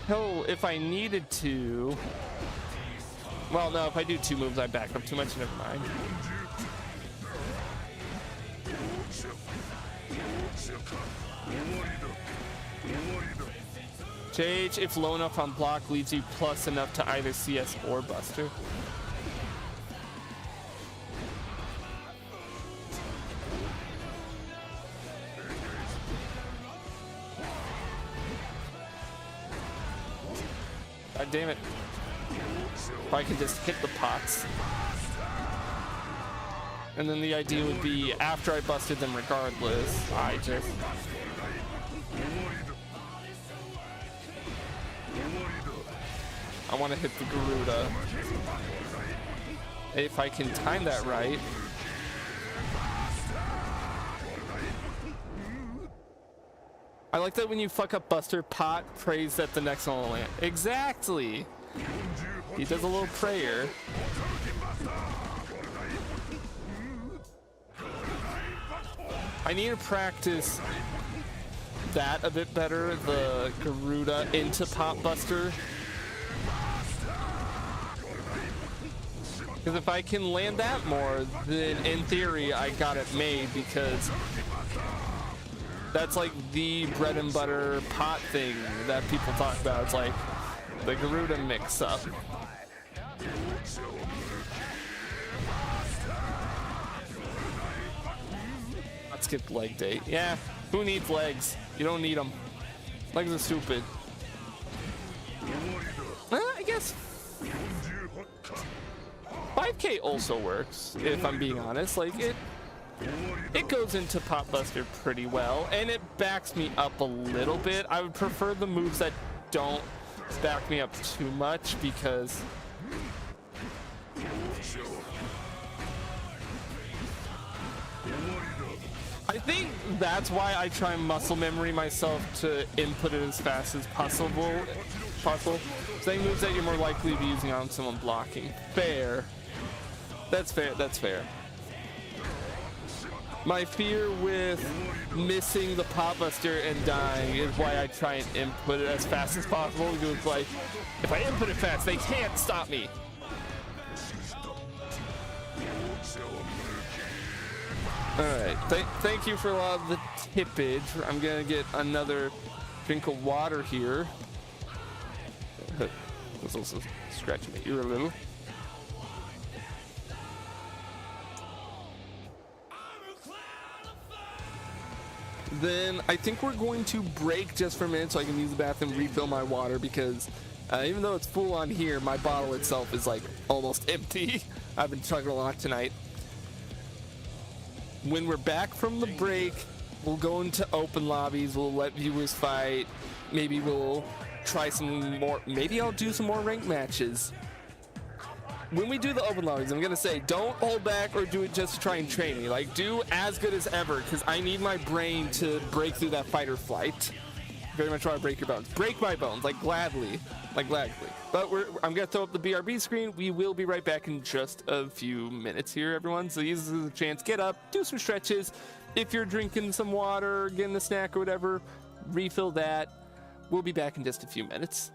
Hell, if I needed to... Well, no, if I do 2 moves, I back up too much, never mind. JH, if low enough on block, leaves you plus enough to either CS or Buster. God damn it. If I can just hit the pots. And then the idea would be, after I busted them regardless, I just... I want to hit the Garuda. If I can time that right. I like that when you fuck up Buster, Pot prays that the next one will land. Exactly! He does a little prayer. I need to practice that a bit better, the Garuda into Pot Buster. Because if I can land that more, then in theory I got it made, because that's like the bread and butter pot thing that people talk about. It's like the Garuda mix up. Let's skip leg day. Yeah, who needs legs? You don't need them. Legs are stupid. I guess 5K also works, if I'm being honest. Like, it goes into Pot Buster pretty well, and it backs me up a little bit. I would prefer the moves that don't back me up too much, because I think that's why I try and muscle memory myself to input it as fast as possible. Saying moves that you're more likely to be using on someone blocking. Fair. That's fair. That's fair. My fear with missing the Pot Buster and dying is why I try and input it as fast as possible. Because it's like, if I input it fast, they can't stop me. Alright, thank you for a lot of the tippage. I'm gonna get another drink of water here. Let's also scratch my ear a little. Then I think we're going to break just for a minute so I can use the bathroom, refill my water, because even though it's full on here, my bottle itself is like almost empty. I've been chugging a lot tonight. When we're back from the break, we'll go into open lobbies, we'll let viewers fight, maybe we'll try some more, maybe I'll do some more ranked matches. When we do the open lobbies, I'm gonna say, don't hold back or do it just to try and train me. Like, do as good as ever, because I need my brain to break through that fight or flight. Very much want to break your bones. Break my bones, like gladly. Like gladly. But I'm gonna throw up the BRB screen. We will be right back in just a few minutes here, everyone. So use this as a chance. Get up, do some stretches. If you're drinking some water, getting a snack or whatever, refill that. We'll be back in just a few minutes.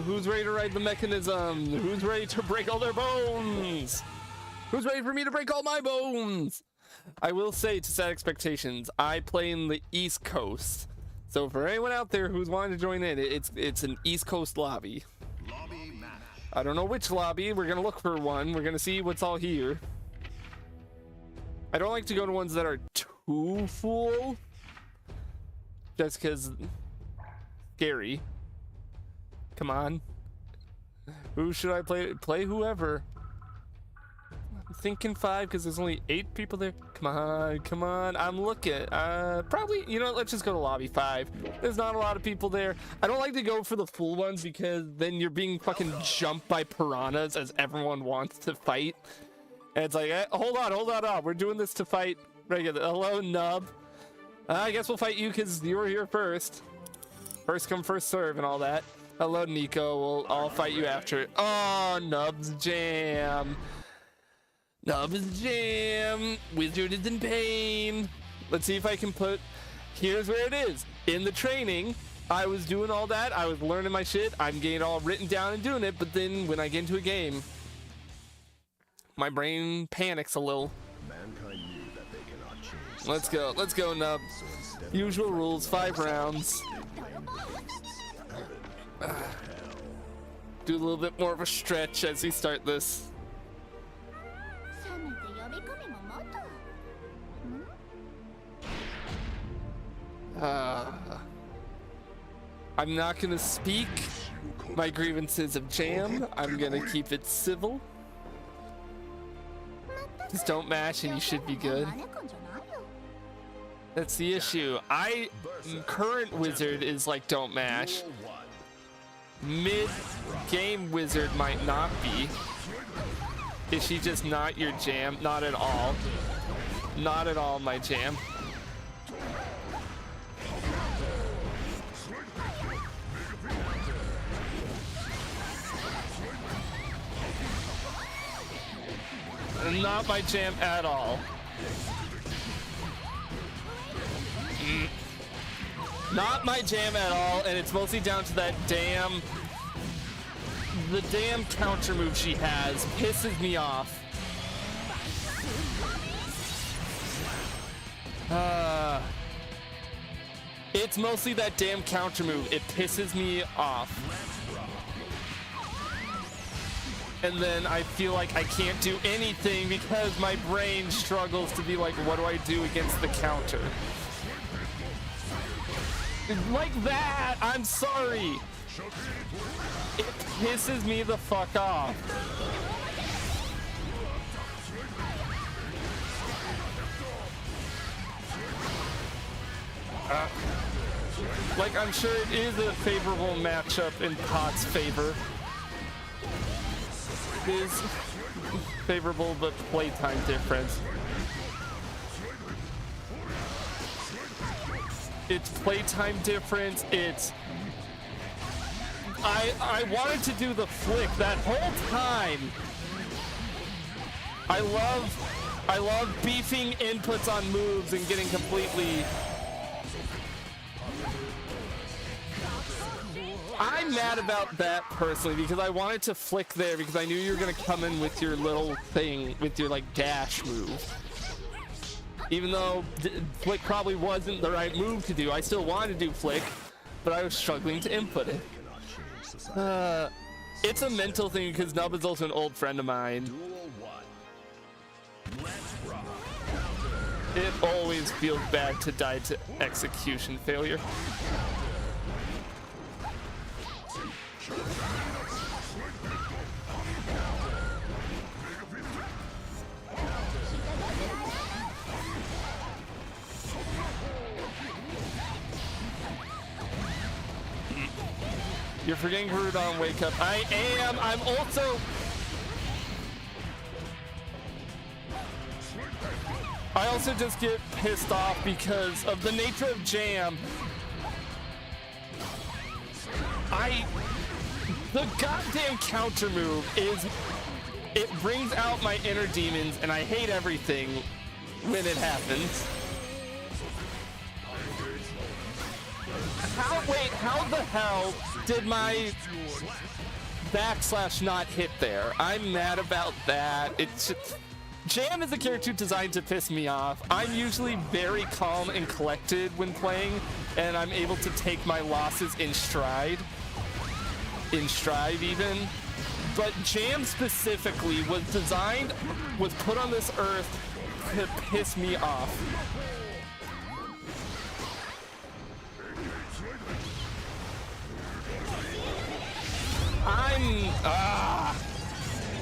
Who's ready to ride the mechanism? Who's ready to break all their bones? Who's ready for me to break all my bones? I will say, to set expectations, I play in the East Coast. So for anyone out there who's wanting to join in, it's an East Coast lobby. I don't know which lobby. We're gonna look for one. We're gonna see what's all here. I don't like to go to ones that are too full. Just because scary. Come on. Who should I play? Play whoever. I'm thinking 5 because there's only 8 people there. Come on, come on. I'm looking. Probably, you know, let's just go to lobby 5. There's not a lot of people there. I don't like to go for the full ones because then you're being fucking jumped by piranhas as everyone wants to fight. And it's like, hold on. We're doing this to fight regular. Hello, Nub. I guess we'll fight you because you were here first. First come, first serve and all that. Hello, Nico. I'll fight you after. Oh, Nub's jam. Nub's jam. Wizard is in pain. Let's see if I can put... Here's where it is. In the training, I was doing all that. I was learning my shit. I'm getting it all written down and doing it. But then when I get into a game, my brain panics a little. Let's go. Let's go, Nub. Usual rules, 5 rounds. Do a little bit more of a stretch as we start this. I'm not gonna speak my grievances of jam. I'm gonna keep it civil. Just don't mash and you should be good. That's the issue. Current wizard is like don't mash. Mid-game wizard might not be. Is she just not your jam? Not at all. Not at all my jam. Not my jam at all. Not my jam at all, and it's mostly down to that damn... The damn counter move she has pisses me off. It's mostly that damn counter move. It pisses me off. And then I feel like I can't do anything because my brain struggles to be like, what do I do against the counter? Like that! I'm sorry! It pisses me the fuck off. Like, I'm sure it is a favorable matchup in Pot's favor. It is favorable, but playtime difference. It's playtime difference. It's... I wanted to do the flick that whole time. I love beefing inputs on moves and getting completely... I'm mad about that personally because I wanted to flick there because I knew you were gonna come in with your little thing, with your like dash move. Even though flick probably wasn't the right move to do, I still wanted to do flick, but I was struggling to input it. It's a mental thing because Nub is also an old friend of mine. It always feels bad to die to execution failure. You're forgetting Garudon wake up. I am. I'm also... I also just get pissed off because of the nature of jam. The goddamn counter move is... It brings out my inner demons and I hate everything when it happens. How the hell did my backslash not hit there. I'm mad about that. It's just, Jam is a character designed to piss me off. I'm usually very calm and collected when playing, and I'm able to take my losses in stride. In stride even. But Jam specifically was put on this earth to piss me off.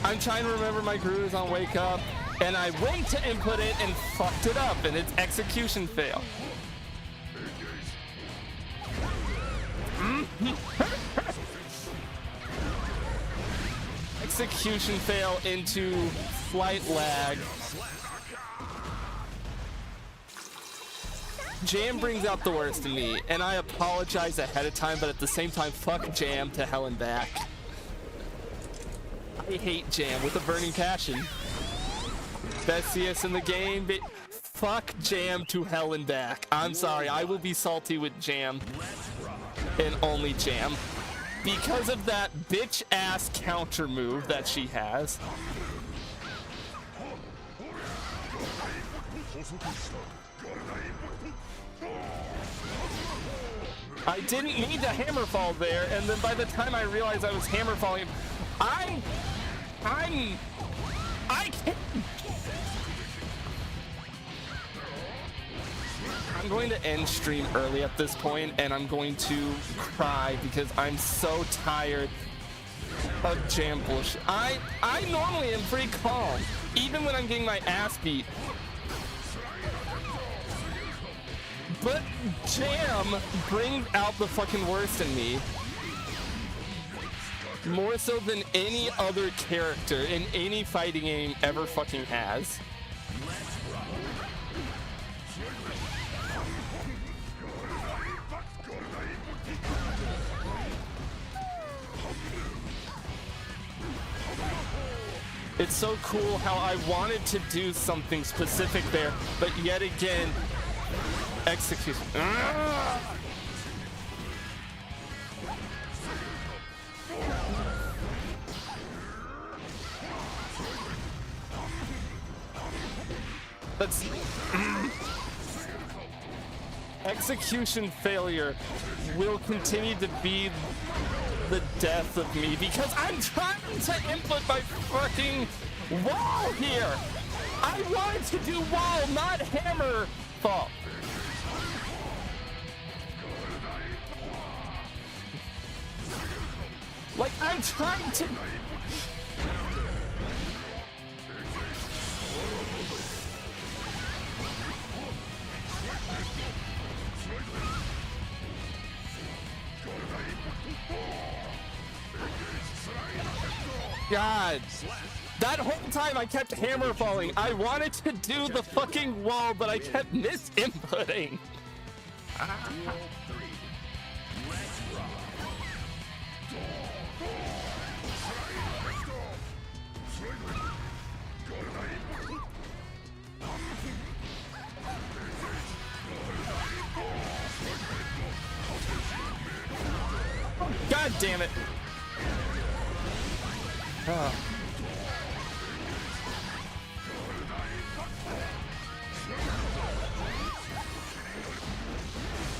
I'm trying to remember my grooves on Wake Up, and I went to input it and fucked it up, and it's execution fail. Execution fail into flight lag. Jam brings out the worst in me, and I apologize ahead of time, but at the same time, fuck Jam to hell and back. I hate Jam with a burning passion. Best CS in the game, but fuck Jam to hell and back. I'm sorry, I will be salty with Jam, and only Jam, because of that bitch-ass counter move that she has. I didn't need to hammer fall there, and then by the time I realized I was hammer falling, I can't. I'm going to end stream early at this point, and I'm going to cry because I'm so tired of Jam bullshit. I normally am pretty calm, even when I'm getting my ass beat. But Jam brings out the fucking worst in me. More so than any other character in any fighting game ever fucking has. It's so cool how I wanted to do something specific there, but yet again, execution. That's execution failure will continue to be the death of me because I'm trying to input my fucking wall here. I wanted to do wall, not hammer fall. Like, I'm trying to... God, that whole time I kept hammer falling. I wanted to do the fucking wall, but I kept misinputting. God damn it. Oh.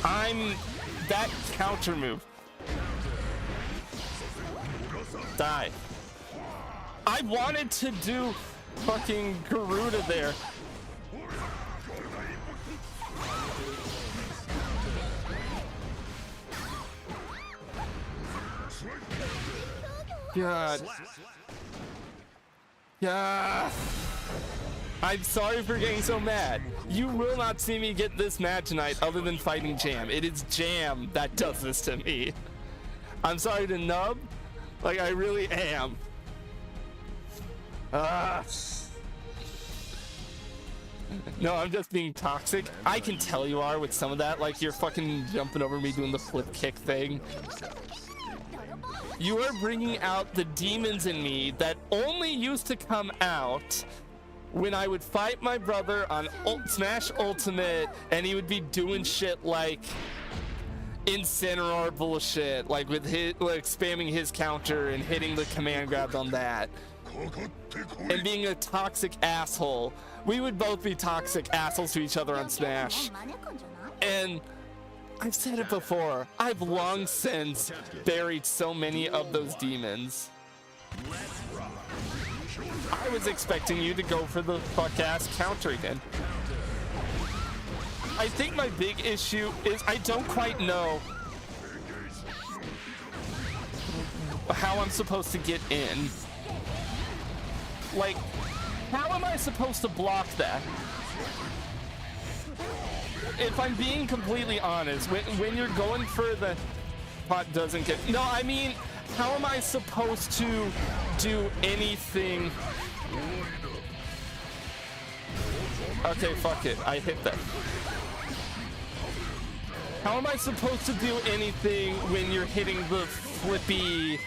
I'm that counter move. Die. I wanted to do fucking Garuda there. God. Yeah. I'm sorry for getting so mad. You will not see me get this mad tonight other than fighting Jam. It is Jam that does this to me. I'm sorry to nub. Like, I really am. No, I'm just being toxic. I can tell you are with some of that. Like, you're fucking jumping over me doing the flip kick thing. You are bringing out the demons in me that only used to come out when I would fight my brother on Smash Ultimate and he would be doing shit like Incineroar bullshit, like with his, like spamming his counter and hitting the command grabs on that, and being a toxic asshole. We would both be toxic assholes to each other on Smash. And I've said it before, I've long since buried so many of those demons. I was expecting you to go for the fuck-ass counter again. I think my big issue is I don't quite know how I'm supposed to get in. Like, how am I supposed to block that? If I'm being completely honest, when you're going for the pot doesn't get... No, I mean, how am I supposed to do anything? Okay, fuck it. I hit that. How am I supposed to do anything when you're hitting the flippy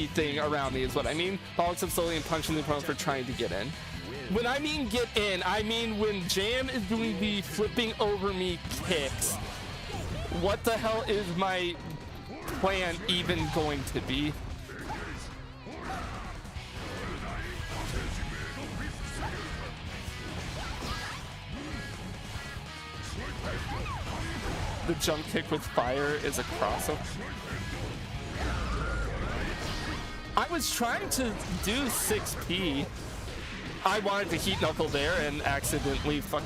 thing around me is what I mean? Bollocks up slowly and punching the opponent for trying to get in. When I mean get in, I mean when Jam is doing the flipping over me kicks. What the hell is my plan even going to be? The jump kick with fire is a crossover. I was trying to do 6P. I wanted to heat knuckle there and accidentally fuck.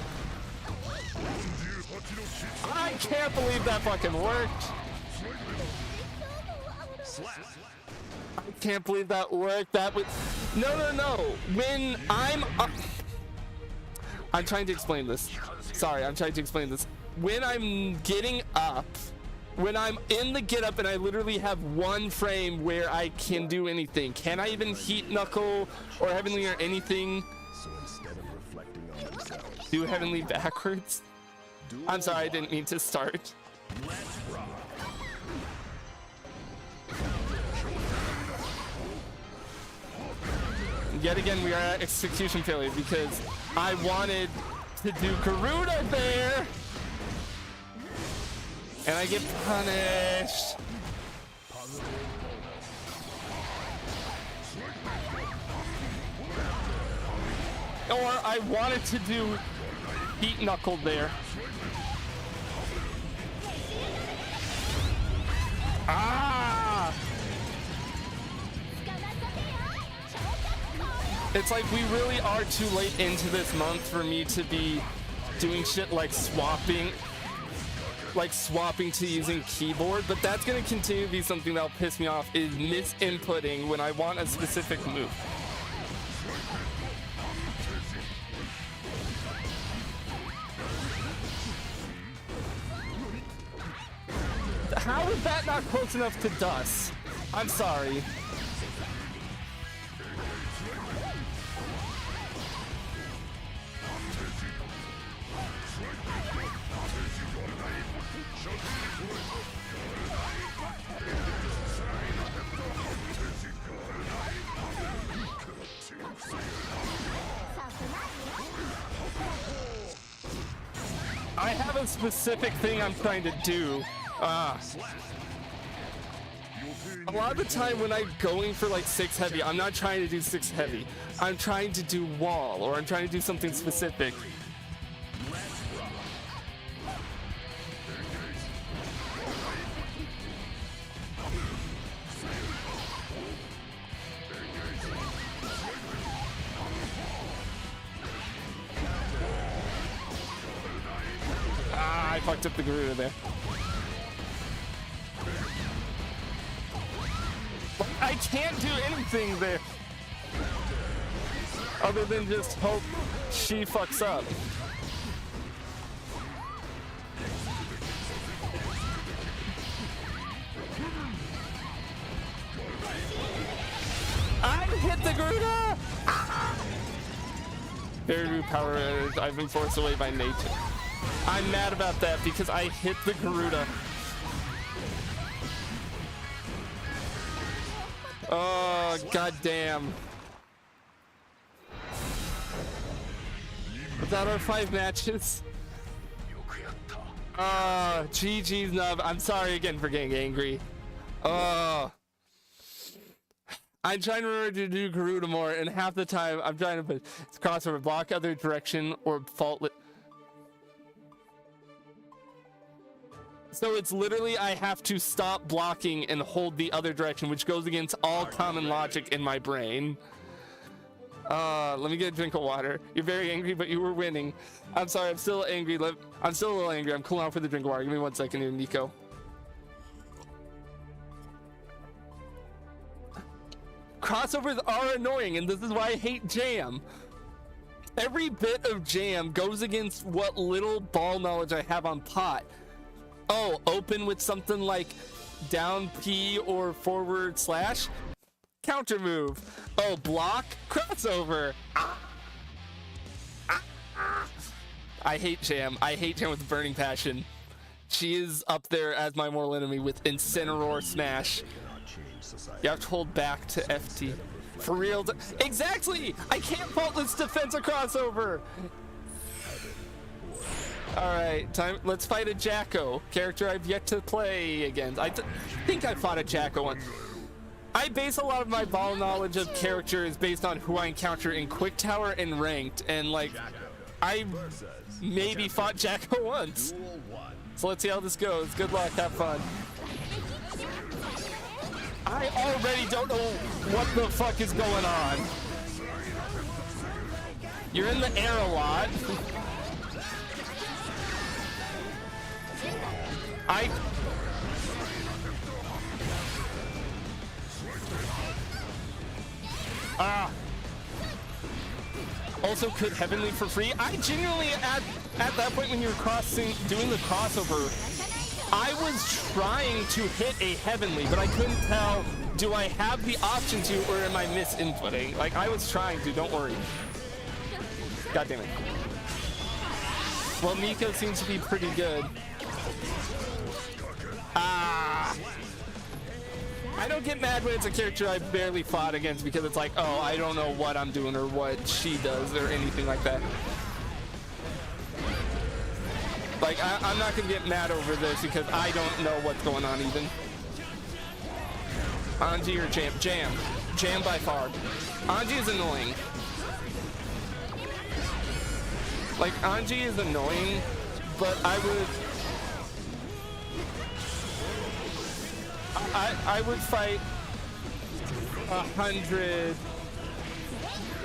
I can't believe that fucking worked. I can't believe that worked. That was no. When I'm trying to explain this. Sorry, I'm trying to explain this. When I'm getting up, when I'm in the get up and I literally have one frame where I can do anything, can I even heat knuckle or heavenly or anything? Do heavenly backwards? I'm sorry, I didn't mean to start. Yet again, we are at execution failure because I wanted to do Garuda there. And I get punished. Or I wanted to do heat knuckle there. Ah! It's like we really are too late into this month for me to be doing shit like swapping to using keyboard, but that's going to continue to be something that'll piss me off, is misinputting when I want a specific move. How is that not close enough to dust? I'm sorry. I have a specific thing I'm trying to do. A lot of the time when I'm going for like 6 heavy, I'm not trying to do 6 heavy. I'm trying to do wall, or I'm trying to do something specific. I fucked up the Garuda there. I can't do anything there other than just hope she fucks up. I hit the Garuda! Very rude power. I've been forced away by nature. I'm mad about that because I hit the Garuda. Oh, goddamn. Was that our 5 matches? GG's Nub. I'm sorry again for getting angry. I'm trying to remember to do Garuda more, and half the time I'm trying to put crossover, block other direction, or fault. So it's literally I have to stop blocking and hold the other direction, which goes against all common logic in my brain. Let me get a drink of water. You're very angry, but you were winning. I'm sorry, I'm still angry. I'm still a little angry. I'm cooling off with a drink of water. Give me 1 second here, Nico. Crossovers are annoying, and this is why I hate jam. Every bit of jam goes against what little ball knowledge I have on pot. Oh, open with something like down P or forward slash? Counter move. Oh, block? Crossover. I hate Jam. I hate Jam with burning passion. She is up there as my mortal enemy with Incineroar Smash. You have to hold back to FT. For real. Exactly! I can't faultless defense a crossover! Alright, time. Let's fight a Jacko. Character I've yet to play against. I think I fought a Jacko once. I base a lot of my ball knowledge of characters based on who I encounter in Quick Tower and Ranked, and like, I maybe fought Jacko once. So let's see how this goes. Good luck, have fun. I already don't know what the fuck is going on. You're in the air a lot. Also, could Heavenly for free? I genuinely, at that point when you were doing the crossover, I was trying to hit a Heavenly, but I couldn't tell, do I have the option to, or am I misinputting? Like, I was trying to, don't worry. God damn it. Well, Nico seems to be pretty good. I don't get mad when it's a character I barely fought against because it's like, oh, I don't know what I'm doing or what she does or anything like that. Like, I'm not gonna get mad over this because I don't know what's going on even. Anji or Jam? Jam. Jam by far. Anji is annoying. Like, Anji is annoying, but I would fight 100.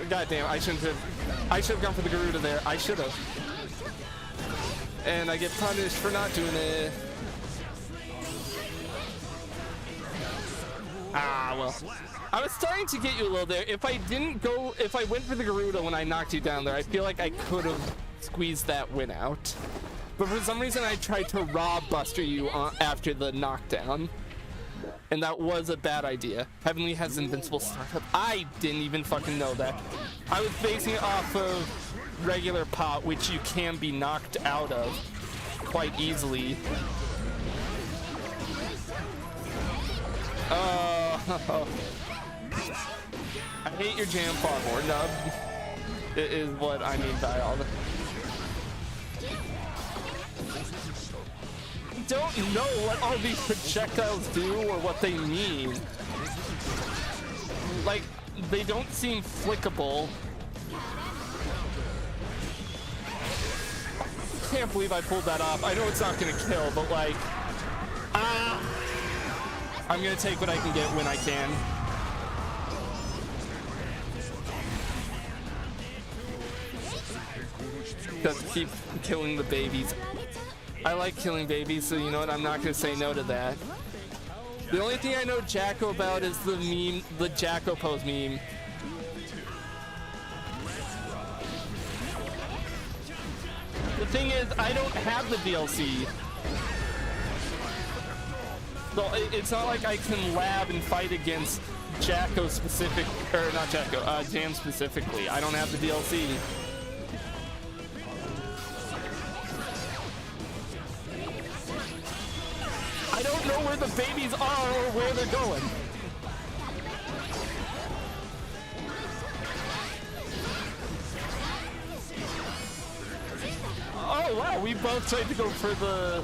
God damn, I should have gone for the Garuda there. I should have. And I get punished for not doing it. Well. I was starting to get you a little there. If I went for the Garuda when I knocked you down there, I feel like I could have squeezed that win out. But for some reason, I tried to raw buster you after the knockdown. And that was a bad idea. Heavenly has invincible startup. I didn't even fucking know that. I was basing it off of regular pot, which you can be knocked out of quite easily. I hate your jam far more, Nub. It is what I mean by all the... Don't know what all these projectiles do or what they mean. Like, they don't seem flickable. Can't believe I pulled that off. I know it's not gonna kill, but like, I'm gonna take what I can get when I can. Just keep killing the babies. I like killing babies, so you know what? I'm not gonna say no to that. The only thing I know Jacko about is the meme, the Jacko pose meme. The thing is, I don't have the DLC. So it's not like I can lab and fight against Jacko specific, or not Jacko, Jam specifically. I don't have the DLC. I don't know where the babies are or where they're going. Oh, wow. Yeah, we both tried to go for the...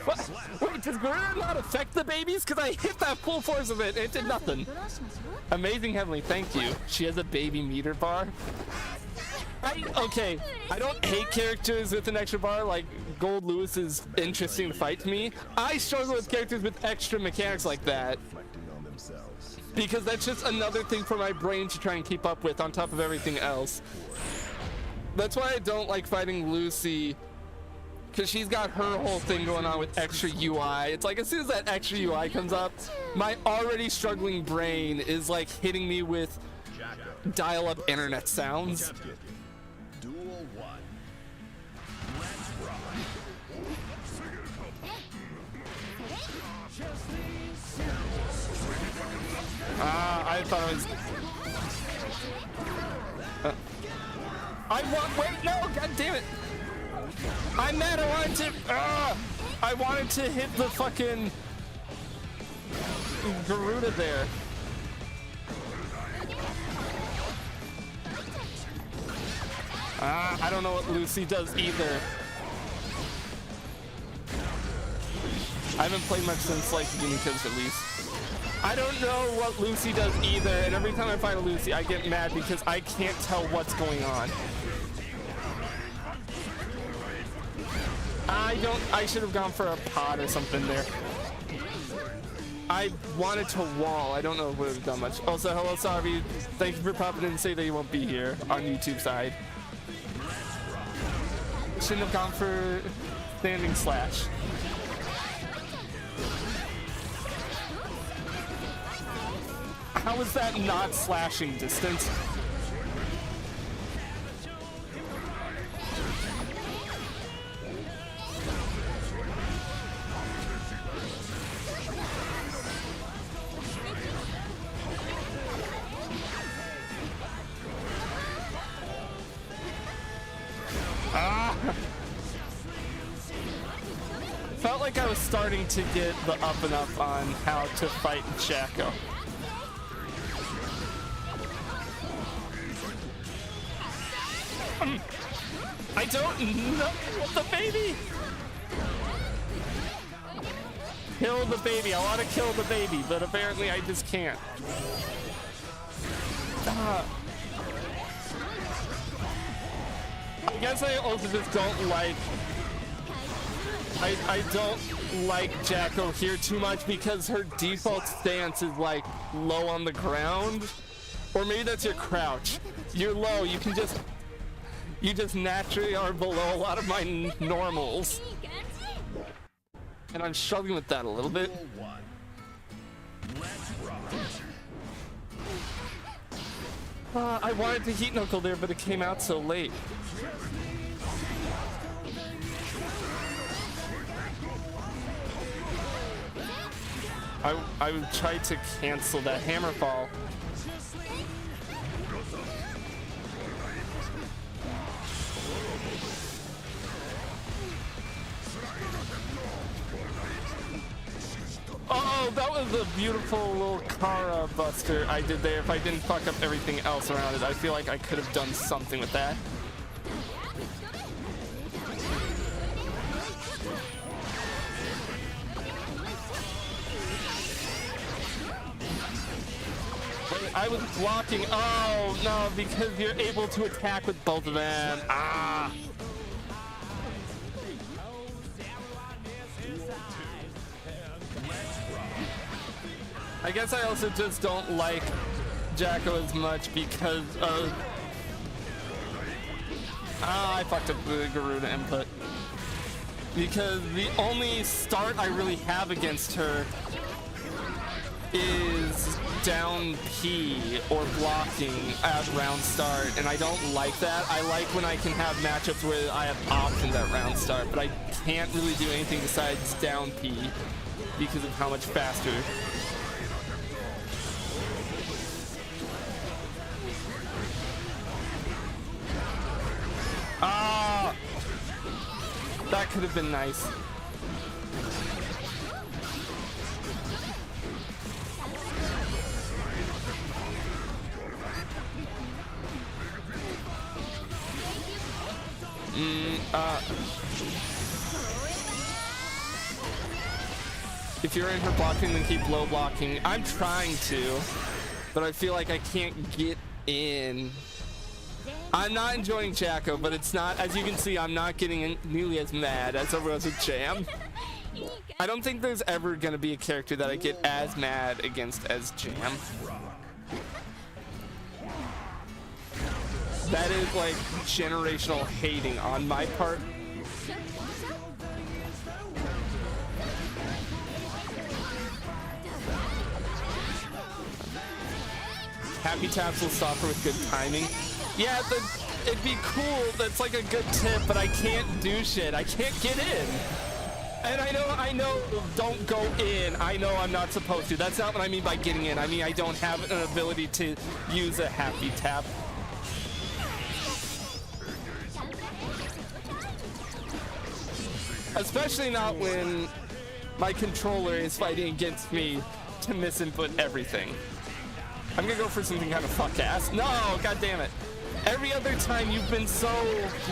What? Wait, does Garuda not affect the babies? Because I hit that full force of it and it did nothing. Amazing Heavenly, thank you. She has a baby meter bar. Okay, I don't hate characters with an extra bar. Like, Gold Lewis is interesting to fight to me. I struggle with characters with extra mechanics like that. Because that's just another thing for my brain to try and keep up with on top of everything else. That's why I don't like fighting Lucy. Because she's got her whole thing going on with extra UI. It's like as soon as that extra UI comes up, my already struggling brain is like hitting me with dial-up internet sounds. I thought it was... Wait, no, god damn it! I'm mad, I wanted to hit the fucking Garuda there. I don't know what Lucy does either. I haven't played much since like Unico's release. I don't know what Lucy does either, and every time I find a Lucy, I get mad because I can't tell what's going on. I should have gone for a pod or something there. I wanted to wall. I don't know if it would have done much. Also, hello, Savi. Thank you for popping in and say that you won't be here on YouTube side. Shouldn't have gone for standing slash. How is that not slashing distance? Felt like I was starting to get the up and up on how to fight Jacko. I don't know the baby. Kill the baby. I want to kill the baby, but apparently I just can't. I guess I also just don't like. I don't like Jacko here too much because her default stance is like low on the ground, or maybe that's your crouch. You're low. You just naturally are below a lot of my normals, and I'm struggling with that a little bit. I wanted to heat knuckle there, but it came out so late. I would try to cancel that hammer fall. Oh, that was a beautiful little Kara buster I did there. If I didn't fuck up everything else around it, I feel like I could have done something with that. Wait, I was blocking. Oh, no, because you're able to attack with both of them. Ah! I guess I also just don't like Jacko as much because of... I fucked up the Garuda input. Because the only start I really have against her is down P or blocking at round start, and I don't like that. I like when I can have matchups where I have options at round start, but I can't really do anything besides down P because of how much faster. That could have been nice. If you're in her blocking, then keep low blocking. I'm trying to, but I feel like I can't get in. I'm not enjoying Jacko, but it's not, as you can see, I'm not getting nearly as mad as I was with Jam. I don't think there's ever gonna be a character that I get as mad against as Jam. That is like generational hating on my part. Happy taps will stop her with good timing. Yeah, it'd be cool. That's like a good tip, but I can't do shit. I can't get in. And I know, don't go in. I know I'm not supposed to. That's not what I mean by getting in. I mean, I don't have an ability to use a happy tap. Especially not when my controller is fighting against me to misinput everything. I'm gonna go for something kind of fuck ass. No, god damn it. Every other time you've been so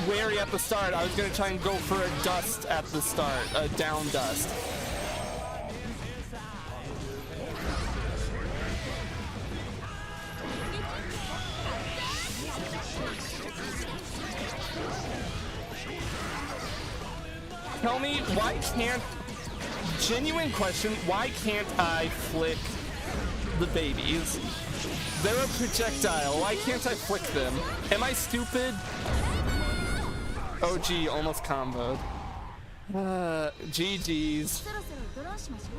wary at the start, I was gonna try and go for a dust at the start, a down dust. Tell me, why can't, genuine question, why can't I flick the babies? They're a projectile. Why can't I flick them? Am I stupid? Oh gee, almost comboed. GG's.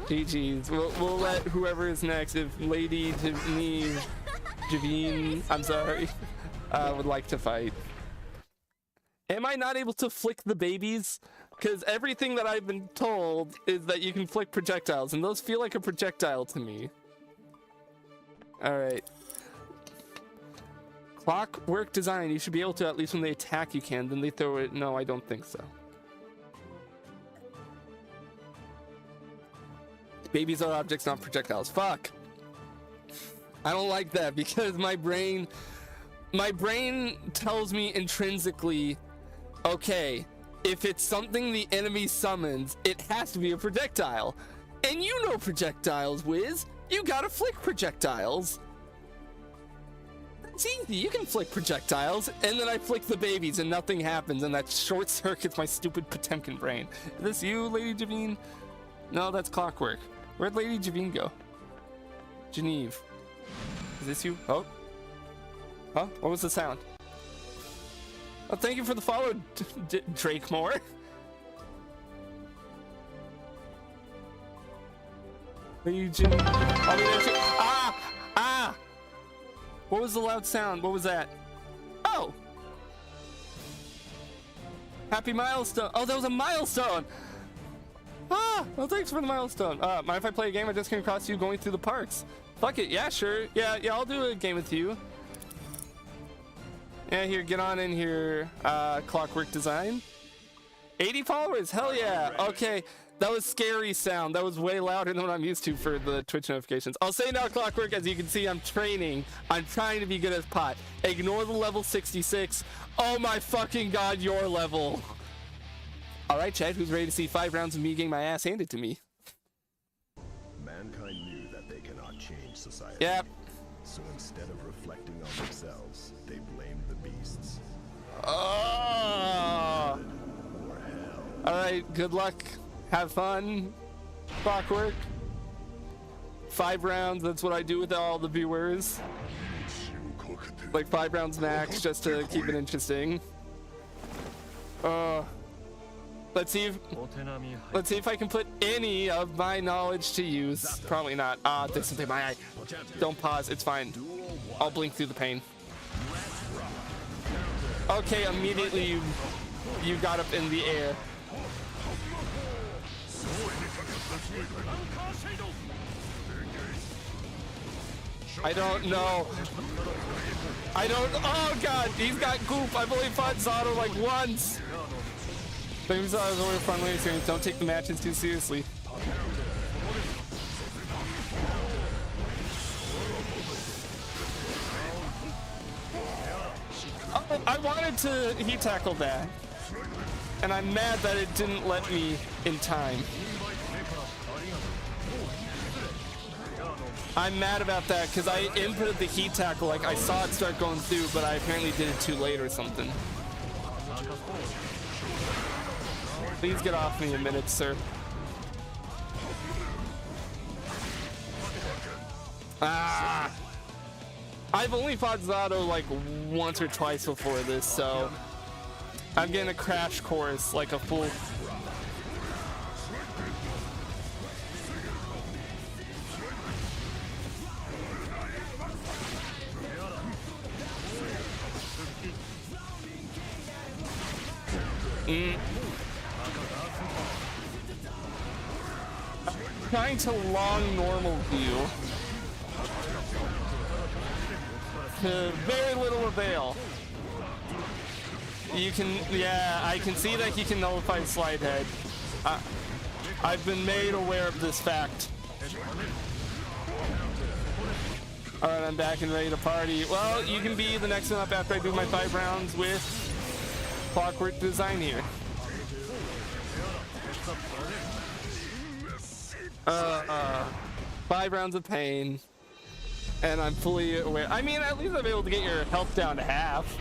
GG's. We'll let whoever is next, if Lady Javine, I'm sorry, would like to fight. Am I not able to flick the babies? Because everything that I've been told is that you can flick projectiles, and those feel like a projectile to me. Alright. Clockwork design. You should be able to, at least when they attack you can, then they throw it. No, I don't think so. Babies are objects, not projectiles. Fuck. I don't like that because my brain tells me intrinsically, okay, if it's something the enemy summons, it has to be a projectile. And you know projectiles, Wiz. You gotta flick projectiles. It's easy, you can flick projectiles, and then I flick the babies and nothing happens, and that short circuits my stupid Potemkin brain. Is this you, Lady Javine? No, that's Clockwork. Where'd Lady Javine go? Geneve. Is this you? Oh. Huh? What was the sound? Oh, thank you for the follow, Drake Moore. Lady Javine. Oh, there's you. Ah! Ah! What was the loud sound? What was that? Oh! Happy milestone. Oh, that was a milestone! Ah! Well, thanks for the milestone. Mind if I play a game? I just came across you going through the parks. Fuck it. Yeah, sure. Yeah, I'll do a game with you. Yeah, here, get on in here. Clockwork design. 80 followers. Hell yeah. Okay. That was scary sound. That was way louder than what I'm used to for the Twitch notifications. I'll say now, Clockwork, as you can see, I'm training. I'm trying to be good as pot. Ignore the level 66. Oh my fucking god, your level. All right, Chad, who's ready to see 5 rounds of me getting my ass handed to me? Mankind knew that they cannot change society. Yep. So instead of reflecting on themselves, they blamed the beasts. Oh. Or hell. All right, good luck. Have fun, Clockwork. 5 rounds, that's what I do with all the viewers. Like 5 rounds max, just to keep it interesting. Let's see if I can put any of my knowledge to use. Probably not. There's something in my eye. Don't pause, it's fine. I'll blink through the pain. Okay, immediately you got up in the air. I don't know. Oh god, he's got goop. I've only fought Zato like once. Things are only a fun way experience. Don't take the matches too seriously. Oh, I wanted to heat tackle that, and I'm mad that it didn't let me in time. I'm mad about that because I inputted the heat tackle, like I saw it start going through, but I apparently did it too late or something. Please get off me a minute, sir. Ah! I've only fought Zato like once or twice before this, so I'm getting a crash course like a fool. Trying to long normal view to very little avail. You can, yeah, I can see that he can nullify slide head. I've been made aware of this fact. Alright, I'm back and ready to party. Well, you can be the next one up after I do my 5 rounds with Clockwork Design here. 5 rounds of pain, and I'm fully aware. I mean, at least I'm able to get your health down to half.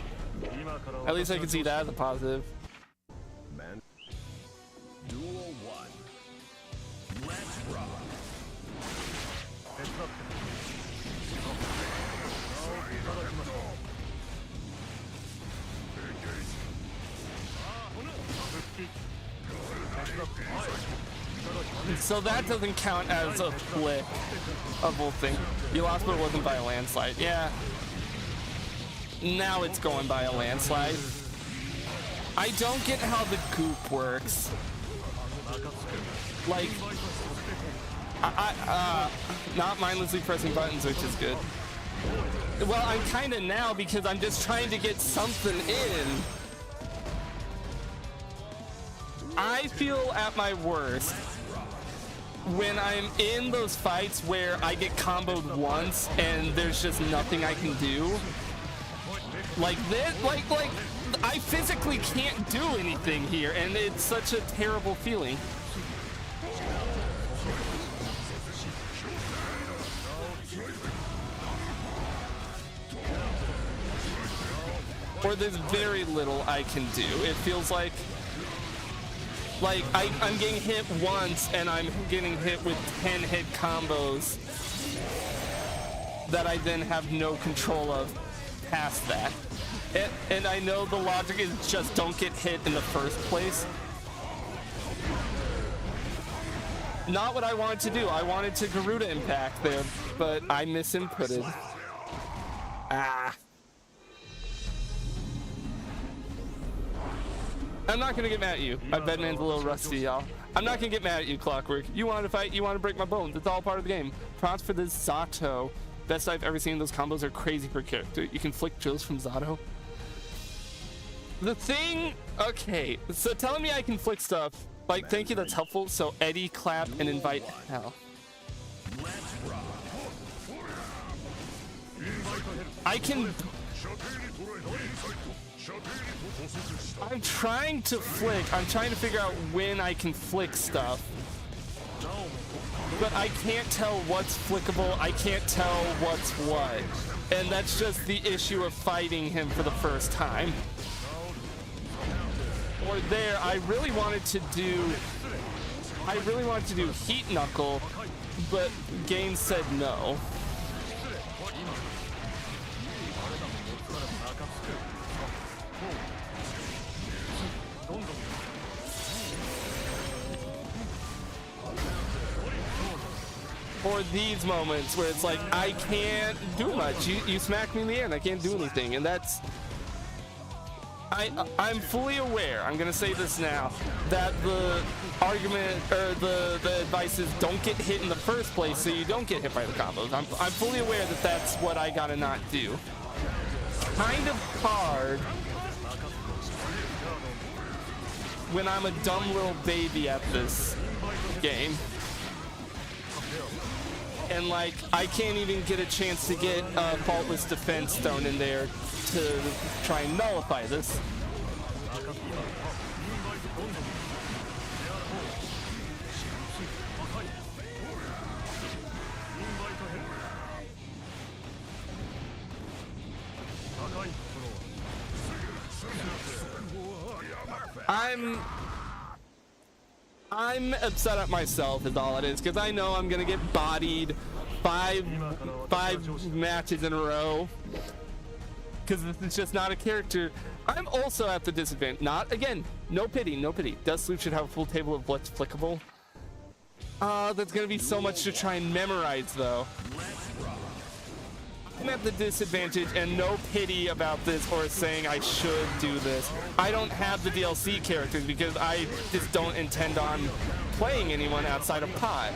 At least I can see that as a positive. Man. Duel 1. Let's rock. So that doesn't count as a flick of whole thing. You lost, but it wasn't by a landslide. Yeah. Now it's going by a landslide. I don't get how the goop works. Like, not mindlessly pressing buttons, which is good. Well, I'm kind of now because I'm just trying to get something in. I feel at my worst when I'm in those fights where I get comboed once and there's just nothing I can do. Like this, like I physically can't do anything here, and it's such a terrible feeling. Or there's very little I can do. It feels like I'm getting hit once and I'm getting hit with 10 hit combos that I then have no control of past that. And I know the logic is just don't get hit in the first place. Not what I wanted to do. I wanted to Garuda impact there, but I misinputted. Ah. I'm not gonna get mad at you. My bedman's a little rusty, y'all. I'm not gonna get mad at you, Clockwork. You want to fight, you want to break my bones. It's all part of the game. Props for this Zato. Best I've ever seen. Those combos are crazy per character. You can flick drills from Zato. The thing, okay, so telling me I can flick stuff, like, thank you, that's helpful. So Eddie, clap, and invite hell. I can... I'm trying to flick. I'm trying to figure out when I can flick stuff. But I can't tell what's flickable. I can't tell what's what. And that's just the issue of fighting him for the first time. Or there, I really wanted to do Heat Knuckle, but Gain said no. Or these moments where it's like, I can't do much. You smack me in the air and I can't do anything. And that's... I'm fully aware, I'm gonna say this now, that the argument, or the advice is don't get hit in the first place so you don't get hit by the combos. I'm fully aware that that's what I gotta not do. Kind of hard when I'm a dumb little baby at this game. And like, I can't even get a chance to get a faultless defense thrown in there to try and nullify this. I'm upset at myself is all it is, because I know I'm gonna get bodied five matches in a row, because this is just not a character. I'm also at the disadvantage. Not again, no pity, no pity. Dust Loop should have a full table of what's flickable. That's gonna be so much to try and memorize though. I'm at the disadvantage, and no pity about this or saying I should do this. I don't have the DLC characters because I just don't intend on playing anyone outside of Pot.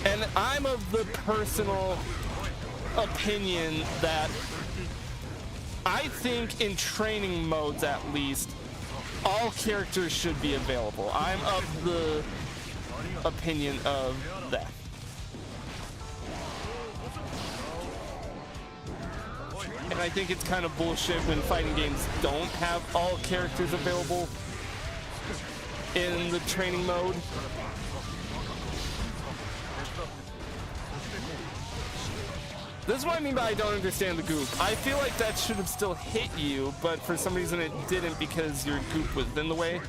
And I'm of the personal opinion that I think in training modes at least, all characters should be available. I'm of the opinion of that. And I think it's kind of bullshit when fighting games don't have all characters available in the training mode. This is what I mean by I don't understand the goop. I feel like that should have still hit you, but for some reason it didn't because your goop was in the way.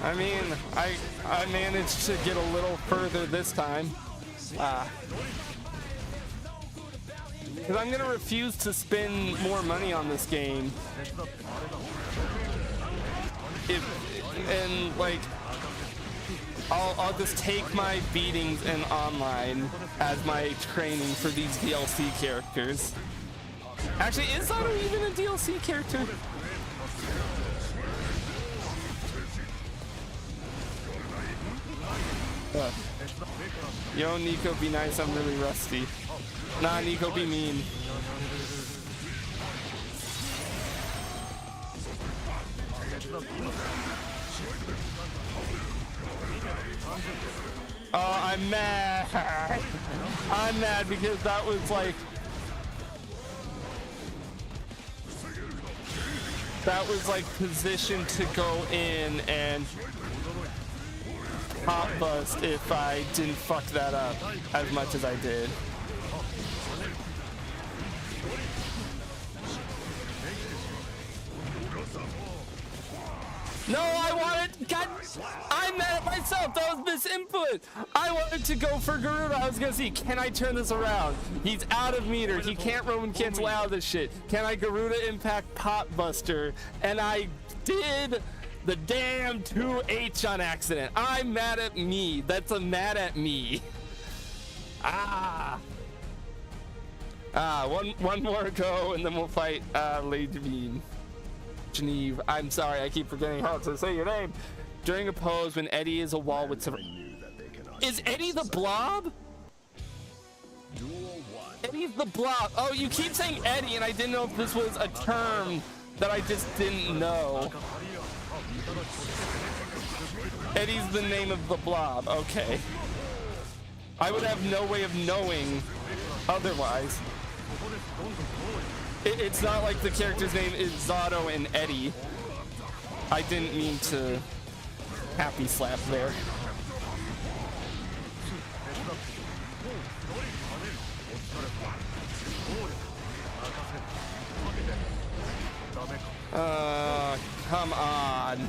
I mean, I managed to get a little further this time. Because I'm going to refuse to spend more money on this game. I'll just take my beatings in online as my training for these DLC characters. Actually, is Zato even a DLC character? Yo, Nico, be nice. I'm really rusty. Nah, Nico, be mean. Oh, I'm mad. I'm mad because that was like... That was like positioned to go in and pop bust if I didn't fuck that up as much as I did. No, I wanted... God, I'm mad at myself. That was misinput. I wanted to go for Garuda. I was going to see, can I turn this around? He's out of meter. He can't Roman cancel out of this shit. Can I Garuda impact Pot Buster? And I did the damn 2H on accident. I'm mad at me. That's a mad at me. One more go, and then we'll fight Lady Geneve. I'm sorry, I keep forgetting how to say your name. During a pose, when Eddie is a wall with... Is Eddie the Blob? Eddie's the Blob. Oh, you keep saying Eddie, and I didn't know if this was a term that I just didn't know. Eddie's the name of the Blob. Okay. I would have no way of knowing otherwise. It's not like the character's name is Zato and Eddie. I didn't mean to happy slap there. Come on.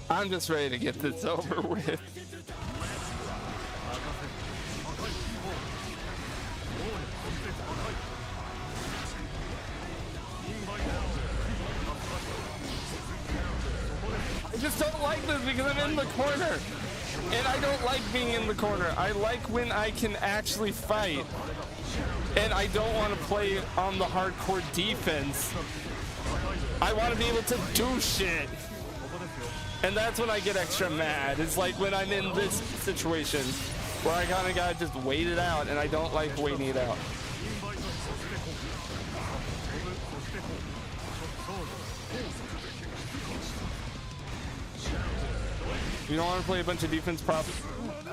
I'm just ready to get this over with. I just don't like this because I'm in the corner. And I don't like being in the corner. I like when I can actually fight. And I don't want to play on the hardcore defense. I want to be able to do shit. And that's when I get extra mad. It's like when I'm in this situation where I kind of gotta just wait it out, and I don't like waiting it out. You don't want to play a bunch of defense props.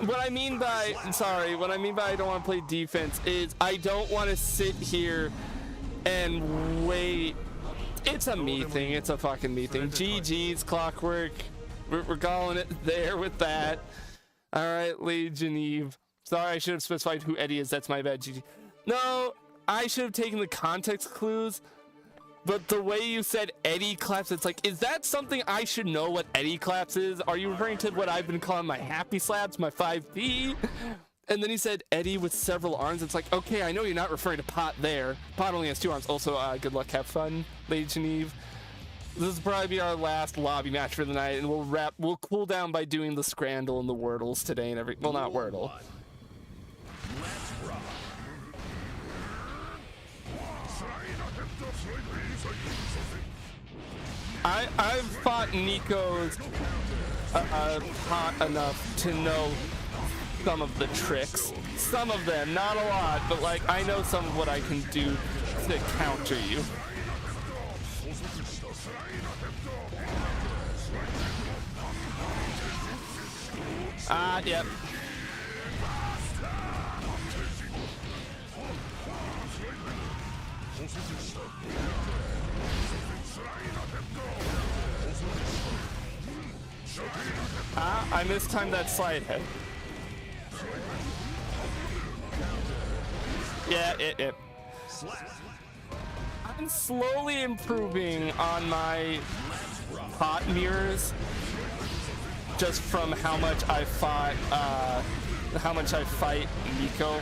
What I mean by I don't want to play defense is I don't want to sit here and wait. It's a me thing. It's a fucking me thing. GG's Clockwork. We're calling it there with that. All right, Lady Geneve. Sorry, I should have specified who Eddie is. That's my bad, GG. No, I should have taken the context clues. But the way you said Eddie claps, it's like, is that something I should know what Eddie claps is? Are you referring to what I've been calling my happy slaps, my 5P? And then he said Eddie with several arms. It's like, okay, I know you're not referring to Pot there. Pot only has 2 arms. Also, good luck, have fun, Lady Geneve. This will probably be our last lobby match for the night, and we'll cool down by doing the Scrandle and the Wordles today and well, not Wordle. I've fought Nico's Pot enough to know some of the tricks. Some of them, not a lot, but like I know some of what I can do to counter you. Yep. I mistimed that slide head. Yeah, it. I'm slowly improving on my Pot mirrors just from how much I fight Nico.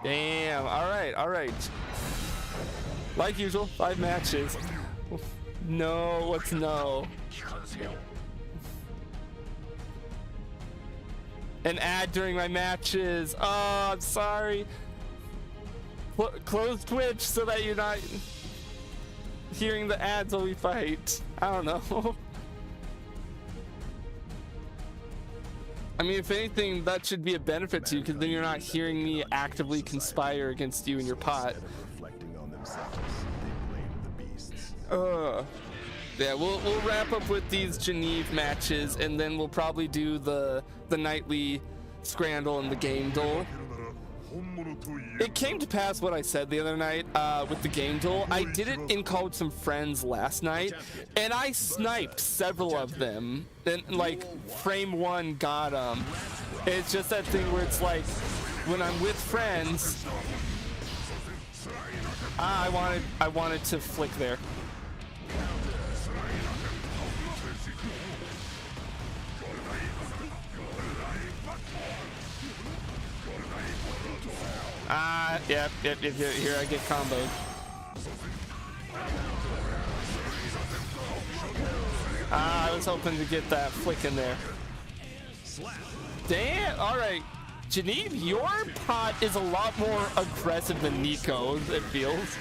Damn, all right. Like usual, 5 matches. No, what's no? An ad during my matches. Oh, I'm sorry. Close Twitch so that you're not hearing the ads while we fight. I don't know. I mean, if anything, that should be a benefit to you, because then you're not hearing me actively conspire against you and your Pot. Yeah, we'll wrap up with these Geneve matches, and then we'll probably do the nightly Scrandle and the game duel. It came to pass what I said the other night with the game duel. I did it in call with some friends last night, and I sniped several of them. And like frame 1 got them. It's just that thing where it's like when I'm with friends. I wanted to flick there. Yep, here I get comboed. I was hoping to get that flick in there. Damn, alright. Geneve, your Pot is a lot more aggressive than Nico, it feels.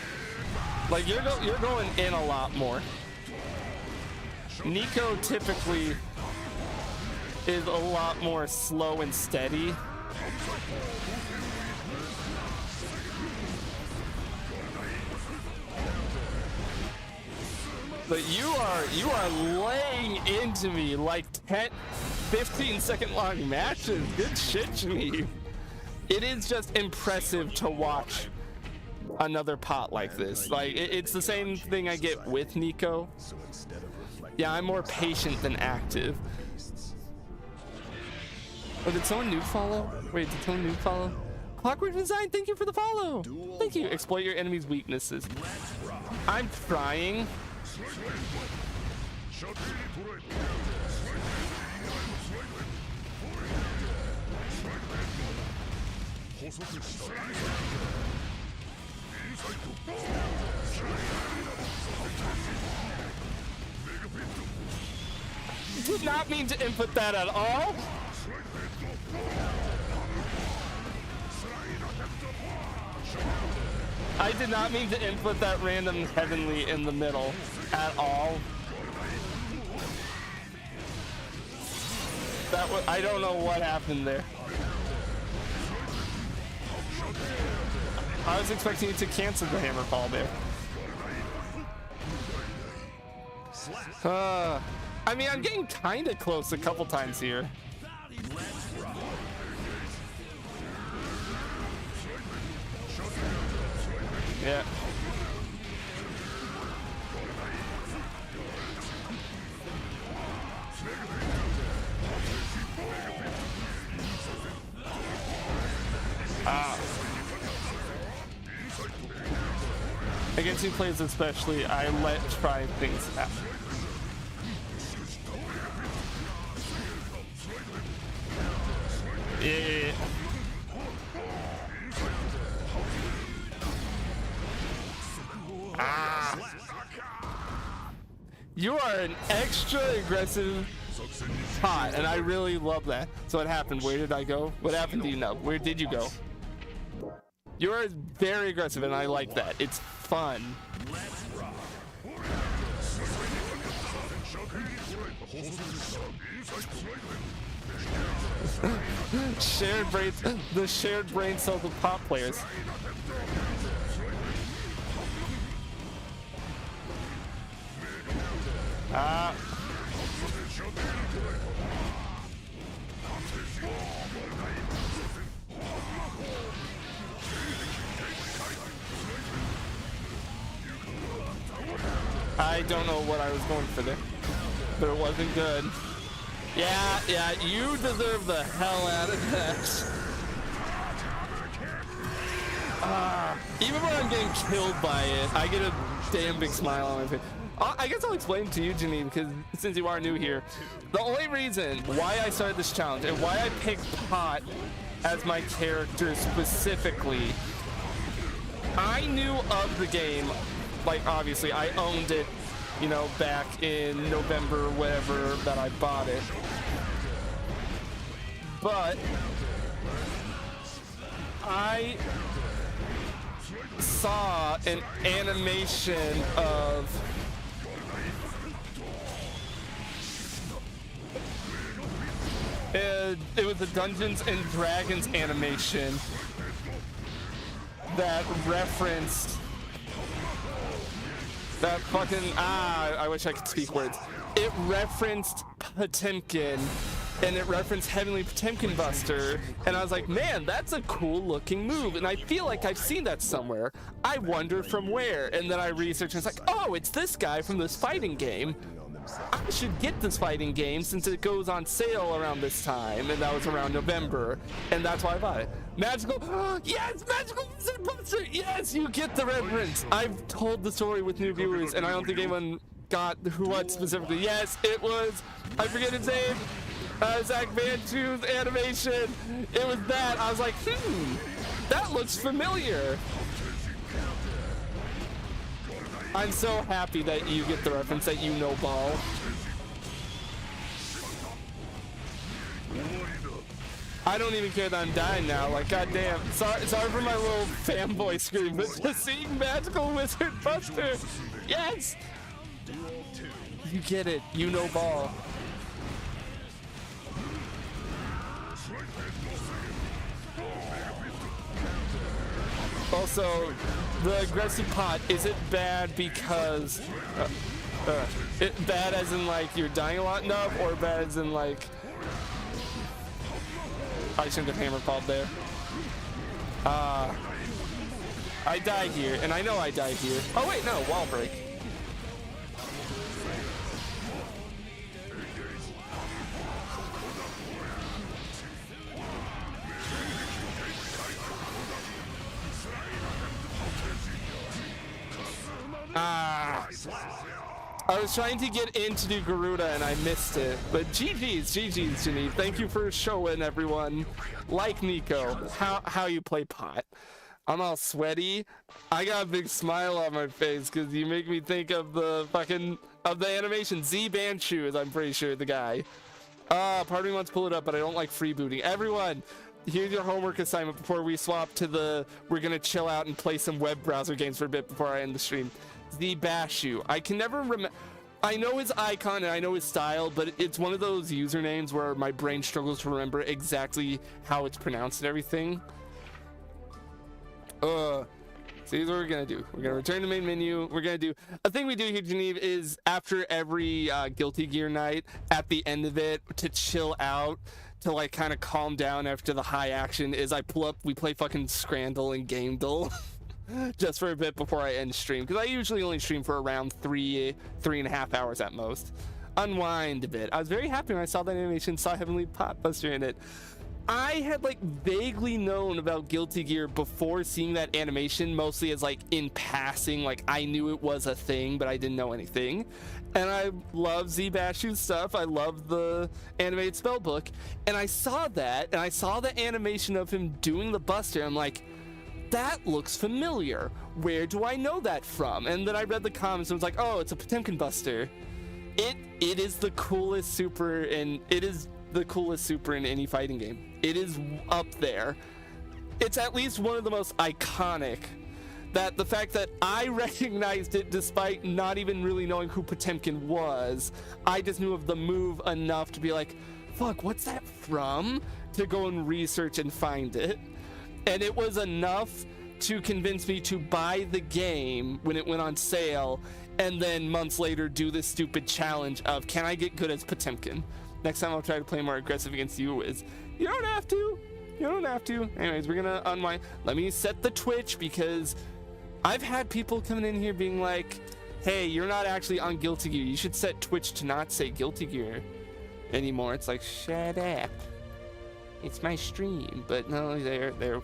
Like, you're going in a lot more. Nico typically is a lot more slow and steady. But you are laying into me like 15-second long matches. Good shit, Geneve. It is just impressive to watch another Pot like this. Like it's the same thing I get with Nico. Yeah, I'm more patient than active. Oh, did someone new follow? Wait, did someone new follow? Clockwork Design, thank you for the follow. Thank you. Exploit your enemy's weaknesses. I'm trying. Did not mean to input that at all. I did not mean to input that random heavenly in the middle at all. That was, I don't know what happened there. I was expecting you to cancel the hammer fall there. I mean, I'm getting kind of close a couple times here. Yeah. Against new players especially, I let try things happen. Yeah. You are an extra aggressive pot, and I really love that. So what happened? Where did I go? What happened? Do you know? Where did you go? You are very aggressive, and I like that. It's fun. Shared brains, the shared brain cells of pop players. I don't know what I was going for there, but it wasn't good. Yeah, you deserve the hell out of that. Even when I'm getting killed by it, I get a damn big smile on my face. I guess I'll explain to you, Janine, because since you are new here, the only reason why I started this challenge and why I picked Pot as my character specifically, I knew of the game. Like, obviously, I owned it, you know, back in November or whatever that I bought it. But I saw an animation of it was a Dungeons and Dragons animation that referenced that fucking I wish I could speak words. It referenced Potemkin, and it referenced Heavenly Potemkin Buster, and I was like, man, that's a cool looking move, and I feel like I've seen that somewhere. I wonder from where, and then I researched, and it's like, oh, it's this guy from this fighting game. I should get this fighting game since it goes on sale around this time, and that was around November, and that's why I bought it. Magical, yes, Magical Wizard Buster, yes, you get the reference. I've told the story with new viewers, and I don't think anyone got what specifically. Yes, it was, I forget his name, Zach Manchu's animation. It was that. I was like, that looks familiar. I'm so happy that you get the reference, that you know ball. I don't even care that I'm dying now. Like, goddamn. Sorry for my little fanboy scream, but just seeing Magical Wizard Buster. Yes! You get it. You know ball. Also, the aggressive pot, is it bad because bad as in like you're dying a lot enough, or bad as in like I shouldn't have hammer called there. I die here, and I know I die here. Oh wait, no, wall break. Ah. I was trying to get in to do Garuda and I missed it. But GG's, Geneve. Thank you for showing everyone, like Nico, how you play pot. I'm all sweaty. I got a big smile on my face because you make me think of the animation. Z Banshu is, I'm pretty sure, the guy. Part of me wants to pull it up, but I don't like freebooting. Everyone, here's your homework assignment before we swap to we're gonna chill out and play some web browser games for a bit before I end the stream. The Bashu. I can never remember. I know his icon and I know his style, but it's one of those usernames where my brain struggles to remember exactly how it's pronounced and everything. So here's what we're gonna do. We're gonna return to main menu. We're gonna do a thing we do here, Geneve, is after every Guilty Gear night, at the end of it, to chill out, to like kind of calm down after the high action, is I pull up, we play fucking Scrandle and Gamedle. Just for a bit before I end stream, because I usually only stream for around 3.5 hours at most. Unwind a bit. I was very happy when I saw that animation, saw Heavenly Potbuster in it. I had like vaguely known about Guilty Gear before seeing that animation, mostly as like in passing, like I knew it was a thing, but I didn't know anything. And I love Z-Bashu's stuff. I love the animated spellbook, and I saw that, and I saw the animation of him doing the Buster. I'm like, that looks familiar. Where do I know that from? And then I read the comments and was like, oh, it's a Potemkin Buster. It is the coolest super, and it is the coolest super in any fighting game. It is up there. It's at least one of the most iconic. That the fact that I recognized it despite not even really knowing who Potemkin was, I just knew of the move enough to be like, fuck, what's that from? To go and research and find it. And it was enough to convince me to buy the game when it went on sale, and then months later do this stupid challenge of, can I get good as Potemkin? Next time I'll try to play more aggressive against you. Is you don't have to. You don't have to. Anyways, we're gonna unwind. Let me set the Twitch, because I've had people coming in here being like, hey, you're not actually on Guilty Gear. You should set Twitch to not say Guilty Gear anymore. It's like, shut up. It's my stream. But no, there.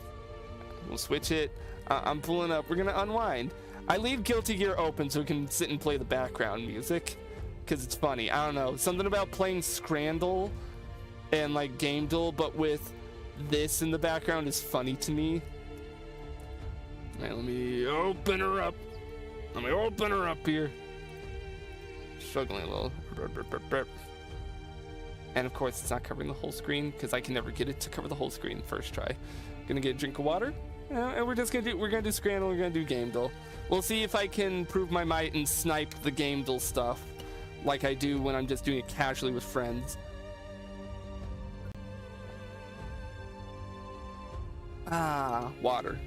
We'll switch it. I'm pulling up. We're gonna unwind. I leave Guilty Gear open so we can sit and play the background music, because it's funny. I don't know, something about playing Scrandle and like Gamedle, but with this in the background is funny to me. All right, let me open her up. Here. Struggling a little. And of course, it's not covering the whole screen because I can never get it to cover the whole screen first try. Gonna get a drink of water, and we're gonna do Scrandle. We're gonna do Gamedle. We'll see if I can prove my might and snipe the Gamedle stuff like I do when I'm just doing it casually with friends. Water.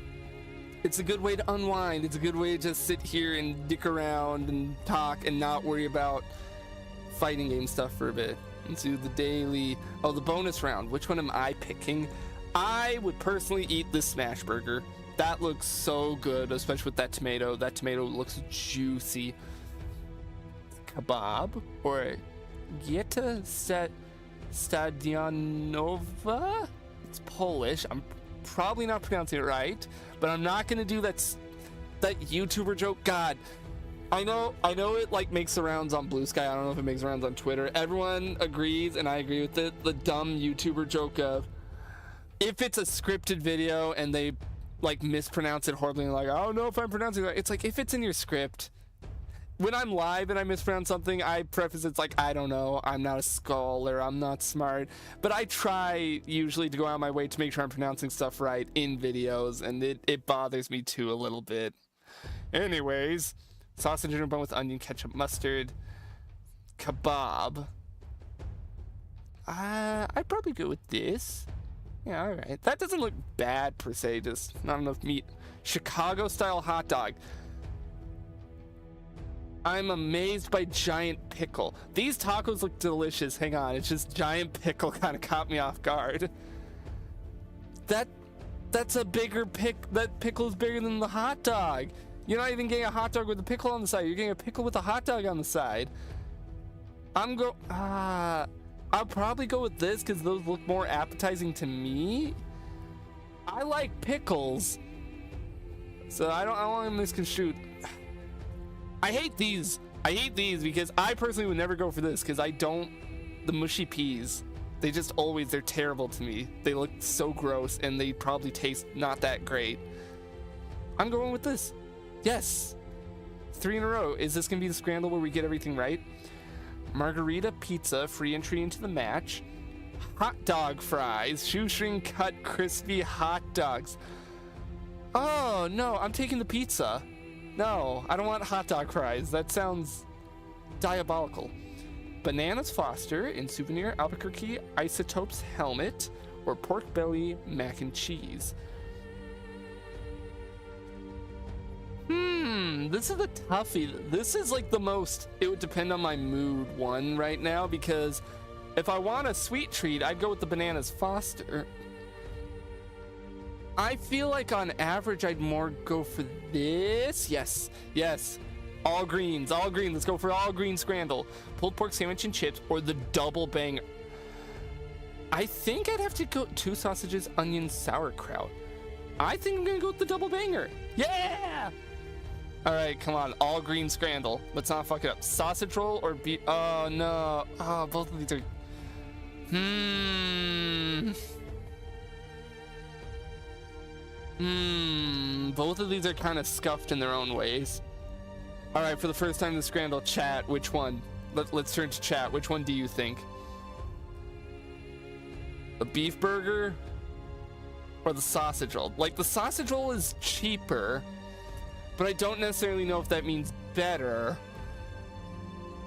It's a good way to unwind. It's a good way to just sit here and dick around and talk and not worry about fighting game stuff for a bit. Let's do the daily, the bonus round. Which one am I picking? I would personally eat this smash burger. That looks so good, especially with that tomato. That tomato looks juicy. Kebab or Gieta Stadionova? It's Polish. I'm probably not pronouncing it right, but I'm not gonna do that YouTuber joke. God, I know it like makes the rounds on Blue Sky. I don't know if it makes the rounds on Twitter. Everyone agrees, and I agree with it. The dumb YouTuber joke of, if it's a scripted video and they like mispronounce it horribly and like, I don't know if I'm pronouncing it right. It's like, if it's in your script, when I'm live and I mispronounce something, I preface it's like, I don't know, I'm not a scholar, I'm not smart, but I try usually to go out of my way to make sure I'm pronouncing stuff right in videos, and it bothers me too a little bit. Anyways, sausage and bun with onion, ketchup, mustard, kebab. I'd probably go with this. Yeah, all right. That doesn't look bad per se, just not enough meat. Chicago style hot dog. I'm amazed by giant pickle. These tacos look delicious. Hang on, it's just giant pickle kind of caught me off guard. That's a bigger that pickle is bigger than the hot dog. You're not even getting a hot dog with a pickle on the side. You're getting a pickle with a hot dog on the side. I'll probably go with this because those look more appetizing to me. I like pickles, so I don't want to misconstrue. I hate these. I hate these because I personally would never go for this because I don't. The mushy peas, they just always, they're terrible to me. They look so gross and they probably taste not that great. I'm going with this. Yes. 3 in a row. Is this going to be the scramble where we get everything right? Margarita pizza, free entry into the match. Hot dog fries, shoestring cut crispy hot dogs. Oh, no, I'm taking the pizza. No, I don't want hot dog fries. That sounds diabolical. Bananas Foster in Souvenir Albuquerque Isotopes Helmet or Pork Belly Mac and Cheese. This is a toughie. This is like the most, it would depend on my mood one right now, because if I want a sweet treat, I'd go with the Bananas Foster. I feel like on average, I'd more go for this. Yes, yes. All greens, all green. Let's go for all green scramble. Pulled pork sandwich and chips or the double banger. I think I'd have to go 2 sausages, onion, sauerkraut. I think I'm gonna go with the double banger. Yeah! All right, come on, all green scramble. Let's not fuck it up. Sausage roll or beef? Oh no, oh, both of these are, both of these are kind of scuffed in their own ways. All right, for the first time in the scramble, chat, which one? Let's turn to chat. Which one do you think? The beef burger or the sausage roll? Like, the sausage roll is cheaper, but I don't necessarily know if that means better.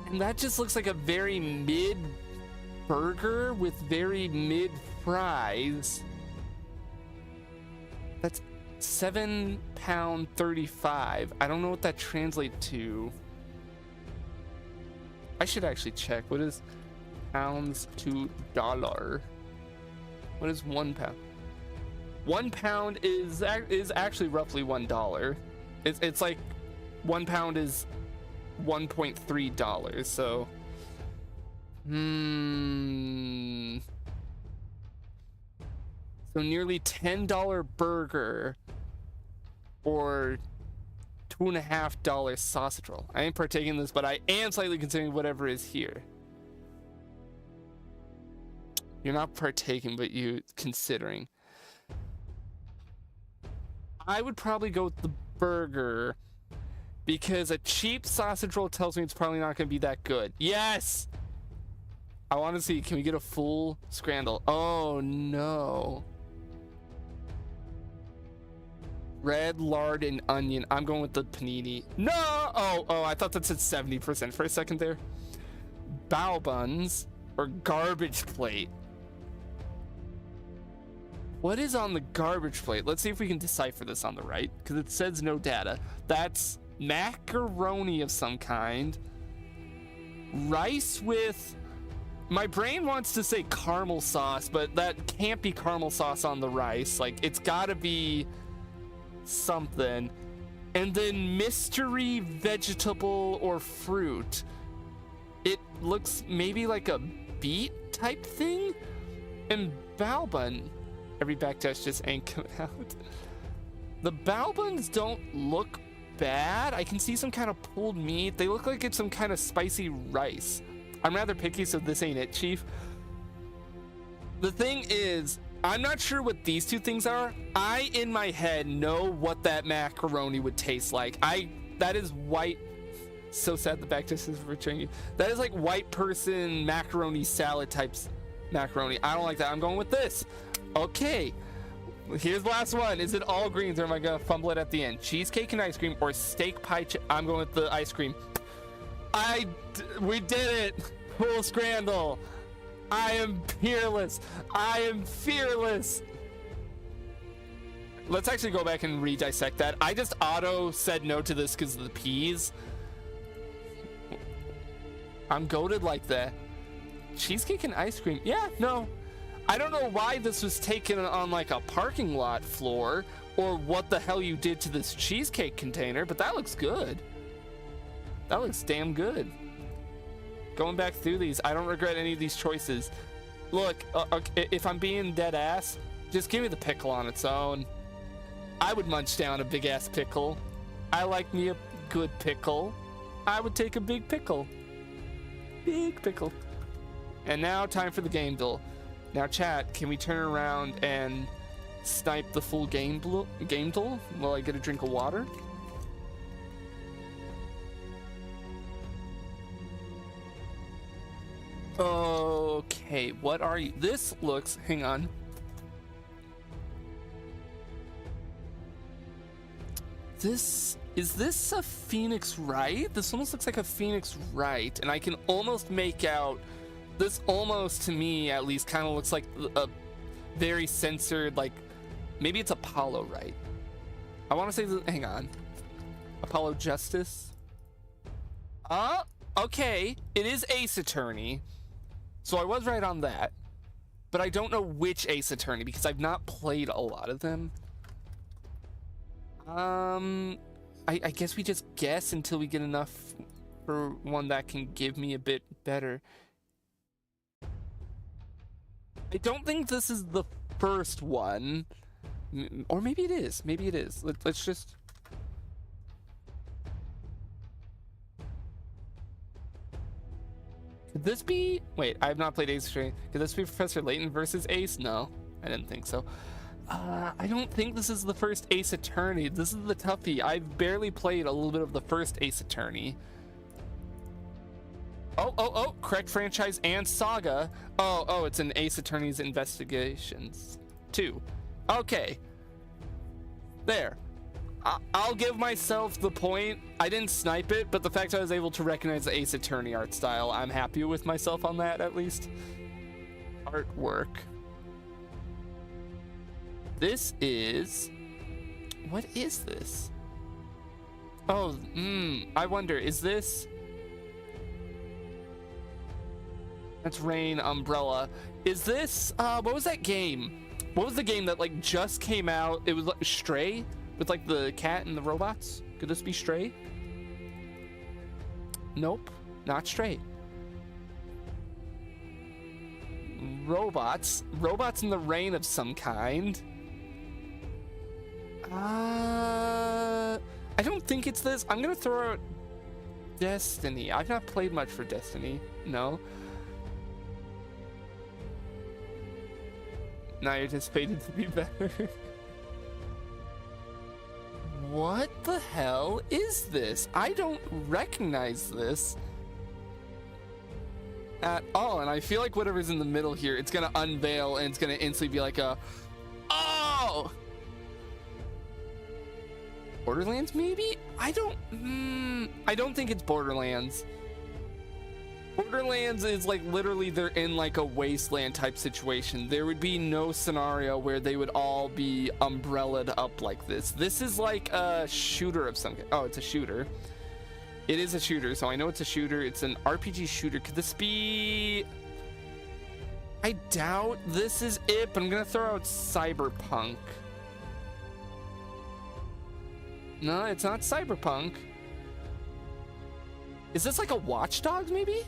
And that just looks like a very mid burger with very mid fries. That's £7.35. I don't know what that translates to. I should actually check. What is pounds to dollar? What is 1 pound? 1 pound is actually roughly $1. It's like 1 pound is $1.3. So, so nearly $10 burger or $2.50 sausage roll. I ain't partaking this, but I am slightly considering whatever is here. You're not partaking, but you considering. I would probably go with the burger because a cheap sausage roll tells me it's probably not going to be that good. Yes! I want to see, can we get a full scramble? Oh no. Red, lard, and onion. I'm going with the panini. No! Oh, I thought that said 70% for a second there. Bao buns or garbage plate. What is on the garbage plate? Let's see if we can decipher this on the right, because it says no data. That's macaroni of some kind. Rice with... My brain wants to say caramel sauce, but that can't be caramel sauce on the rice. Like, it's gotta be something. And then mystery vegetable or fruit. It looks maybe like a beet type thing. And bao bun. Every back test just ain't coming out. The bao buns don't look bad. I can see some kind of pulled meat. They look like it's some kind of spicy rice. I'm rather picky, so this ain't it, Chief. The thing is, I'm not sure what these two things are. I, in my head, know what that macaroni would taste like. That is white. So sad the back test is returning you. That is like white person macaroni salad types macaroni. I don't like that. I'm going with this. Okay, here's the last one. Is it all greens or am I gonna fumble it at the end? Cheesecake and ice cream or steak pie? I'm going with the ice cream. We did it. Full scramble. I am peerless. I am fearless. Let's actually go back and re-dissect that. I just auto said no to this because of the peas. I'm goated like that. Cheesecake and ice cream. Yeah, no. I don't know why this was taken on like a parking lot floor or what the hell you did to this cheesecake container, but that looks good. That looks damn good. Going back through these, I don't regret any of these choices. Look, if I'm being dead ass, just give me the pickle on its own. I would munch down a big ass pickle. I like me a good pickle. I would take a big pickle. Big pickle. And now time for the game duel. Now chat, can we turn around and snipe the full game duel while I get a drink of water? Okay, what are you? This looks, hang on. Is this a Phoenix Wright? This almost looks like a Phoenix Wright, and I can almost make out, this almost, to me at least, kind of looks like a very censored, like, maybe it's Apollo Wright. I want to say, hang on. Apollo Justice? Okay, it is Ace Attorney. So I was right on that, but I don't know which Ace Attorney because I've not played a lot of them. I guess we just guess until we get enough for one that can give me a bit better. I don't think this is the first one, or maybe it is. Maybe it is. Let's just. Could this be? Wait, I have not played Ace Attorney. Could this be Professor Layton versus Ace? No, I didn't think so. I don't think this is the first Ace Attorney. This is the toughie. I've barely played a little bit of the first Ace Attorney. Oh, correct franchise and saga. Oh, it's an Ace Attorney's Investigations 2. Okay. There. I'll give myself the point. I didn't snipe it, but the fact I was able to recognize the Ace Attorney art style, I'm happy with myself on that, at least. Artwork. This is... What is this? Oh, I wonder, is this... That's Rain Umbrella. Is this, what was that game? What was the game that, like, just came out? It was like Stray? With, like, the cat and the robots? Could this be Stray? Nope, not Stray. Robots in the rain of some kind. I don't think it's this. I'm gonna throw out Destiny. I've not played much for Destiny. No. Now you're anticipated to be better. What the hell is this? I don't recognize this at all, and I feel like whatever's in the middle here, it's gonna unveil and it's gonna instantly be like a, oh! Borderlands maybe? I don't think it's Borderlands. Borderlands is like literally they're in like a wasteland type situation. There would be no scenario where they would all be umbrellaed up like this. This is like a shooter of some kind. Oh, it's a shooter. It is a shooter, so I know it's a shooter. It's an RPG shooter. Could this be... I doubt this is it, but I'm gonna throw out Cyberpunk. No, it's not Cyberpunk. Is this like a Watch Dogs maybe?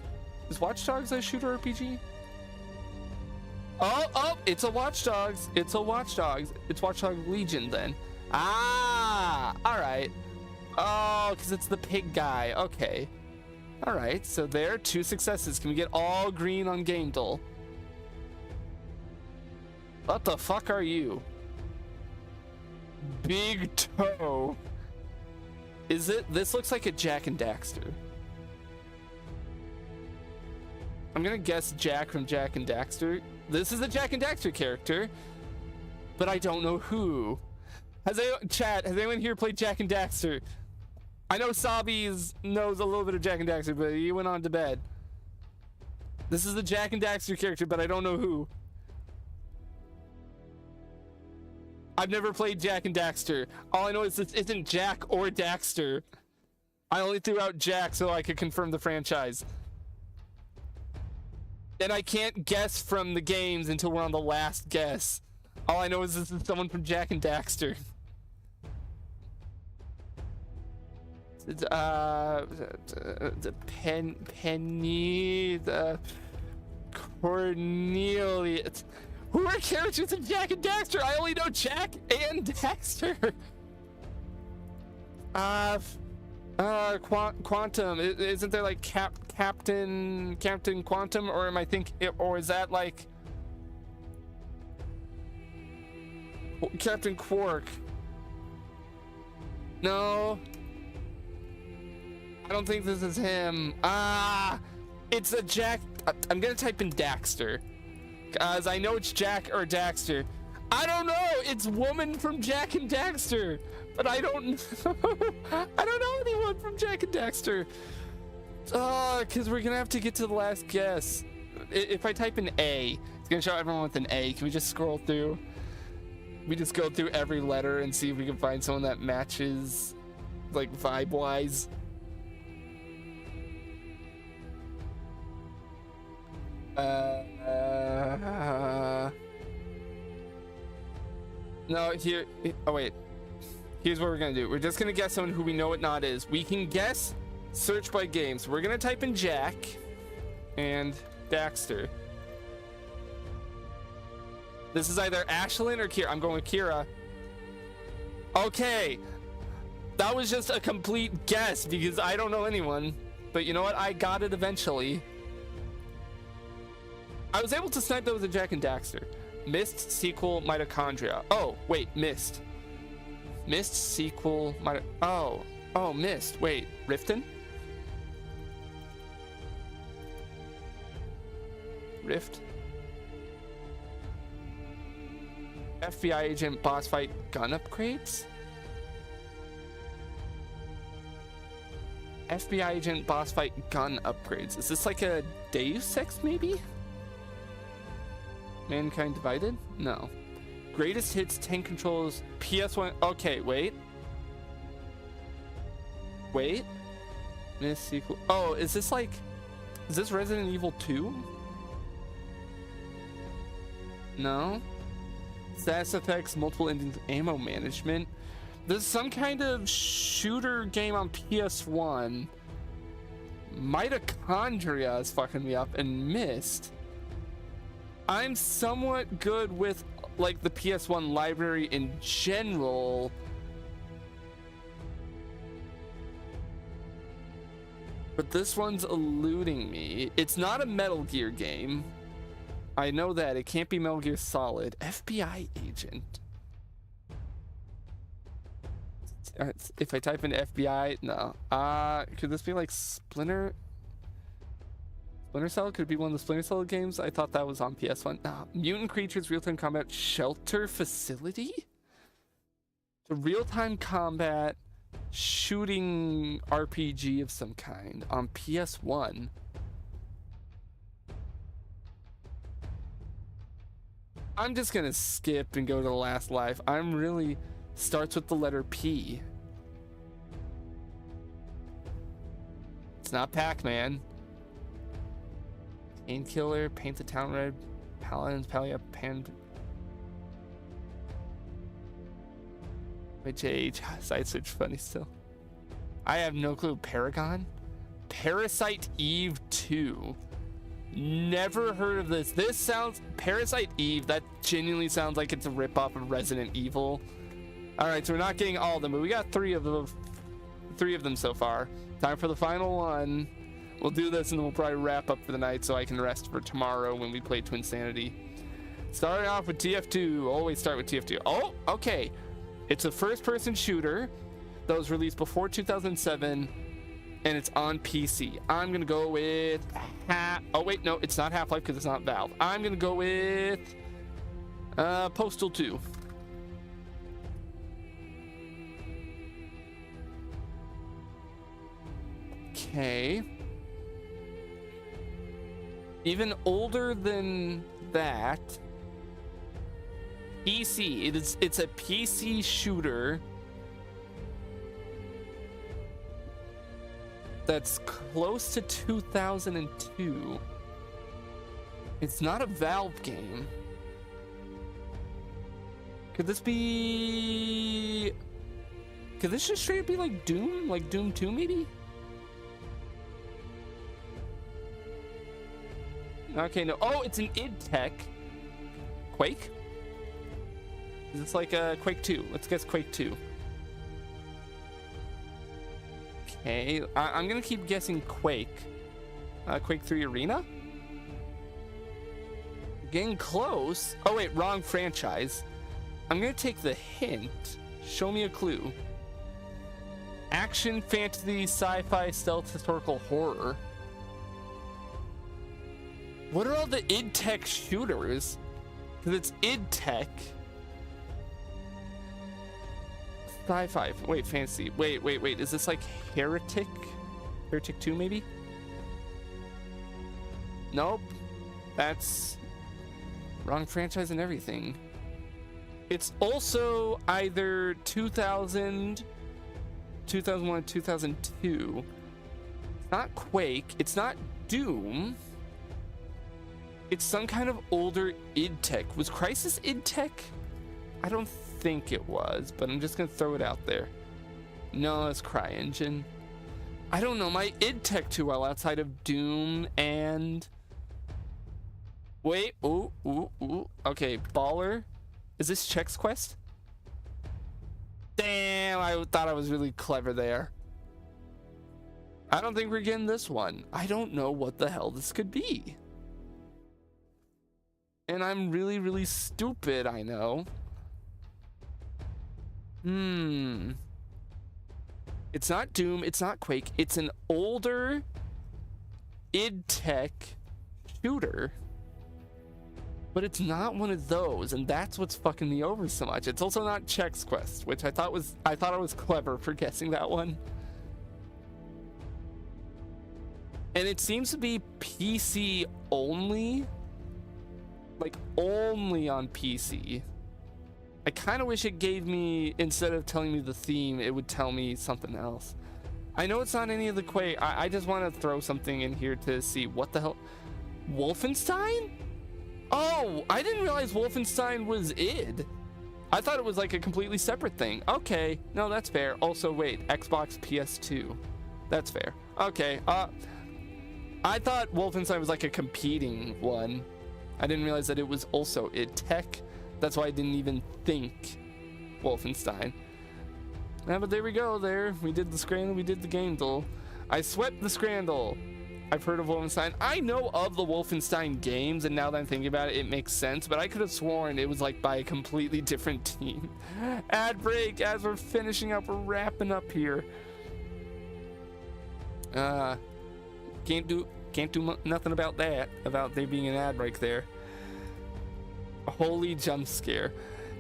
Is Watch Dogs a shooter RPG? Oh, it's a Watch Dogs. It's a Watch Dogs. It's Watch Dogs Legion then. Ah, all right. Oh, because it's the pig guy. Okay. All right, so there are 2 successes. Can we get all green on Game Duel? What the fuck are you? Big Toe. Is it? This looks like a Jack and Daxter. I'm gonna guess Jack from Jack and Daxter. This is a Jack and Daxter character, but I don't know who. Has anyone here played Jack and Daxter? I know Sabi's knows a little bit of Jack and Daxter, but he went on to bed. This is the Jack and Daxter character, but I don't know who. I've never played Jack and Daxter. All I know is this isn't Jack or Daxter. I only threw out Jack so I could confirm the franchise. And I can't guess from the games until we're on the last guess. All I know is this is someone from Jack and Daxter. Penny, Cornelius. Who are characters in Jack and Daxter? I only know Jack and Daxter. Quantum. Isn't there like Captain Quantum, or am I thinking, or is that like Captain Quark? No, I don't think this is him. It's a Jack. I'm gonna type in Daxter, cause I know it's Jack or Daxter. I don't know. It's woman from Jack and Daxter, but I don't. I don't know anyone from Jack and Daxter. Cause we're gonna have to get to the last guess. If I type in A, it's gonna show everyone with an A. Can we just scroll through? We just go through every letter and see if we can find someone that matches, like vibe-wise. No, here. Oh wait. Here's what we're gonna do. We're just gonna guess someone who we know what not is. We can guess. Search by games. We're gonna type in Jack and Daxter. This is either Ashlyn or Kira. I'm going with Kira. Okay. That was just a complete guess because I don't know anyone. But you know what? I got it eventually. I was able to snipe that with a Jack and Daxter. Mist, sequel, mitochondria. Oh, wait, Mist. Mist, sequel, oh, Mist. Wait, Riften? Rift? FBI agent, boss fight, gun upgrades? FBI agent, boss fight, gun upgrades. Is this like a Deus Ex, maybe? Mankind Divided? No. Greatest hits, tank controls, PS1. Okay, wait. Miss sequel. Oh, is this like, is this Resident Evil 2? No. Status effects, multiple endings, ammo management. There's some kind of shooter game on PS1. Mitochondria is fucking me up, and Mist. I'm somewhat good with like the PS1 library in general. But this one's eluding me. It's not a Metal Gear game. I know that. It can't be Metal Gear Solid. FBI agent. If I type in FBI, no. Could this be like Splinter Cell? Could it be one of the Splinter Cell games? I thought that was on PS1. Mutant Creatures Real-Time Combat Shelter Facility? The real-time combat shooting RPG of some kind on PS1. I'm just gonna skip and go to the last life. I'm really... Starts with the letter P. It's not Pac-Man. Painkiller, Paint the Town Red, Paladins, Palia, Which age? Side switch funny still. I have no clue. Paragon? Parasite Eve 2. Never heard of this. This sounds... Parasite Eve, that genuinely sounds like it's a ripoff of Resident Evil. Alright, so we're not getting all of them, but we got three of them so far. Time for the final one. We'll do this and then we'll probably wrap up for the night so I can rest for tomorrow when we play Twinsanity. Starting off with TF2. Always start with TF2. Oh, okay. It's a first-person shooter that was released before 2007, and it's on PC. I'm gonna go with... Oh, wait, no, it's not Half-Life because it's not Valve. I'm gonna go with... Postal 2. Okay. Even older than that. PC. It's a PC shooter that's close to 2002. It's not a Valve game. Could this just straight up be like Doom? Like Doom 2 maybe? Okay, no. Oh, it's an id Tech. Quake? Is this like Quake 2? Let's guess Quake 2. Okay, I'm gonna keep guessing Quake. Quake 3 Arena? Getting close. Oh wait, wrong franchise. I'm gonna take the hint. Show me a clue. Action, fantasy, sci-fi, stealth, historical, horror. What are all the id Tech shooters? Because it's id Tech. Sci-fi. Wait, fantasy. Wait. Is this like Heretic? Heretic 2 maybe? Nope. That's wrong franchise and everything. It's also either 2000, 2001, 2002. It's not Quake. It's not Doom. It's some kind of older id Tech. Was Crysis id Tech? I don't think it was, but I'm just gonna throw it out there. No, it's CryEngine. I don't know. My id Tech too well outside of Doom and wait. Ooh. Okay, Baller. Is this Chex Quest? Damn, I thought I was really clever there. I don't think we're getting this one. I don't know what the hell this could be. And I'm really, really stupid, I know. It's not Doom, it's not Quake. It's an older id Tech shooter. But it's not one of those, and that's what's fucking me over so much. It's also not Chex Quest, which I thought I was clever for guessing that one. And it seems to be PC only. Like only on PC. I kind of wish it gave me, instead of telling me the theme, it would tell me something else. I know it's not any of the Quake. I just want to throw something in here to see what the hell. Wolfenstein? Oh, I didn't realize Wolfenstein was id. I thought it was like a completely separate thing. Okay, no, that's fair. Also, wait, Xbox PS2. That's fair. Okay, I thought Wolfenstein was like a competing one. I didn't realize that it was also id Tech. That's why I didn't even think Wolfenstein. Yeah, but there we go. There, we did the Scrandle, we did the Gamedle. I swept the Scrandle. I've heard of Wolfenstein. I know of the Wolfenstein games, and now that I'm thinking about it, it makes sense. But I could have sworn it was like by a completely different team. Ad break as we're finishing up. We're wrapping up here. Can't do nothing about that. About there being an ad break there. A holy jump scare.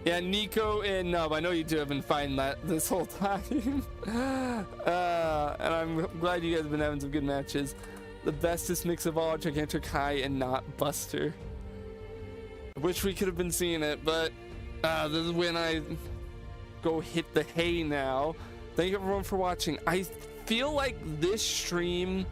Yeah, Nico and Nub, I know you two have been fighting that this whole time. And I'm glad you guys have been having some good matches. The bestest mix of all, Gigantic High and not Buster. I wish we could have been seeing it, but this is when I go hit the hay now. Thank you everyone for watching. I feel like this stream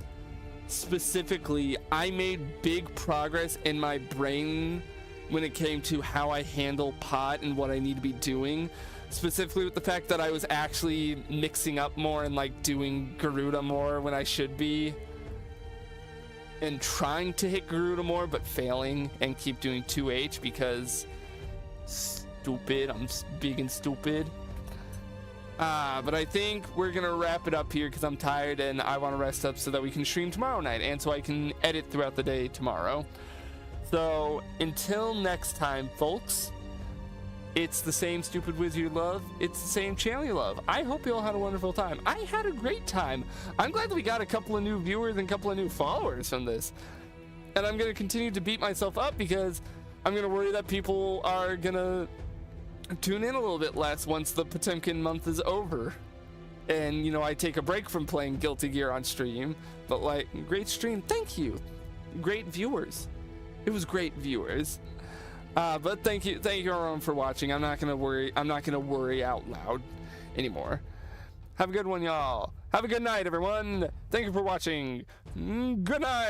specifically, I made big progress in my brain when it came to how I handle pot and what I need to be doing. Specifically with the fact that I was actually mixing up more and like doing Garuda more when I should be. And trying to hit Garuda more, but failing and keep doing 2H because stupid. I'm big and stupid. But I think we're gonna wrap it up here because I'm tired and I want to rest up so that we can stream tomorrow night and so I can edit throughout the day tomorrow. So until next time, folks, it's the same stupid wizard you love. It's the same channel you love. I hope you all had a wonderful time. I had a great time. I'm glad that we got a couple of new viewers and a couple of new followers from this. And I'm going to continue to beat myself up because I'm going to worry that people are going to tune in a little bit less once the Potemkin month is over. And, you know, I take a break from playing Guilty Gear on stream. But, like, great stream. Thank you. Great viewers. It was great viewers. But thank you everyone for watching. I'm not gonna worry out loud anymore. Have a good one, y'all. Have a good night, everyone. Thank you for watching. Good night.